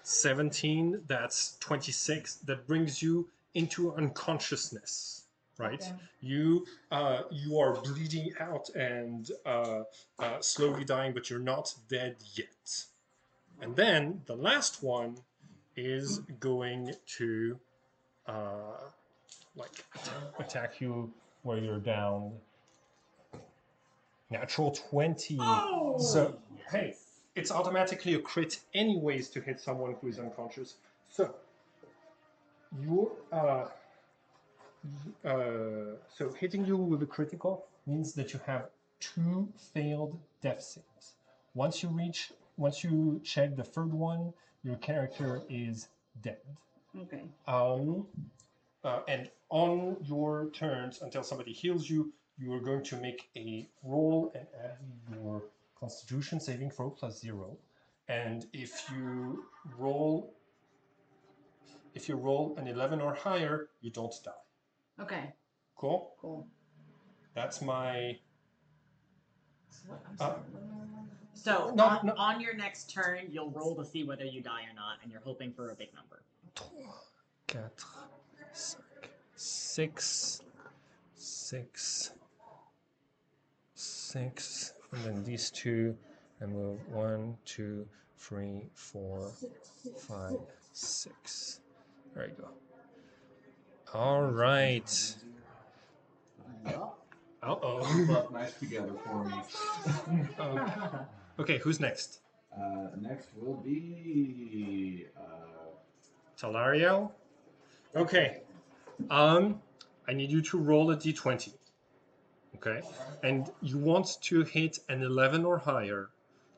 17. That's 26. That brings you into unconsciousness. Right. Okay. You are bleeding out and slowly dying, but you're not dead yet. And then the last one is going to attack you where you're down. Natural 20. Oh! So hey, it's automatically a crit anyways to hit someone who is unconscious. So you so hitting you with a critical means that you have 2 failed death saves. Once you check the third one, your character is dead. Okay. And on your turns, until somebody heals you, you are going to make a roll and add your Constitution saving throw plus 0. And if you roll an 11 or higher, you don't die. Okay. Cool. Cool. That's my. So No, on, no. on your next turn, you'll roll to see whether you die or not, and you're hoping for a big number. 3, 4, 6, 6, and then these 2, and move 1, 2, 3, 4, 5, 6. There you go. All right. Uh-oh. But nice together for me. Okay, who's next? Next will be Talariel? Okay. I need you to roll a d20. Okay? And you want to hit an 11 or higher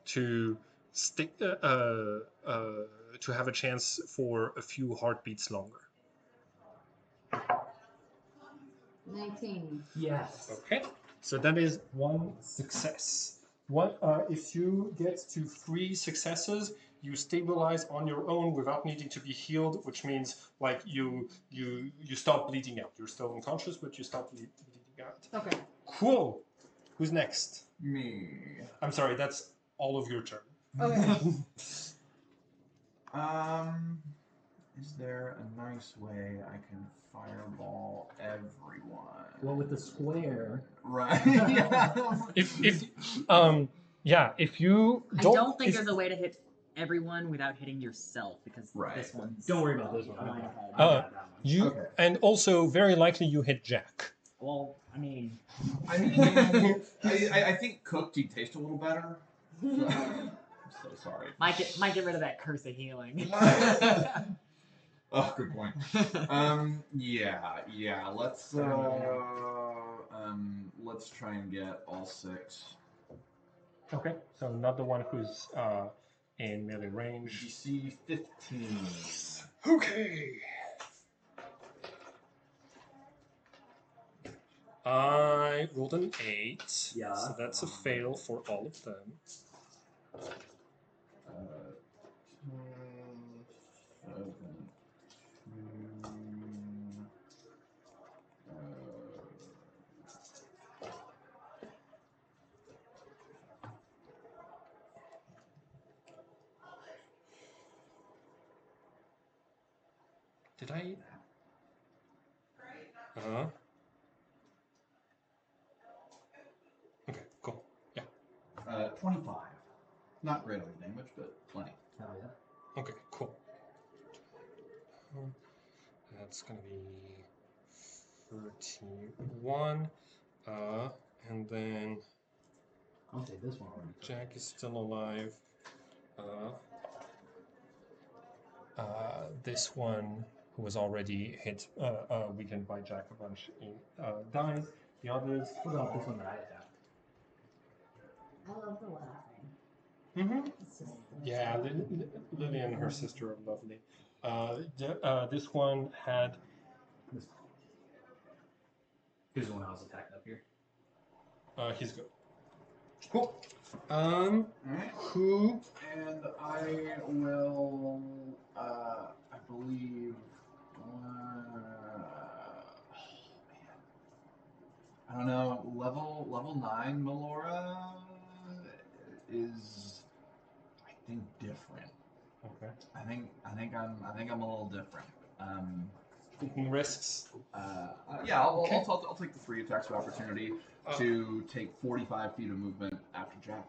to stick to have a chance for a few heartbeats longer. 19. Yes. Okay? So that is 1 success. If you get to 3 successes, you stabilize on your own without needing to be healed, which means like you stop bleeding out. You're still unconscious, but you stop bleeding out. Okay. Cool. Who's next? me. I'm sorry, that's all of your turn. Okay. Is there a nice way I can fireball everyone? Well, with the square. Right. Yeah. If you I don't, don't think there's a way to hit everyone without hitting yourself, because Right. this one's... Don't worry about this one. Go I ahead. got that one. you Okay. and also very likely you hit Jack. Well, I mean... I mean, I think cooked he'd taste a little better. So, I'm so sorry. Might get rid of that curse of healing. Oh, good point. Yeah. Let's try and get all 6. Okay, so not the one who's in melee range. DC 15. Okay. I rolled an 8. Yeah. So that's a fail for all of them. 10, 7, 2, Did I? Uh-huh. Okay, cool. Yeah. 25. Not great on the damage, but plenty. Oh yeah. Okay, cool. That's gonna be 31. And then I'll take this one already. Jack is still alive. This one, who was already hit, weakened by Jack a bunch, dies. The others. What about this one that I attacked? I love the laughing. Mm-hmm. It's just Yeah, Lily and her sister are lovely. This one had. This one I was attacked up here. He's good. Cool. Alright. Who? And I will, I believe, oh man. I don't know, level 9 Melora is, I think, different. Okay. I think I'm a little different. Taking risks. Yeah, I'll, Okay. I'll take the 3 attacks of opportunity to take 45 feet of movement after Jack.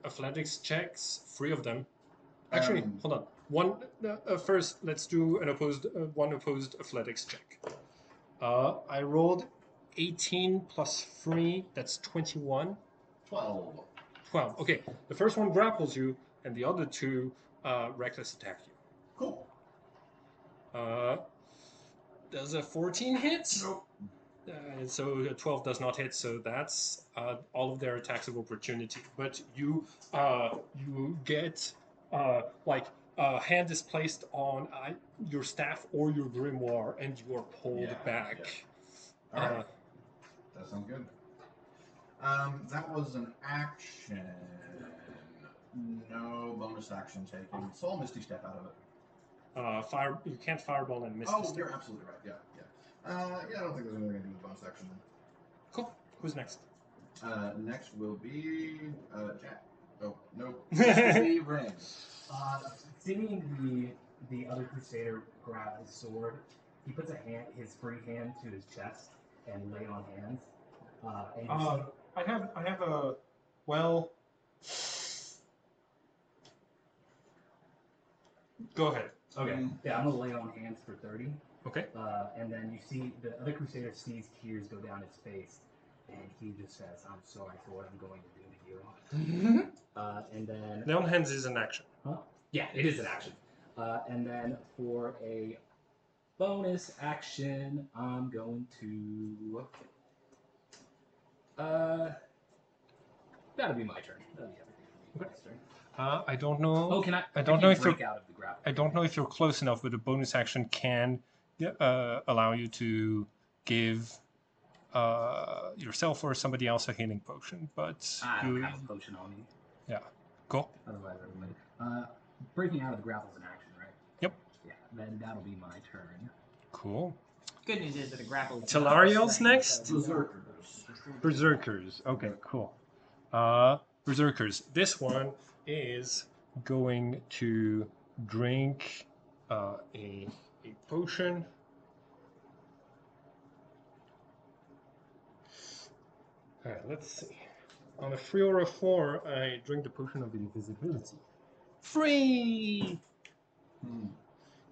Athletics checks, 3 of them. Actually, hold on. One first. Let's do an one opposed athletics check. I rolled 18 plus 3. That's 21. 12. 12. Okay. The first one grapples you, and the other 2 reckless attack you. Cool. Does a 14 hit? Nope. So a 12 does not hit, so that's all of their attacks of opportunity. But you get like a hand is placed on your staff or your grimoire, and you are pulled back. Yeah. All right. That sounds good. That was an action. No bonus action taken. So I'll Misty Step out of it. Fire. You can't fireball and Misty Step. You're absolutely right. Yeah. Yeah, I don't think there's anything I can do with bonus action then. Cool. Who's next? Next will be Jack. Oh, nope. This will be Ring. Seeing the other Crusader grab his sword, he puts his free hand to his chest and lay on hands. And you see, I have a well. Go ahead. okay, yeah, I'm gonna lay on hands for 30. Okay. And then you see the other Crusader sees tears go down his face, and he just says, "I'm sorry for what I'm going to do to you." And then Lay on hands is an action. yeah, it is an action. And then for a bonus action, I'm going to. That'll be my turn. That'll be everything for me. Okay. My turn. I don't know. Oh, can I? I don't know if break you're. out of the grapple. I don't know if you're close enough, but a bonus action can allow you to give yourself or somebody else a healing potion. But I you, don't have a potion on me. yeah, cool. Otherwise, everybody. Breaking out of the grapple is an action, right? Yep. Yeah. Then that'll be my turn. Cool. Good news is that a grapple. is Telariel's not a next? thing, so- Berserkers. Okay, cool. Berserkers. This one is going to drink a potion. Alright, let's see. On a 3 or a 4, I drink the potion of invisibility. Free!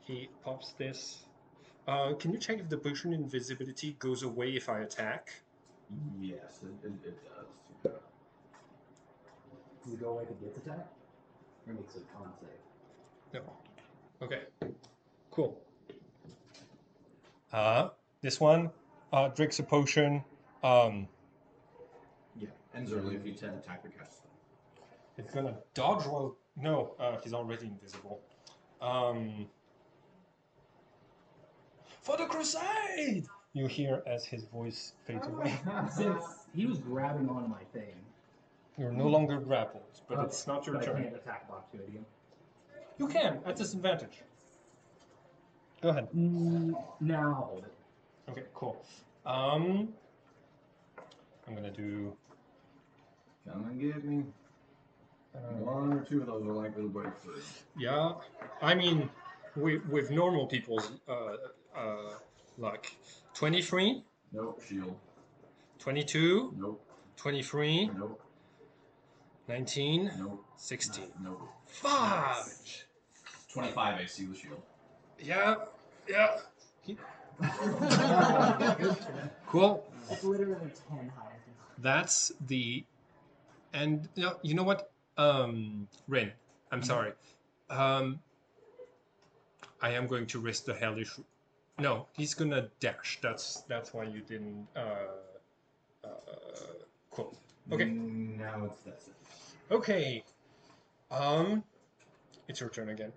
He pops this. Can you check if the potion invisibility goes away if I attack? Yes, it does. Does it go away if it gets attacked? Or makes it con save? No. Okay. Cool. This one drinks a potion. Yeah, ends early if you attack the cast spell. It's gonna dodge while. No, he's already invisible. For the crusade! You hear as his voice fades away. Since he was grabbing on my thing, You're no longer grappled, but it's not your but I turn. can't attack of opportunity again. You can, at disadvantage. Go ahead. Now I'll hold it. Okay, cool. I'm gonna do. Come and get me. One or two of those are likely to break through. Yeah, I mean, with normal people's luck. 23, Nope. Shield. 22, Nope. 23, Nope. 19, Nope. 16. Nope. Fudge. 25 AC with shield. Yeah, yeah. Cool. It's literally 10 higher. That's the and you know what? Rin, I'm sorry. I am going to risk the hellish. No, he's gonna dash. That's why you didn't. Cool. Okay. Now it's that. Okay. It's your turn again.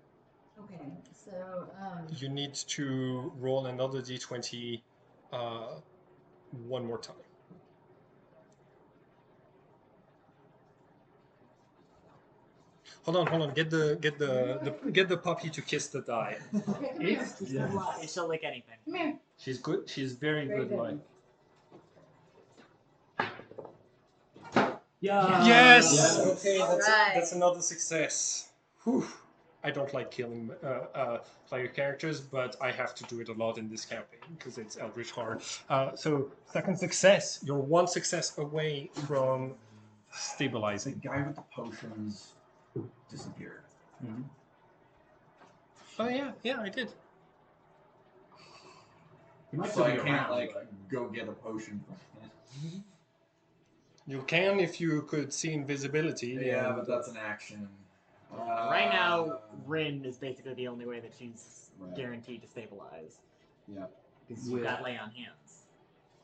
Okay, so You need to roll another d20, one more time. Hold on. Get the puppy to kiss the die. okay, come here. She'll lick anything. Come here. She's good. She's very good. Like. Yeah. Yes. Yes. Okay, Alright. that's another success. Whew. I don't like killing player characters, but I have to do it a lot in this campaign because it's Eldritch Horror. So second success. You're one success away from The stabilizing. guy with the potions disappeared. Oh yeah, I did. He might So still I be can't around, like but- go get a potion from him. You can if you could see invisibility. Yeah, and- but that's an action. Right now, Rin is basically the only way that she's Right. guaranteed to stabilize. Yeah. Because you've got lay on hands.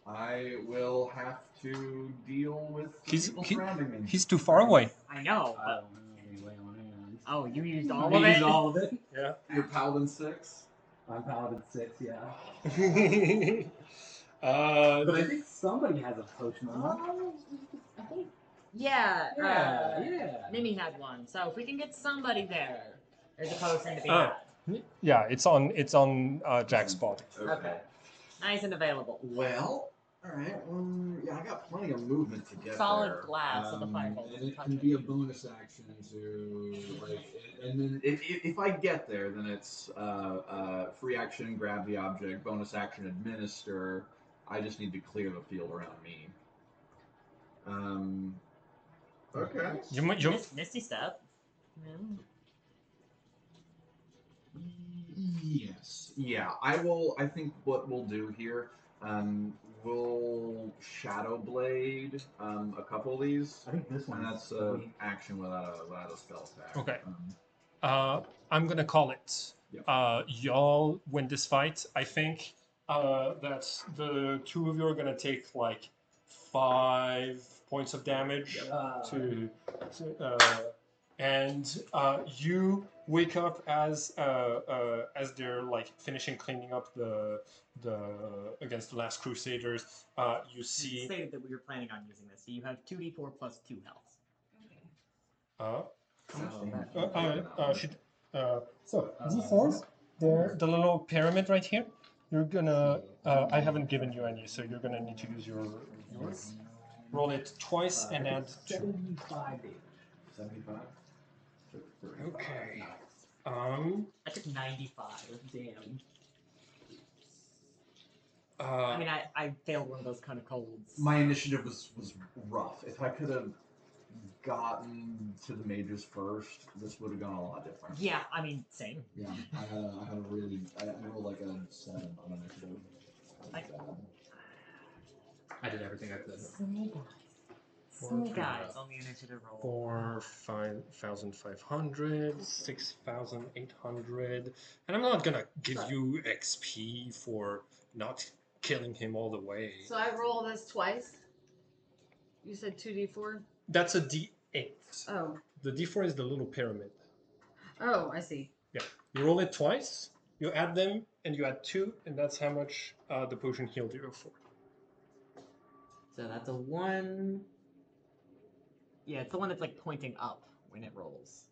I will have to deal with the He's- people he- surrounding me. He's too far away. I know, I but. don't have any lay on hands. Oh, you used all I of it? used all of it. Yeah. You're Paladin 6. I'm Paladin 6, yeah. uh, But I think somebody has a potion on them. Oh, I think Yeah, Yeah. Nimi had one. So if we can get somebody there, there's a potion to be Oh. had. yeah, it's on Jack's body. Okay. Nice and available. Well, alright. Yeah, I got plenty of movement to get Solid there. glass with a fireball. And it can be a bonus action to, like, and then if I get there, then it's free action, grab the object, bonus action, administer. I just need to clear the field around me. Okay. You Misty Step. Yes. Yeah, I will. I think what we'll do here, we'll Shadow Blade a couple of these, I think this one. and that's an action without a spell attack. Okay. I'm gonna call it. Yep. Y'all win this fight. I think that the two of you are gonna take like 5 points of damage and you wake up as they're like finishing cleaning up the against the last Crusaders. You see. Stated that we were planning on using this. So you have 2d4 plus 2 health. So D4s, they're the little pyramid right here. You're gonna. I haven't given you any, so you're gonna need to use yours. Roll it twice and add 2. 75 damage. 75. Okay. I took 95. Damn. I mean, I failed one of those kind of colds. My initiative was rough. If I could have gotten to the mages first, this would have gone a lot different. Yeah, I mean, same. Yeah, I rolled like a 7 on initiative. I did everything I could. snake eyes. Snake eyes on the initiative roll. 5,500, 6,800, and I'm not gonna give you XP for not killing him all the way. So I roll this twice. You said 2d4? That's a D8. Oh. The D4 is the little pyramid. Oh, I see. Yeah, you roll it twice, you add them, and you add 2, and that's how much the potion healed you for. So that's a 1. Yeah, it's the one that's like pointing up when it rolls.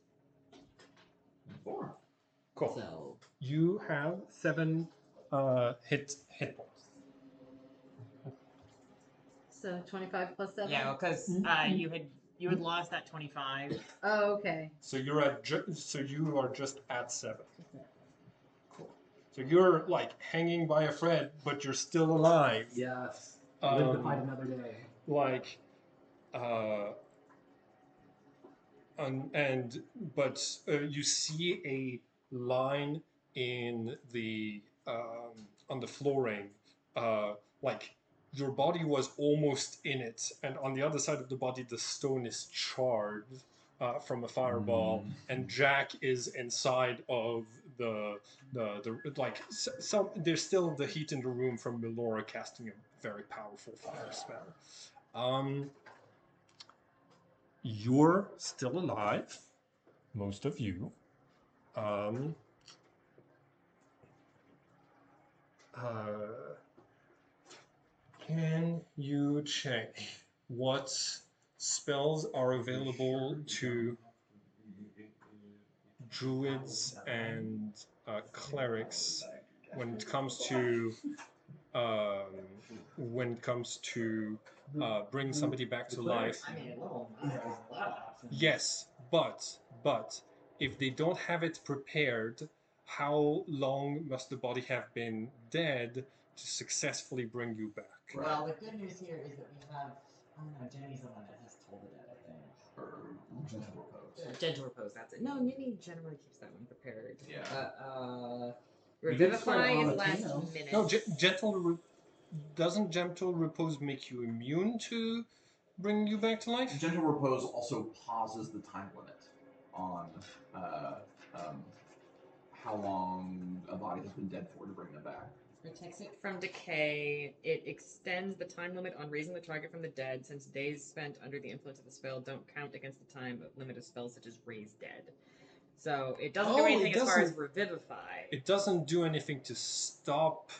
4. Cool. So You have 7 hit points. So 25 plus 7? yeah, because you had lost that 25. Oh, okay. So you're at so you are just at 7. So you're like hanging by a thread, but you're still alive. Yes. Live to fight Um, another day. like, uh, and but you see a line in the on the flooring, like your body was almost in it, and on the other side of the body, the stone is charred from a fireball, and Jack is inside of the like some. There's still the heat in the room from Melora casting a very powerful fire spell. You're still alive, most of you. Um, uh, can you check what spells are available to druids and clerics when it comes to um, bring somebody back to life? I mean, well, there's a lot of options. Yes, but if they don't have it prepared, how long must the body have been dead to successfully bring you back? Well, the good news here is that we have. Oh no, Jenny's the one that has told the dead, I think. Or gentle repose. Gentle repose, that's it. No, Nini generally keeps that one prepared. Yeah. Revivify on is a last Tino. minute. No, doesn't gentle repose make you immune to bring you back to life? Gentle repose also pauses the time limit on how long a body has been dead for to bring them back. Protects it from decay. It extends the time limit on raising the target from the dead, since days spent under the influence of the spell don't count against the time limit of spells such as Raise Dead. So it doesn't do Oh, anything it as far as doesn't- Revivify. It doesn't do anything to stop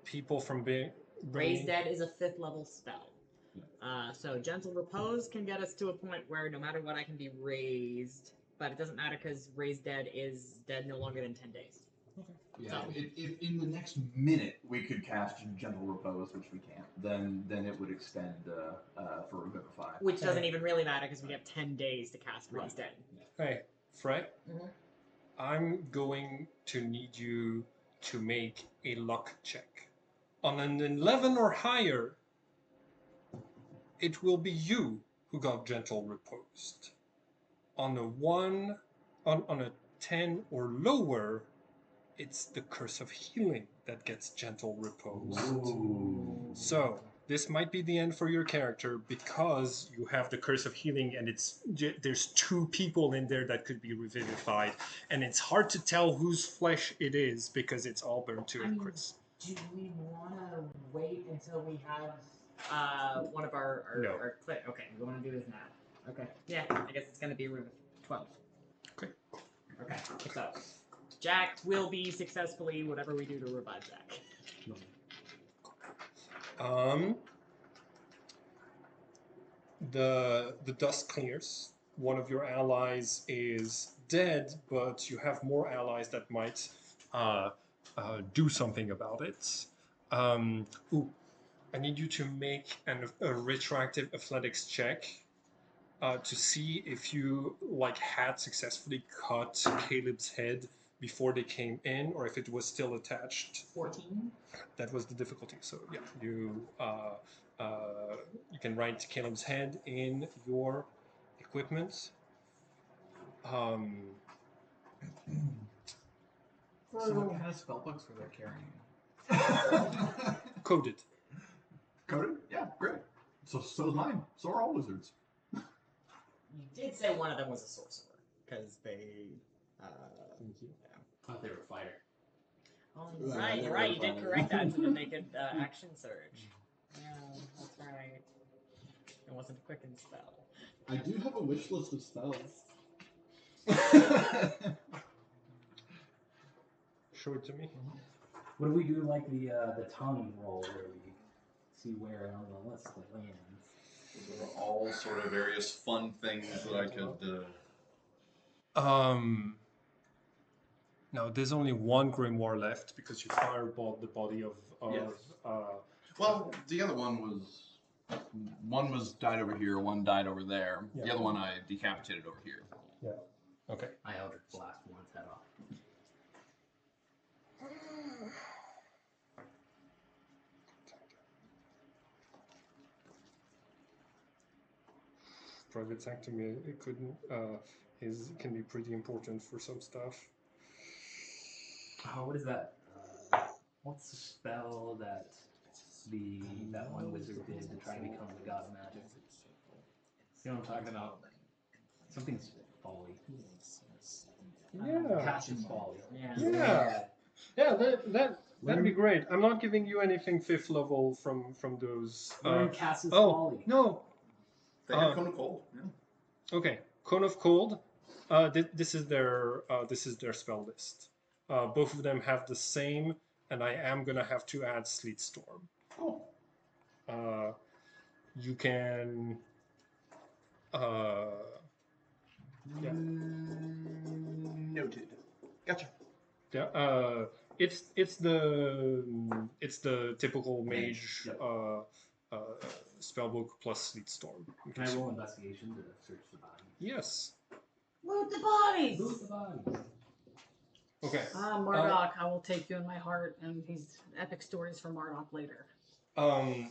people from being Raise Dead is a 5th level spell. So Gentle Repose can get us to a point where no matter what I can be raised, but it doesn't matter because Raise Dead is dead no longer than 10 days. Yeah, So- if in the next minute we could cast gentle repose, which we can't, then it would extend for revivify. Which doesn't even really matter because we have 10 days to cast Raise Dead. Hey, Fred, Mhm. I'm going to need you to make a luck check. On an 11 or higher, it will be you who got gentle reposed. On a 10 or lower, it's the curse of healing that gets gentle reposed. Ooh. So this might be the end for your character because you have the curse of healing, and there's 2 people in there that could be revivified, and it's hard to tell whose flesh it is because it's all burned to a crisp. Do we want to wait until we have one of our No. Okay, we want to do this now. Okay. Yeah, I guess it's going to be room 12. Okay. Okay, so Jack will be successfully whatever we do to revive Jack. The dust clears. One of your allies is dead, but you have more allies that might do something about it. I need you to make a retroactive athletics check to see if you had successfully cut Caleb's head before they came in, or if it was still attached. 14. That was the difficulty. So yeah, you can write Caleb's head in your equipment. So what kind of spellbooks were they carrying? Coded. Coded? Yeah, great. So's mine. So are all wizards. You did say one of them was a sorcerer, because they. Thank you. I thought they were a fighter. Oh, Yeah, you're they're right. You did fine. correct that so that they could action surge. Yeah, that's right. It wasn't a quicken spell. I do have a wish list of spells. Show it to me. What do we do like the tongue roll where we see where on the list it lands? There are all sort of various fun things that I could. No, there's only one grimoire left because you fireballed the body of. Yes. Well, the other one was died over here, one died over there. Yeah. The other one I decapitated over here. Okay. I Eldritch Blast one's head off. Private sanctum, it couldn't can be pretty important for some stuff. Oh, what is that? What's the spell that that one wizard did to try to become the god of magic? You know what I'm talking about? Something's folly. Yeah. Cast's folly. Yeah. Yeah, that'd be great. I'm not giving you anything 5th level from those. Learn Cast's Oh folly. no. They have Cone of Cold. Yeah. Okay, Cone of Cold. This is their spell list. Both of them have the same, and I am gonna have to add Sleet Storm. Oh. You can. Yeah. Noted. Gotcha. Yeah. It's the typical mage Yep. spellbook plus Sleet Storm. Can I roll investigation to search the body? Yes. Loot the bodies! Loot the bodies. Okay. Marduk, I will take you in my heart, and these epic stories for Marduk later. Unnatural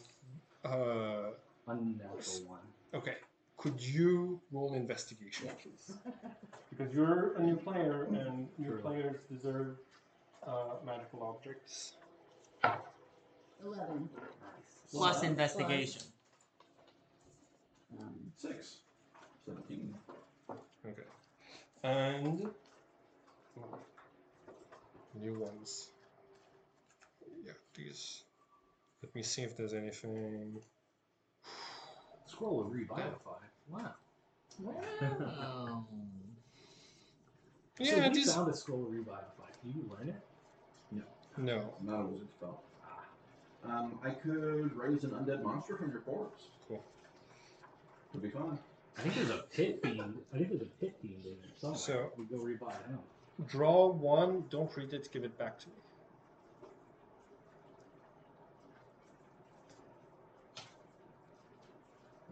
one. Okay. Could you roll investigation, please? Because you're a new player, and new players deserve magical objects. 11. Plus investigation. 6. 17. Okay. And new ones. Yeah, these. Let me see if there's anything. Scroll of revivify. Wow. Oh. So Yeah, we these. found a scroll of revivify. Can you learn it? No. Not a wizard spell. I could raise an undead monster from your corpse. Cool. Would be fun. I think there's a pit fiend. I think there's a pit fiend in there somewhere. So- we go revive him. Draw one. Don't read it. Give it back to me.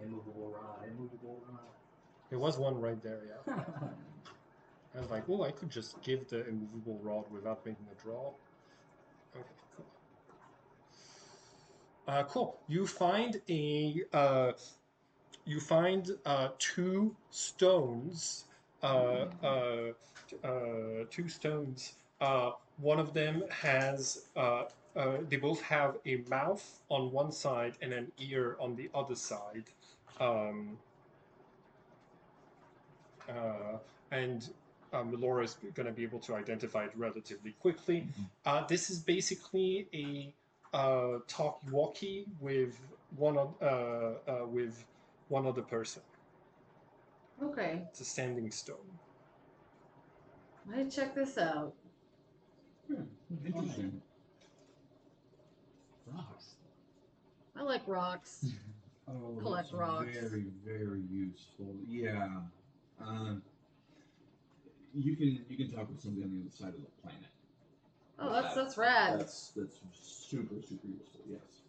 Immovable rod. Immovable rod. There was one right there. Yeah. I was like, oh, I could just give the immovable rod without making a draw. Okay, cool. Cool. You find two stones. Two stones. One of them has. They both have a mouth on one side and an ear on the other side. And Melora is going to be able to identify it relatively quickly. This is basically a talkie-walkie with one other person. Okay, It's a standing stone. let me check this out. Interesting. Rocks. I like rocks. Oh, Collect that's rocks. very, very useful. Yeah. You can talk with somebody on the other side of the planet. Oh, with that's that. rad. That's super, super useful. Yes.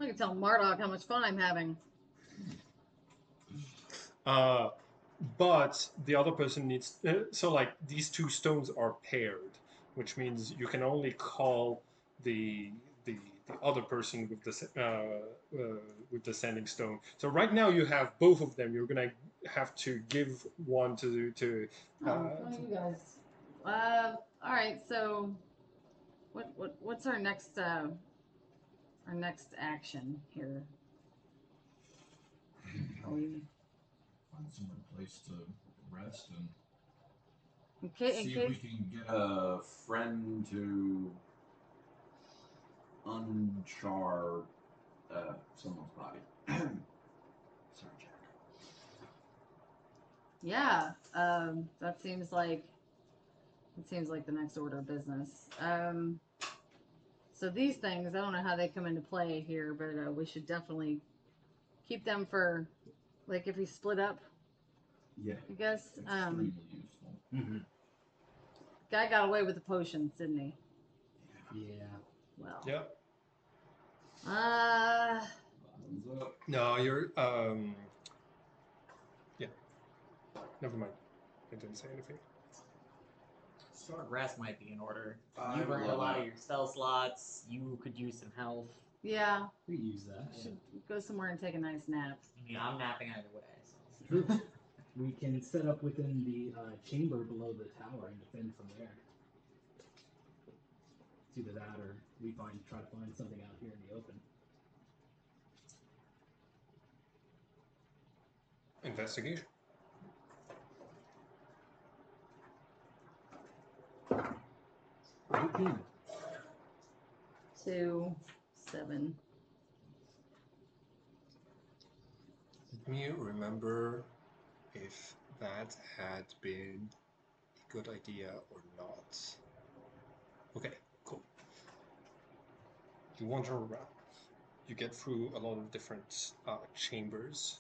I can tell Marduk how much fun I'm having. But the other person needs so like these two stones are paired, which means you can only call the other person with the standing stone. So right now you have both of them. You're gonna have to give one to You guys. All right. So, what's our next action here? Are we Find some place to rest and okay? see if we can get a friend to unchar someone's body. Sorry, Jack. Yeah. That seems like the next order of business. So these things, I don't know how they come into play here, but we should definitely keep them for, like, if we split up. Yeah. I guess. Extremely useful. Mm-hmm. Guy got away with the potions, didn't he? Yeah. Well. Yep. Bottoms up. No, you're yeah. Never mind. I didn't say anything. Short rest might be in order. I You would burned a love lot that. of your spell slots. You could use some health. Yeah, We use that. should go somewhere and take a nice nap. I mean, I'm napping either way. So. True. We can set up within the chamber below the tower and defend from there. It's either that or we try to find something out here in the open. Investigation. 18. 2, 7. Let me remember if that had been a good idea or not. Okay, cool. You wander around. You get through a lot of different chambers.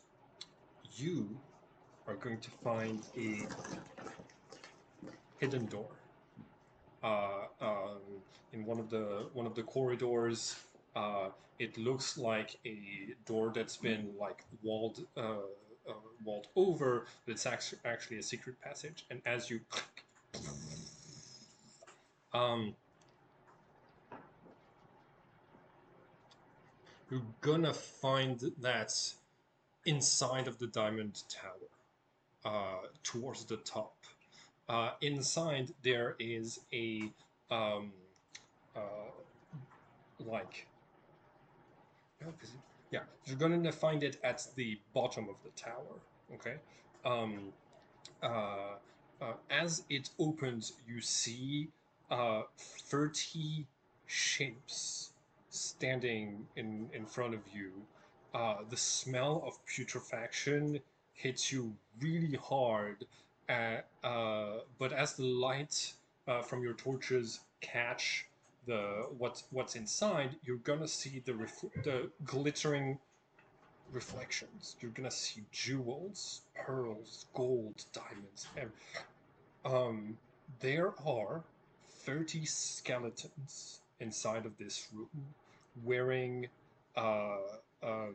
You are going to find a hidden door. In one of the corridors, it looks like a door that's been like walled over, but it's actually a secret passage. And as you you're gonna find that inside of the Diamond Tower, towards the top. Inside there is a like yeah, you're gonna find it at the bottom of the tower. Okay. Um, as it opens, you see 30 shapes standing in front of you. The smell of putrefaction hits you really hard, but as the light from your torches catch what's inside, you're gonna see the glittering reflections. You're gonna see jewels, pearls, gold, diamonds. There are 30 skeletons inside of this room, wearing uh, um,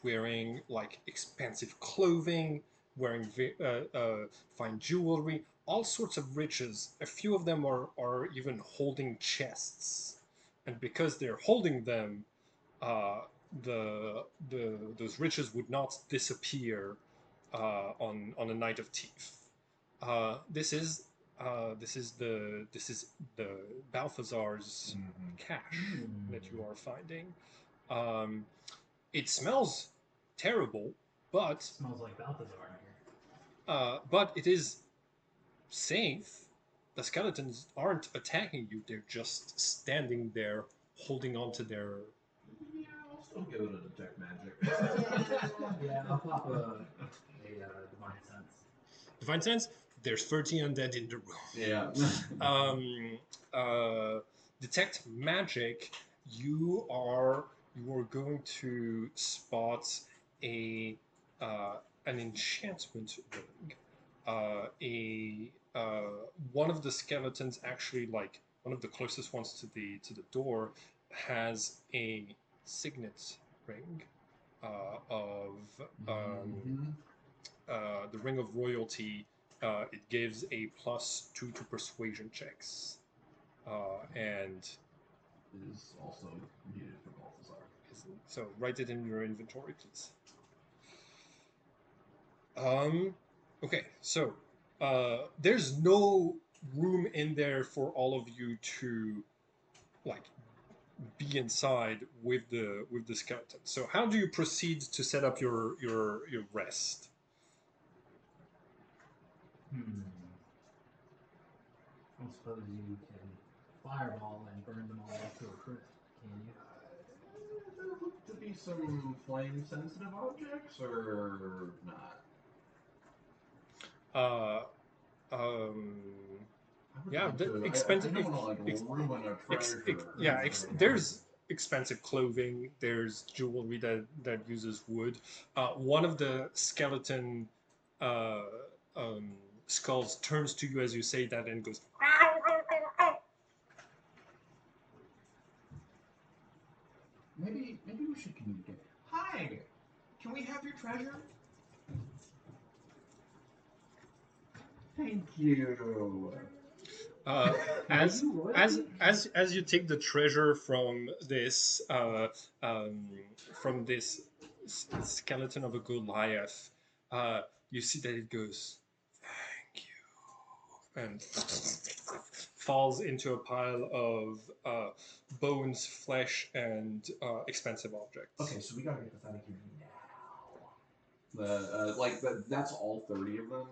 wearing like expensive clothing, wearing fine jewelry, all sorts of riches. A few of them are even holding chests, and because they're holding them, uh, those riches would not disappear on a night of thief. This is the Balthazar's cache that you are finding. Um, it smells terrible, but Smells like Balthazar in here. but it is safe. The skeletons aren't attacking you; they're just standing there, holding on to their. Yeah, I'll still give it a detect magic. Yeah, I'll pop a divine sense. Divine sense. There's 30 undead in the room. Yeah. Detect magic. You are going to spot a an enchantment ring. One of the skeletons, actually, like one of the closest ones to the door, has a signet ring of the ring of royalty. It gives a +2 to persuasion checks, and Is also needed for Balthazar. so write it in your inventory, please. Okay, so there's no room in there for all of you to like be inside with the skeleton. So how do you proceed to set up your rest? I don't suppose you can fireball and burn them all up to a crisp, can you? There look to be some flame-sensitive objects, or not? Yeah, I don't want to like ruin a treasure. there's expensive clothing. There's jewelry that uses wood. One of the skeleton uh, skulls turns to you as you say that and goes. Maybe we should communicate. Hi, can we have your treasure? Thank you. As you royalty? as you take the treasure um, from this skeleton of a Goliath, you see that it goes, thank you, and falls into a pile of bones, flesh, and expensive objects. Okay, so we gotta get the out of here now. That's all 30 of them.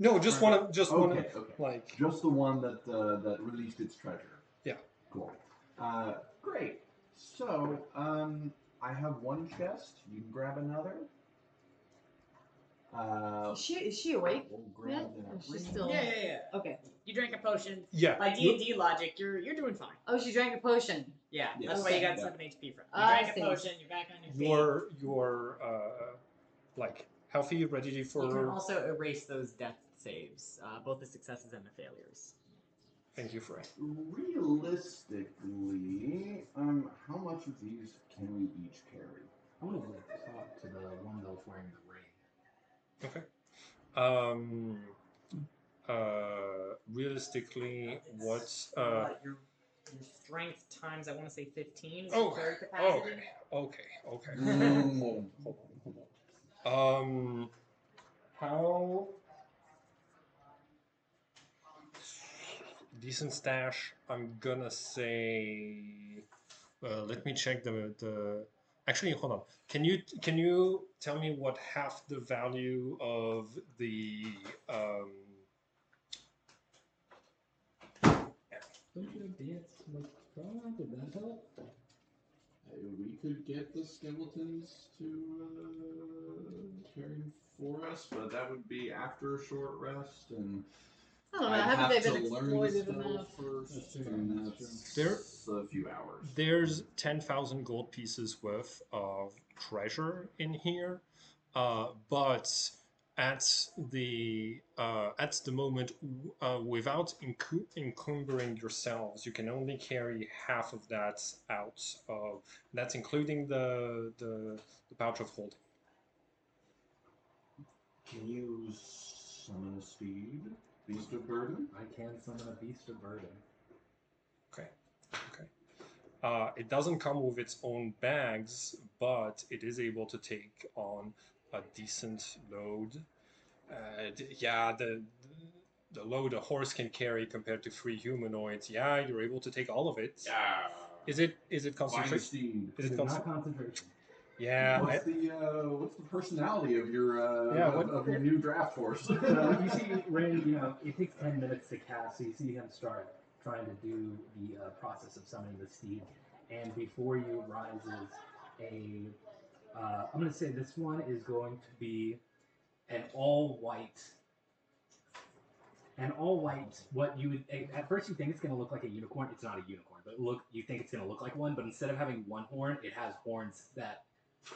No, just one of Okay. like Just the one that that released its treasure. Yeah. Cool. Great. So, I have one chest. You can grab another. Is she awake? We'll Yeah, grab or that. she's ring. still- Yeah. Okay. You drank a potion. yeah. By D&D logic, you're doing fine. Oh, she drank a potion. Yeah, Yes. that's why you got Yeah. 7 HP from. You I drank see. a potion. You're back on your feet. You're like healthy, ready You can for. also erase those death saves, both the successes and the failures. Thank you, Frank. Realistically, how much of these can we each carry? I want to talk to the one that was wearing the ring. Okay. Realistically, what's Your strength times, I want to say 15. Is Oh, your carry capacity. okay. Mm. Hold on. How decent stash? I'm gonna say. Let me check the. Actually, hold on. Can you tell me what half the value of the Don't you dance like frog? Would that help? We could get the skeletons to carry them for us, but that would be after a short rest, and I don't know. I'd Haven't have they to been learn the exploited spell enough? first, That's true, and that's that's a few hours. There's 10,000 gold pieces worth of treasure in here, but at the moment, without encumbering yourselves, you can only carry half of that out. That's including the pouch of holding. Can you summon a steed? Beast of burden? I can summon a beast of burden. Okay. It doesn't come with its own bags, but it is able to take on a decent load. The load a horse can carry compared to 3 humanoids. Yeah, you're able to take all of it. Yeah. Is it Find a concentration? steed. Is it It's not concentration. Yeah. What's the personality of your Yeah, of your new draft horse? So you see Ren, it takes 10 minutes to cast, so you see him start trying to do the process of summoning the steed, and before you rises I'm going to say this one is going to be an all white, what you would, at first you think it's going to look like a unicorn. It's not a unicorn, but you think it's going to look like one, but instead of having one horn, it has horns that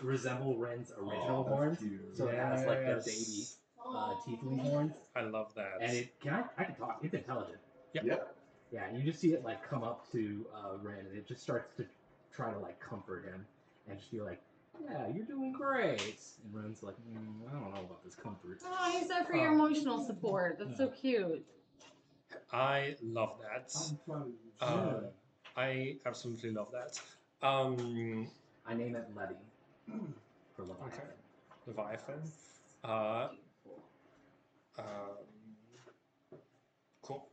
resemble Ren's original horns. So it has like the baby tiefling horns, I love that. and I can talk. It's intelligent. Yep. Yeah, and you just see it like come up to Ren, and it just starts to try to like comfort him, and just be like, "Yeah, you're doing great." And Ren's like, "I don't know about this comfort." Oh, he's there for your emotional support. That's so cute. I love that. I absolutely love that. I name it Levy for Leviathan. Okay. Leviathan. Cool.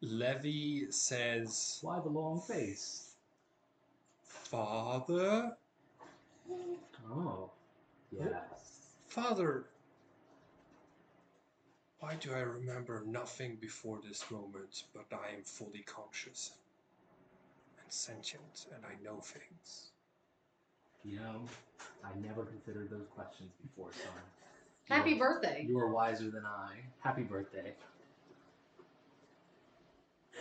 Levy says, Why the long face? "Father, Oh, yes. Father, why do I remember nothing before this moment, but I am fully conscious and sentient, and I know things?" I never considered those questions before, son. Happy birthday. You are wiser than I. Happy birthday.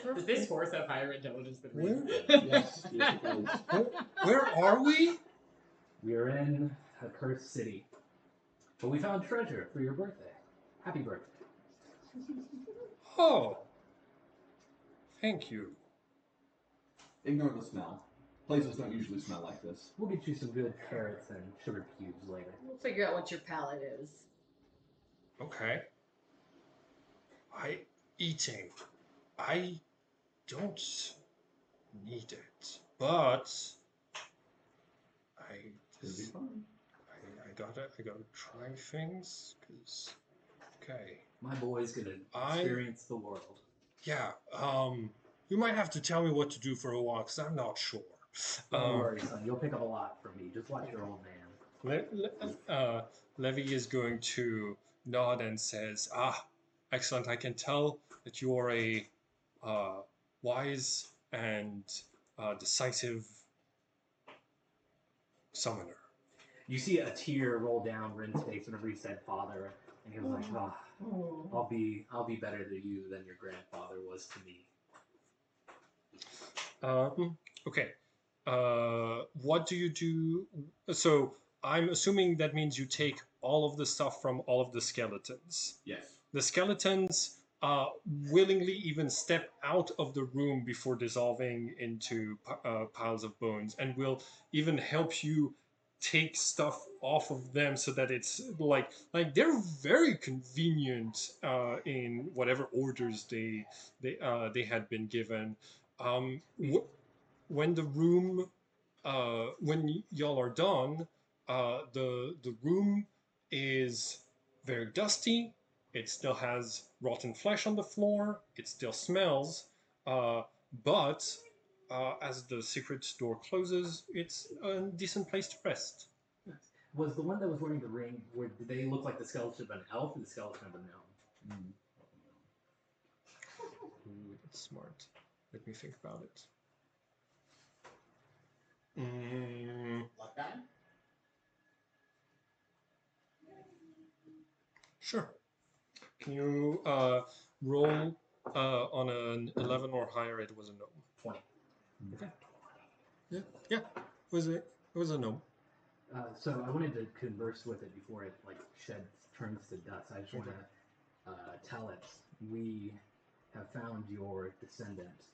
Does this horse have higher intelligence than me? Yes. Yes, it is. Where are we? We are in a cursed city, but we found treasure for your birthday. Happy birthday. Oh, thank you. Ignore the smell. Places don't usually smell like this. We'll get you some good carrots and sugar cubes later. We'll figure out what your palate is. Okay. Eating. I don't need it, but I It'll be fun. I gotta try things, cause okay. My boy's gonna I- experience the world. Yeah, you might have to tell me what to do for a while, because I'm not sure. Don't worry, son. You'll pick up a lot from me. Just watch your old man. Levy is going to nod and says, "Ah, excellent. I can tell that you are a wise and decisive summoner." You see a tear roll down Rin's face whenever he said father, and he was like, "Oh, I'll be better to you than your grandfather was to me." Okay. What do you do? So I'm assuming that means you take all of the stuff from all of the skeletons. Yes. The skeletons willingly even step out of the room before dissolving into piles of bones, and will even help you take stuff off of them so that it's like they're very convenient in whatever orders they had been given. When the room when y'all are done, the room is very dusty. It still has rotten flesh on the floor. It still smells. But as the secret door closes, it's a decent place to rest. Was the one that was wearing the ring? Did they look like the skeleton of an elf or the skeleton of a gnome? Ooh, that's smart. Let me think about it. Mm, Like that? sure. Can you roll on an 11 or higher? It was a gnome. 20. Okay. Yeah. It was a gnome. So I wanted to converse with it before it turns to dust. I just want to tell it we have found your descendant.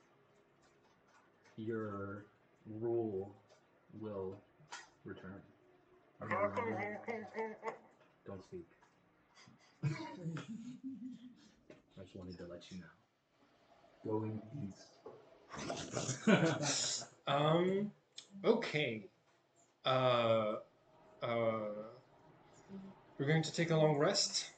Your rule will return. Don't speak. I just wanted to let you know. Go in peace. Okay. We're going to take a long rest.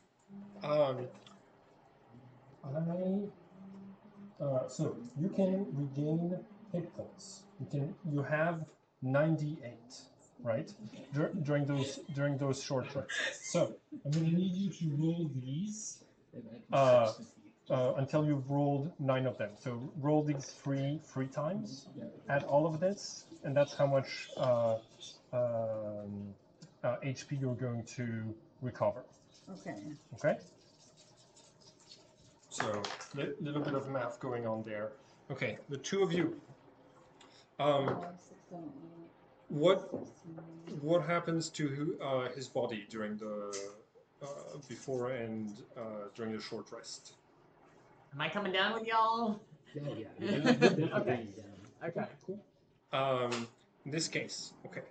So you can regain hit points. You have 98, right? During those short rests. So I'm going to need you to roll these until you've rolled 9 of them. So roll these three times. Add all of this, and that's how much HP you're going to recover. Okay. Okay? So a little bit of math going on there. Okay, the two of you. 5, 6, 7, 8, What happens to his body during the before and during the short rest? Am I coming down with y'all? Yeah. Okay. Okay. Cool. In this case, okay.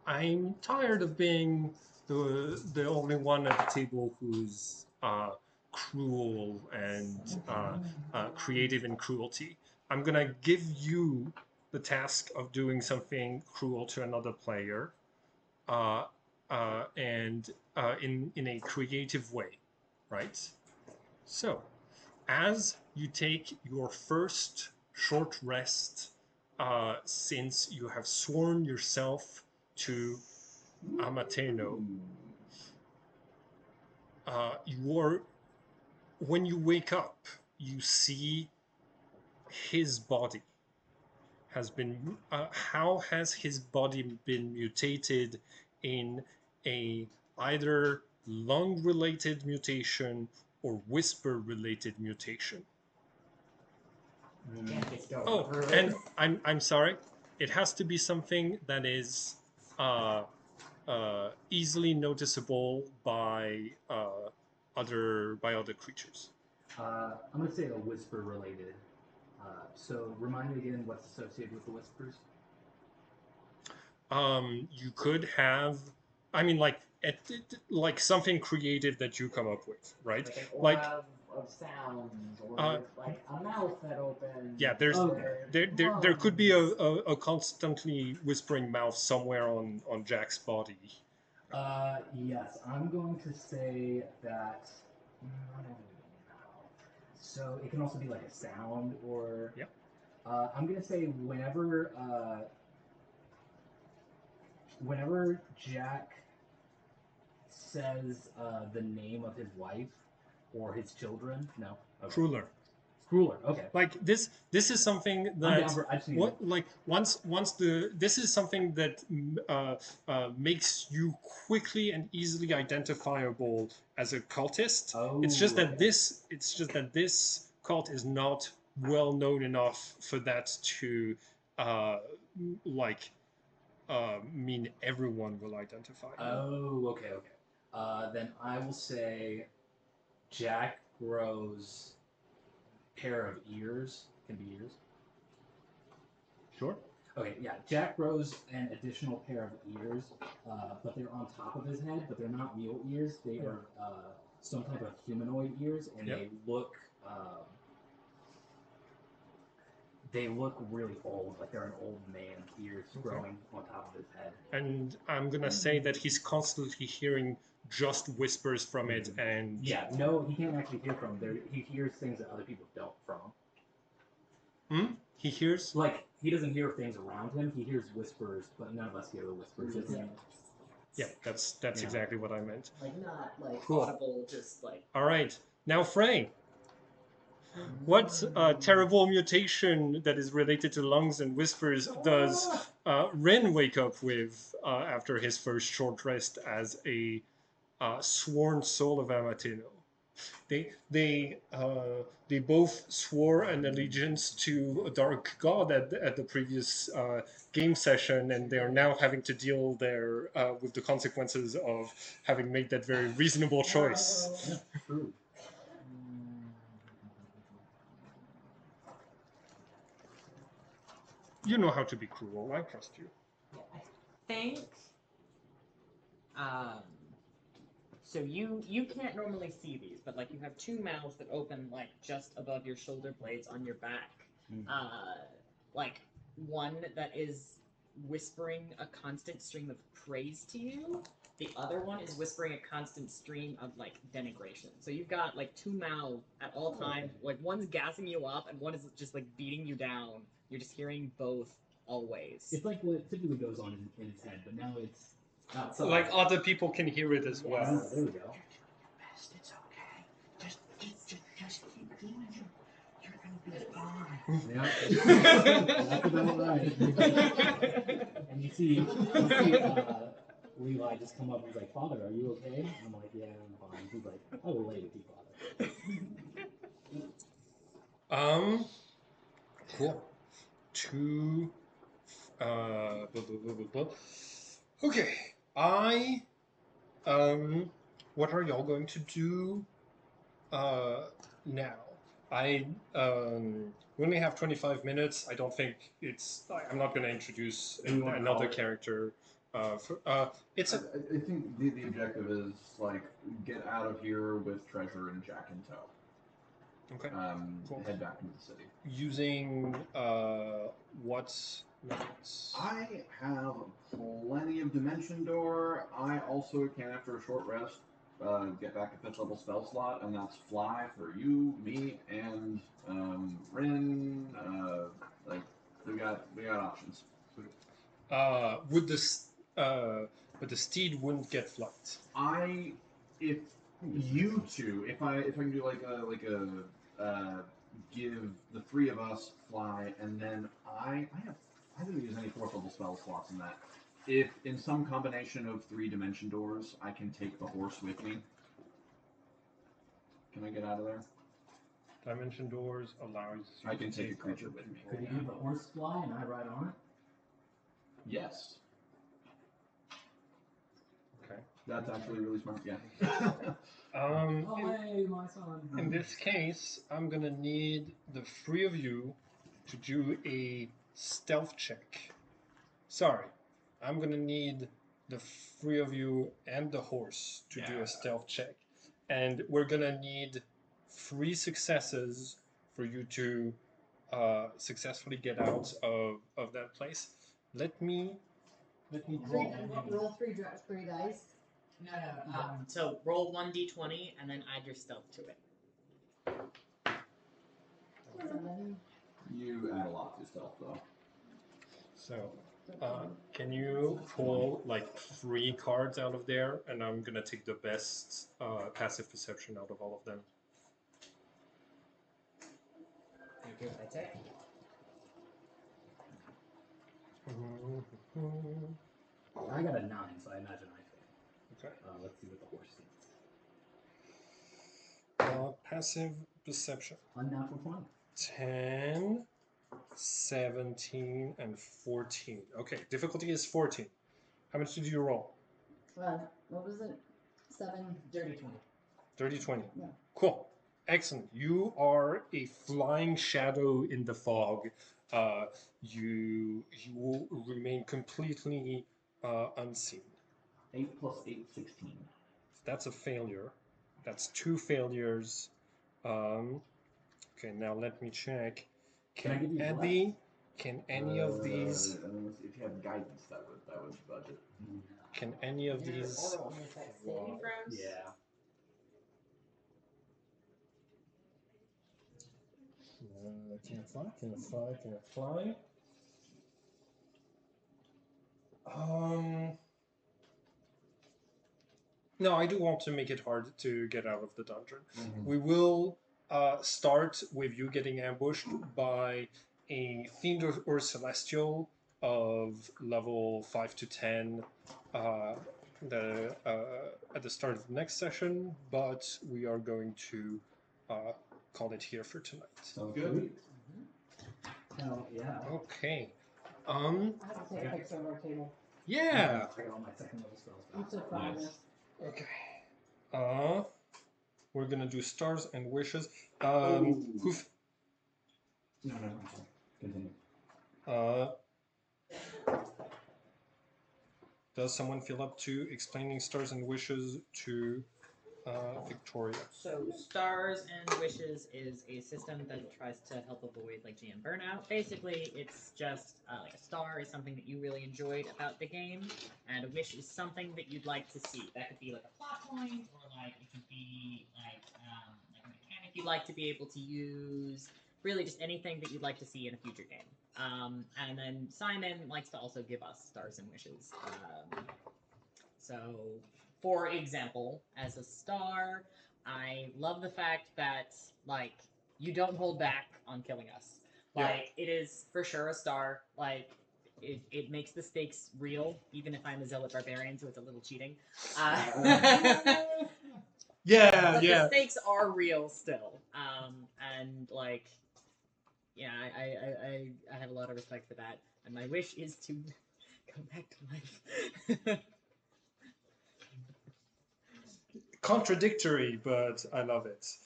I'm tired of being the only one at the table who's cruel and creative in cruelty. I'm gonna give you the task of doing something cruel to another player, and in a creative way, right? So, as you take your first short rest, since you have sworn yourself to Amateno, when you wake up, you see his body has been. How has his body been mutated in a either lung-related mutation or whisper-related mutation? Can't just go Oh, through and it. I'm sorry. It has to be something that is easily noticeable by other creatures. I'm gonna say a whisper related. So remind me again what's associated with the whispers. You could have, I mean, like something creative that you come up with, right? Like an Like aura of sounds, or Uh, like a mouth that opens. Yeah, there's or there could be lungs. a constantly whispering mouth somewhere on Jack's body. Yes, I'm going to say that. Not only mouth. So it can also be like a sound, or Yep. I'm gonna say whenever Jack says the name of his wife or his children. No. Okay. Crueler. Crueler. Okay. Like this is something I'm that down for. I just need what like once this is something that makes you quickly and easily identifiable as a cultist. Oh, It's just that okay. this cult is not well known enough for that to uh, like mean everyone will identify him. Oh, okay, okay. Then I will say Jack grows pair of ears. Can be ears. Sure. Okay, yeah. Jack grows an additional pair of ears, but they're on top of his head. But they're not mule ears. They are some type of humanoid ears, and Yep. they look really old. Like they're an old man's ears growing on top of his head. And I'm gonna say that he's constantly hearing just whispers from it, and Yeah, no, he can't actually hear from there. He hears things that other people don't from. he hears. Like he doesn't hear things around him. He hears whispers, but none of us hear the whispers. It's, Yeah, that's Yeah. exactly what I meant. Like not like Cool. audible, just like. All right, now Frey. What terrible mutation that is related to lungs and whispers does Ren wake up with after his first short rest as a sworn soul of Amatino? They both swore an allegiance to a dark god at the previous game session, and they are now having to deal with the consequences of having made that very reasonable choice. true. You know how to be cruel. I trust you. I think. Um. So you can't normally see these, but like you have two mouths that open like just above your shoulder blades on your back. Like one that is whispering a constant stream of praise to you. The other one is whispering a constant stream of like denigration. So you've got like two mouths at all times. Like one's gassing you up and one is just like beating you down. You're just hearing both always. It's like what typically goes on in his head, but now it's outside. Like other people can hear it as well. Oh, there we go. Best, it's okay. Just keep doing it. You're gonna be fine. Yeah, that's about right. And you see Levi just come up and he's like, "Father, are you okay?" And I'm like, "Yeah, I'm fine." He's like, "I will lay with you, Father." Cool. Two. Blah, blah, blah, blah, blah. Okay. What are y'all going to do now? We only have 25 minutes. I don't think I'm not going to introduce Do you want to call another it? character. It's I a think the objective is like get out of here with treasure and Jack in tow. okay. Cool. Head back into the city. Using what methods? I have plenty of dimension door. I also can, after a short rest, get back a 5th level spell slot, and that's fly for you, me, and Rin. Like we got options. Would this but the steed wouldn't get flight. If you two, if I can do like a give the three of us fly, and then I didn't use any 4th level spell slots in that. If in some combination of 3 dimension doors, I can take the horse with me. Can I get out of there? Dimension doors allows you I can to take a creature with me. Could you do the horse fly and I ride on it? Yes. Okay. That's actually really smart. Yeah. Oh, hey, my son. In this case, I'm gonna need the 3 of you to do a stealth check. Sorry, I'm gonna need the 3 of you and the horse to do a stealth check, and we're gonna need 3 successes for you to successfully get out of that place. Let me Roll three dice. No. So roll 1d20 and then add your stealth to it. 7. You add a lot to stealth, though. So, can you pull like 3 cards out of there, and I'm gonna take the best passive perception out of all of them. Okay, that's it. I got a 9, so I imagine I fail. Okay. Let's see what the horse thinks. Passive perception. Unnatural 20. 10, 17, and 14. Okay, difficulty is 14. How much did you roll? What was it? 7. Dirty 20. Dirty 20. Yeah. Cool. Excellent. You are a flying shadow in the fog. You will remain completely unseen. 8 plus 8, 16. That's a failure. That's 2 failures. Okay, now let me check. Can I give you Can any of these? If you have guidance, that would budget. Can any of these? Oral effect saving throws? Yeah. Can I fly? Can I fly? Can I fly? No, I do want to make it hard to get out of the dungeon. Mm-hmm. We will start with you getting ambushed by a fiend or celestial of level 5 to 10 at the start of the next session, but we are going to call it here for tonight. Sounds good. Hell yeah. Okay. I have to take a picture of our table. Yeah. I got all my second level spells You back. took 5. Nice. Okay. We're gonna do stars and wishes. Ooh. Who? No, I'm sorry. Continue. Does someone feel up to explaining stars and wishes to Victoria? So Stars and Wishes is a system that tries to help avoid like GM burnout. Basically, it's just like a star is something that you really enjoyed about the game, and a wish is something that you'd like to see. That could be like a plot point, or like it could be like a mechanic you'd like to be able to use. Really, just anything that you'd like to see in a future game. And then Simon likes to also give us stars and wishes. So, for example, as a star, I love the fact that like you don't hold back on killing us. Yeah. Like it is for sure a star. Like it makes the stakes real, even if I'm a zealot barbarian, so it's a little cheating. Yeah, But yeah. the stakes are real still. And like, yeah, I have a lot of respect for that. And my wish is to come back to life. Contradictory, but I love it.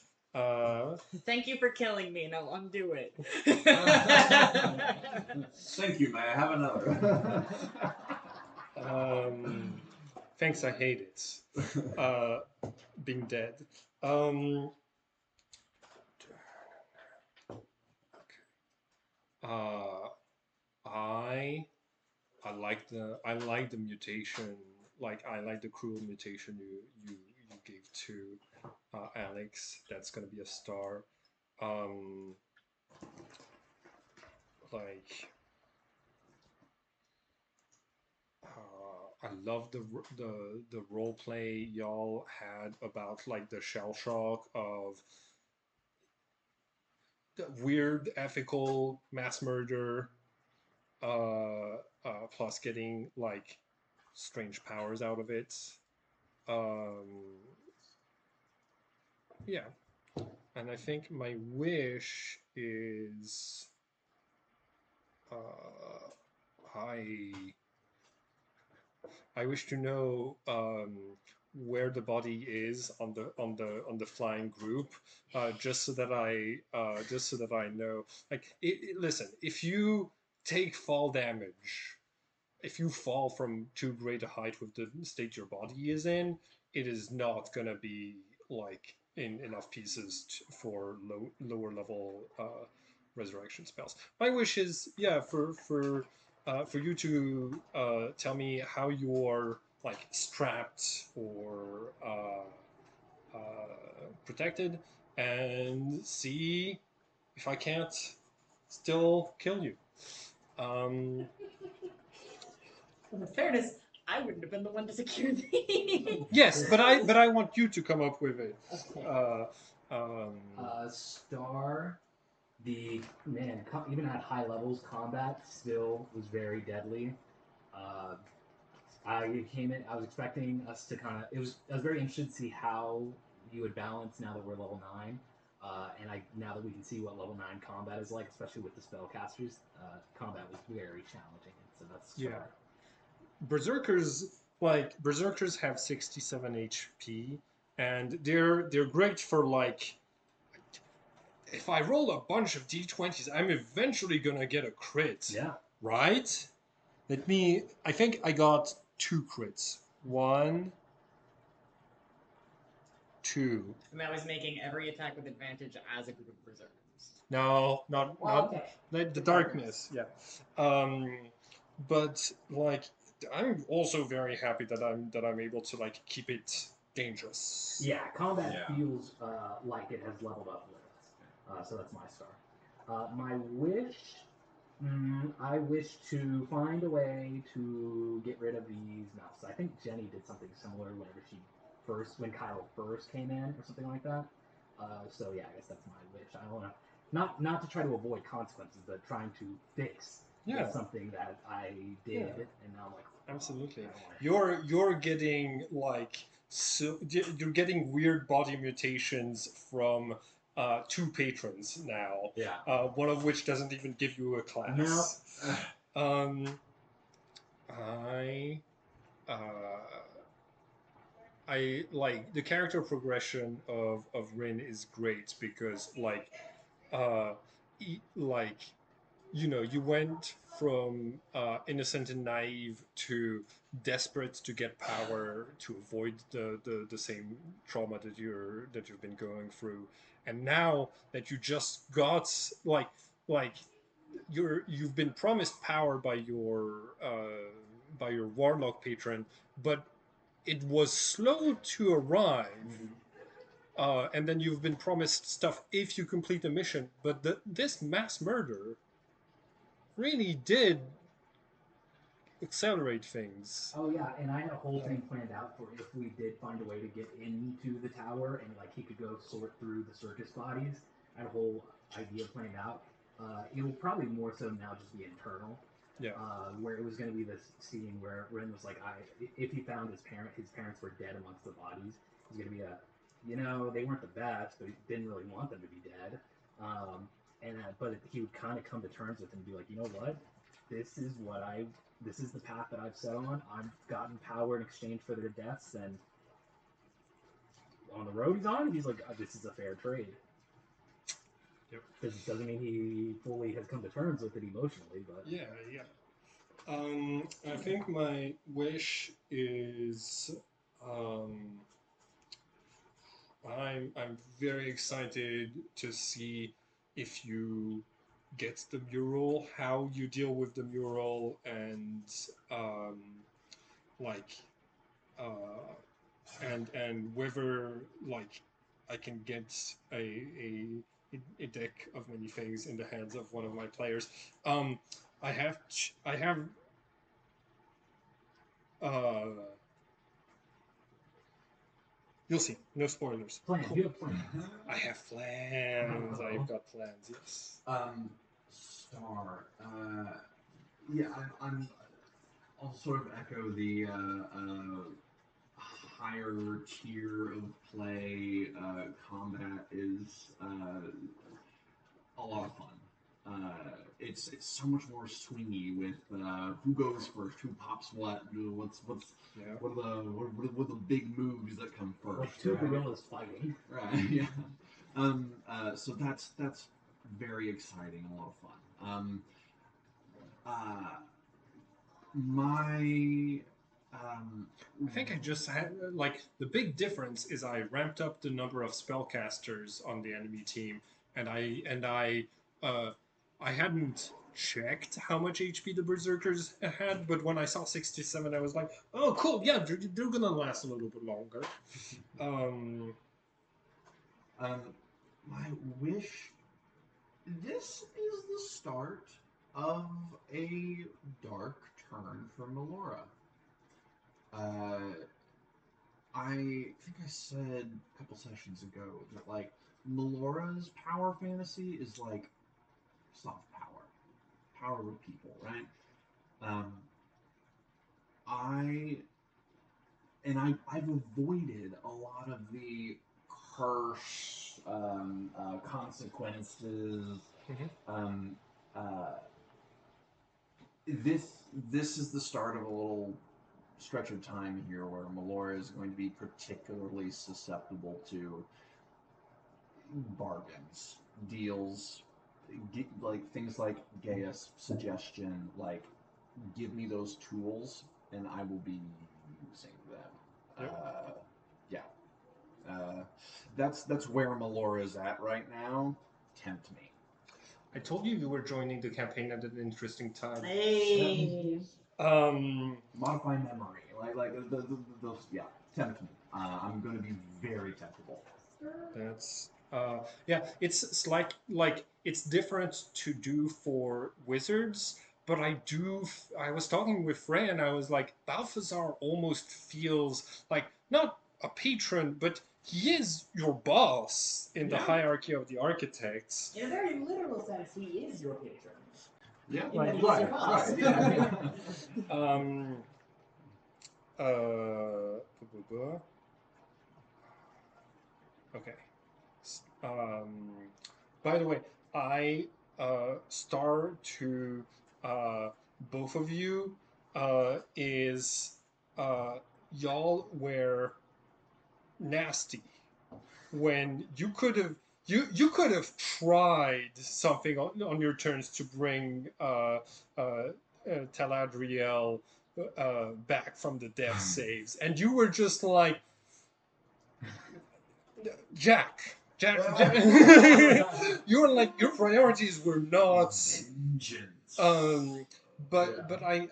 Thank you for killing me. Now undo it. Thank you, may I have another? Thanks, I hate it. Being dead. I like the mutation. Like I like the cruel mutation you gave to Alex. That's gonna be a star. Like I love the role play y'all had about like the shell shock of the weird ethical mass murder, plus getting like strange powers out of it. Yeah, and I think my wish is I wish to know where the body is on the flying group, just so that I know. Like, listen, if you take fall damage, if you fall from too great a height with the state your body is in, it is not gonna be like in enough pieces for lower level resurrection spells. My wish is, yeah, for you to tell me how you're like strapped or protected, and see if I can't still kill you. Um, In fairness, I wouldn't have been the one to secure the. yes, but I want you to come up with it. Okay. Star, the man, even at high levels, combat still was very deadly. Uh, I came in. I was expecting us to kind of. I was very interested to see how you would balance now that we're level 9, and now that we can see what level 9 combat is like, especially with the spellcasters, combat was very challenging. So that's Yeah. Berserkers have 67 HP, and they're great for like, if I roll a bunch of d20s, I'm eventually gonna get a crit. Yeah. Right? I think I got 2 crits. 1, 2. And that was making every attack with advantage as a group of berserkers. No, not Well, not okay. the darkness. Yeah. But like, I'm also very happy that I'm able to like keep it dangerous. Yeah, combat Yeah. feels like it has leveled up with us. So that's my star. My wish, I wish to find a way to get rid of these mouse. I think Jenny did something similar when Kyle first came in, or something like that. So yeah, I guess that's my wish. I want to not to try to avoid consequences, but trying to fix Yeah. something that I did, Yeah. and now I'm like, Absolutely. I don't wanna- You're getting like, so you're getting weird body mutations from 2 patrons now. Yeah. One of which doesn't even give you a class. Um, I uh, I like the character progression of Rin is great because like like, you know, you went from innocent and naive to desperate to get power to avoid the same trauma that you've been going through, and now that you just got like you've been promised power by your warlock patron, but it was slow to arrive. And then you've been promised stuff if you complete the mission, but this mass murder really did accelerate things. Oh yeah, and I had a whole thing planned out for if we did find a way to get into the tower and like he could go sort through the circus bodies. I had a whole idea planned out. It will probably more so now just be internal. Yeah. Where it was going to be this scene where Ren was like, if he found his parents were dead amongst the bodies. It was going to be they weren't the best, but he didn't really want them to be dead. But he would kind of come to terms with him and be like, you know what, this is this is the path that I've set on. I've gotten power in exchange for their deaths, and on the road he's on, he's like, this is a fair trade. Yep. This doesn't mean he fully has come to terms with it emotionally, but Yeah. I think my wish is, I'm very excited to see if you get the mural, how you deal with the mural, and like uh, and whether like I can get a deck of many things in the hands of one of my players. I have uh, you'll see. No spoilers. plans. Cool. You have plans. I have plans. Uh-oh. I've got plans. Yes. Star. Yeah, I'll sort of echo the higher tier of play. Combat is a lot of fun. It's so much more swingy with who goes first, who pops what, Yeah. what are the big moves that come first. Like two right? gorillas fighting. Right. Yeah. So that's very exciting and a lot of fun. My I think I just had like the big difference is I ramped up the number of spellcasters on the enemy team, and I hadn't checked how much HP the berserkers had, but when I saw 67, I was like, oh, cool, yeah, they're gonna last a little bit longer. Um, My wish. This is the start of a dark turn for Melora. I think I said a couple sessions ago that like Melora's power fantasy is like soft power, power with people, right? Um, I've avoided a lot of the curse consequences. Mhm. Um, uh, this is the start of a little stretch of time here where Melora is going to be particularly susceptible to bargains, deals, like things like Gaius suggestion, like give me those tools and I will be using them. Yep. Yeah, that's where Melora is at right now. Tempt me. I told you were joining the campaign at an interesting time. Hey. Modify memory, like those. Yeah, tempt me. I'm going to be very temptable. That's yeah. It's like it's different to do for wizards, but I was talking with Frey, and I was like, Balthazar almost feels like not a patron, but he is your boss in the Yeah. hierarchy of the architects. In a very literal sense, he is your patron. Yeah, Right. right, right. Yeah. Um. Blah, blah, blah. Okay. By the way, I star to both of you is y'all were nasty when you could have tried something on your turns to bring Taladriel back from the death saves, and you were just like Jack. You were like your priorities were not. Vengeance. But I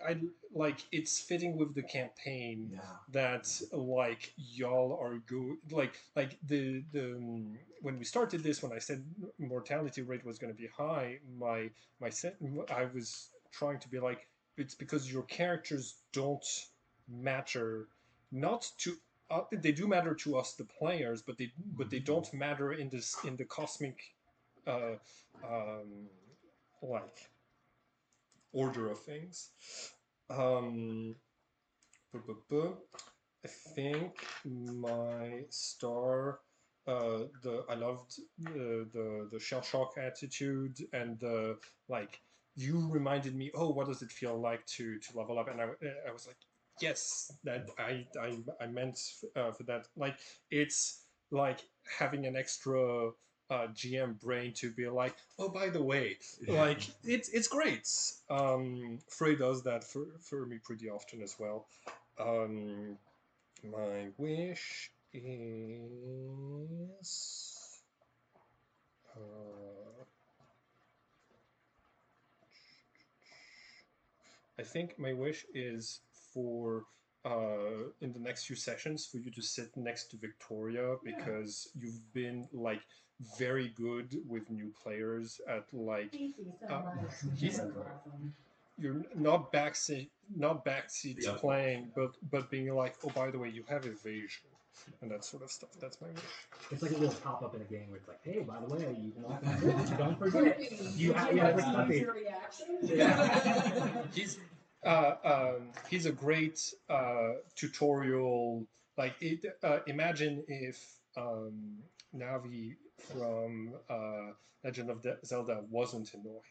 like it's fitting with the campaign Yeah. that like y'all are good. Like the when we started this, when I said mortality rate was going to be high, I was trying to be like it's because your characters don't matter not to they do matter to us, the players, but they don't matter in the cosmic, uh, um, like order of things. Um, I think my star. I loved the shell shock attitude and the like. You reminded me. Oh, what does it feel like to level up? And I was like, yes, that I meant for that. Like it's like having an extra GM brain to be like, oh, by the way, like it's great. Frey does that for me pretty often as well. Um, my wish is. I think my wish is for in the next few sessions for you to sit next to Victoria because you've been like very good with new players at like Thank you so uh, much. he's That's awesome. you're not backseat Yeah. playing, but being like, oh, by the way, you have evasion and that sort of stuff. That's my wish. It's like a little pop up in a game where it's like, hey, by the way, you can also don't forget you have like Use your reaction. He's a great tutorial. Like it. Imagine if Navi from Legend of Zelda wasn't annoying.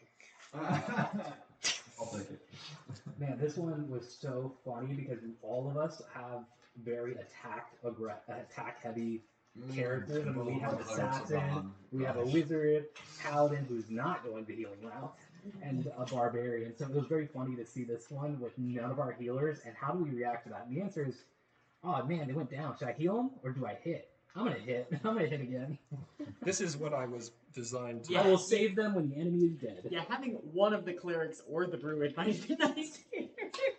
I'll take it. Man, this one was so funny because all of us have very attack heavy characters. I mean, we have an assassin, we have a wizard, paladin who's not going the healing route, and a barbarian. So it was very funny to see this one with none of our healers. And how do we react to that? And the answer is, oh man, they went down. Should I heal them or do I hit? I'm gonna hit. I'm gonna hit again. This is what I was designed to. Yeah. I will save them when the enemy is dead. Yeah, having one of the clerics or the druid might be nice.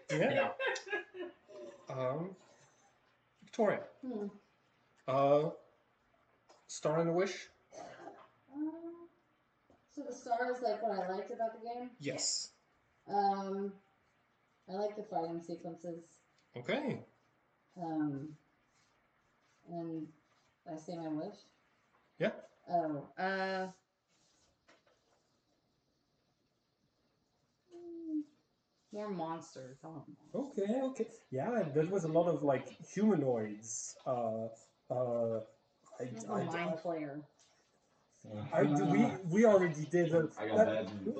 Yeah. Victoria. Star and a wish? So the star is like what I liked about the game. Yes. I like the fighting sequences. Okay. And I say my wish. Yeah. Oh. More monsters. I want monsters. Okay. Yeah, there was a lot of like humanoids. Mind flayer. We already did. I got bad news.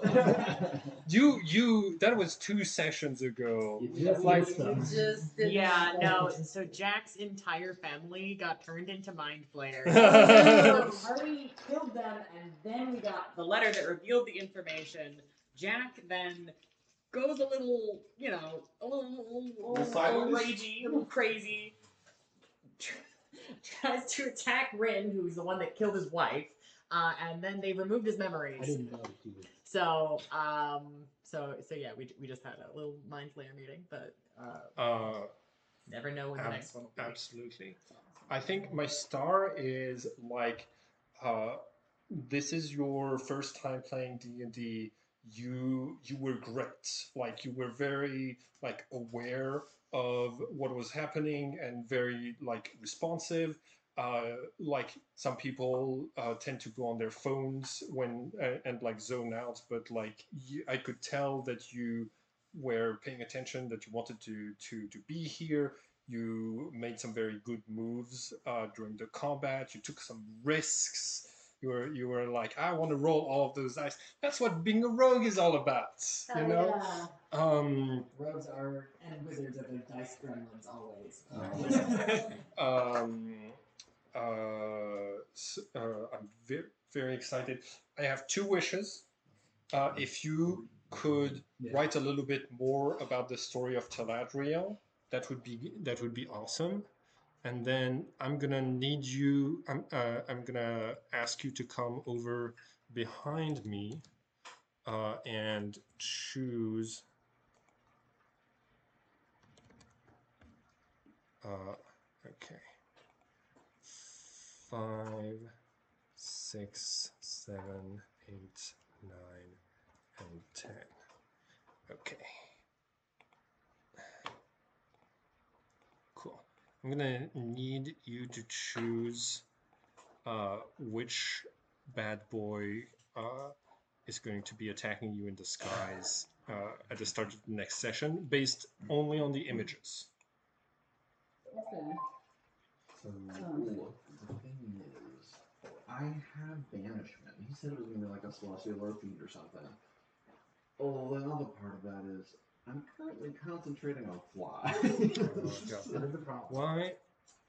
You that was 2 sessions ago. You just Like- missed them. Just didn't Yeah, like no. it. So Jack's entire family got turned into mind flayers. Harvey killed them, and then we got the letter that revealed the information. Jack then goes a little, a little sideways? ragey, a little crazy. Tries to attack Rin, who's the one that killed his wife, and then they removed his memories. I didn't know she was. So yeah, we just had a little mind flayer meeting, but never know when the next one will be. Absolutely. I think my star is like, this is your first time playing D&D. You were great. Like you were very like aware of what was happening and very like responsive. Like some people tend to go on their phones when and like zone out, but like I could tell that you were paying attention, that you wanted to be here. You made some very good moves during the combat. You took some risks. You were like, I want to roll all of those dice. That's what being a rogue is all about, you Oh, know. yeah. Rogues are and wizards are the dice gremlins always. I'm very excited. I have 2 wishes. If you could write a little bit more about the story of Taladriel, that would be awesome. And then I'm gonna need you. I'm gonna ask you to come over behind me and choose. Okay. 5, 6, 7, 8, 9, and 10. Okay. Cool. I'm gonna need you to choose which bad boy is going to be attacking you in disguise at the start of the next session, based only on the images. Okay. So, the thing is, I have banishment. He said it was gonna be like a celestial feat or something. Oh, the other part of that is, I'm currently concentrating on fly. That is a problem.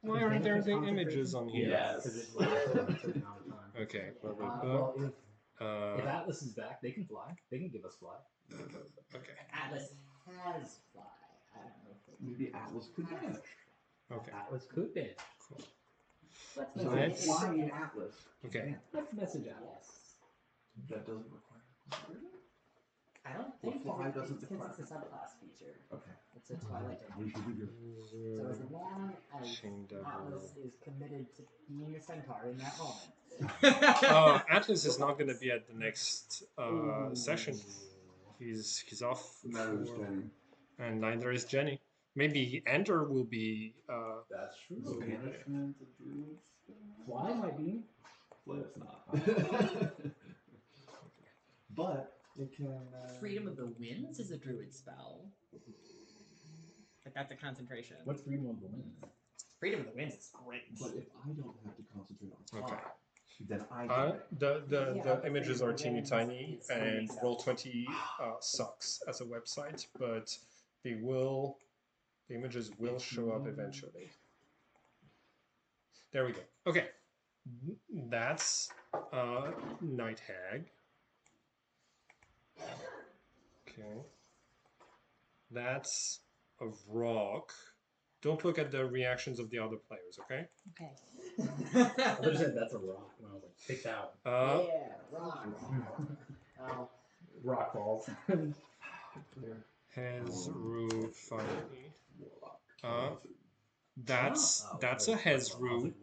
Why aren't there the images on here? Yes. Because it lasts a certain amount of time. Okay. Well, if Atlas is back, they can fly. They can give us fly. Okay. Atlas has fly. I don't know if they Maybe Atlas could vanish. Okay. Atlas could be. Cool. Let's So Let's- flying Atlas. Okay. Let's message Atlas. That doesn't require conversion? I don't Well, think fly because doesn't it's require- a subclass feature. Okay. It's a Twilight Zone. So as long as Chain Devil. Atlas is committed to being a centaur in that moment. Atlas is not going to be at the next session. He's off. Neither is Jenny. And neither is Jenny. Maybe Ender will be. That's true. Banishment of druids? Fly might be. Let's not. But it can. Freedom of the Winds is a druid spell. But that's a concentration. What's Freedom of the Wind? Freedom of the Winds is great. But if I don't have to concentrate on Okay. fly, then I get The images are teeny tiny, and Roll20 sucks as a website, but the images will show up eventually. There we go. Okay, that's Night Hag. Okay. That's a rock. Don't look at the reactions of the other players, okay? Okay. I would have said that's a rock, and I was like, take that one. Yeah, rock. Oh. Rock falls. Hezru finally. Warlock. That's Oh, that's I a was like, I was Hezru. like,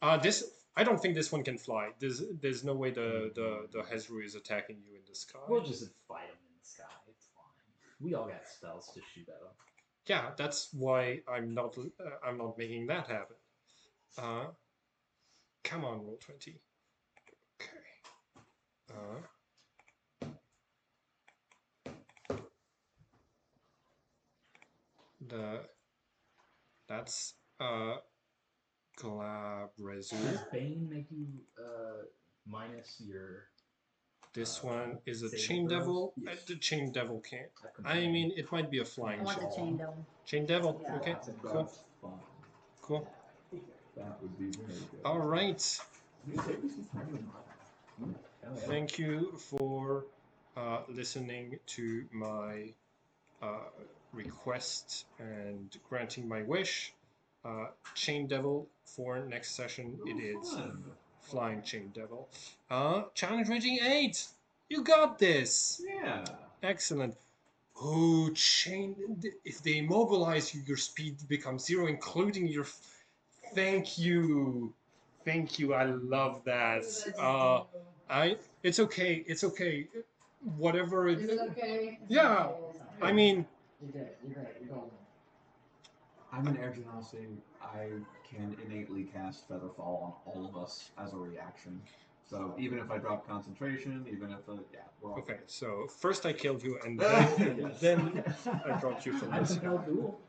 what? This I don't think this one can fly. There's no way the Hezru is attacking you in the sky. We'll just fight him in the sky. It's fine. We all got spells to shoot at him. Yeah, that's why I'm not making that happen. Come on, roll 20. Okay. That's Glabrezu. Does Bane make you minus your? This one is a saving Chain throws? Devil. Yes. The Chain Devil can't. I've I complained. mean, it might be a I flying want the chain. chain devil. Chain Devil. Yeah. Okay. That's Cool. fine. Cool. That would be very good. All right. Hell yeah. Thank you for listening to my request and granting my wish. Chain Devil for next session. It is Fun. Flying Chain Devil. Challenge rating 8. You got this. Yeah. Excellent. Oh, if they immobilize you, your speed becomes 0, including your. Thank you. Thank you. I love that. It's okay. It's okay. Whatever. Is it okay? Yeah. I mean, You're good. You're great. You're golden. I'm an air genasi. I can innately cast Featherfall on all of us as a reaction. So even if I drop concentration, even if we're all okay. So first I killed you, and then Yes. then I dropped you from I this. just felt cool.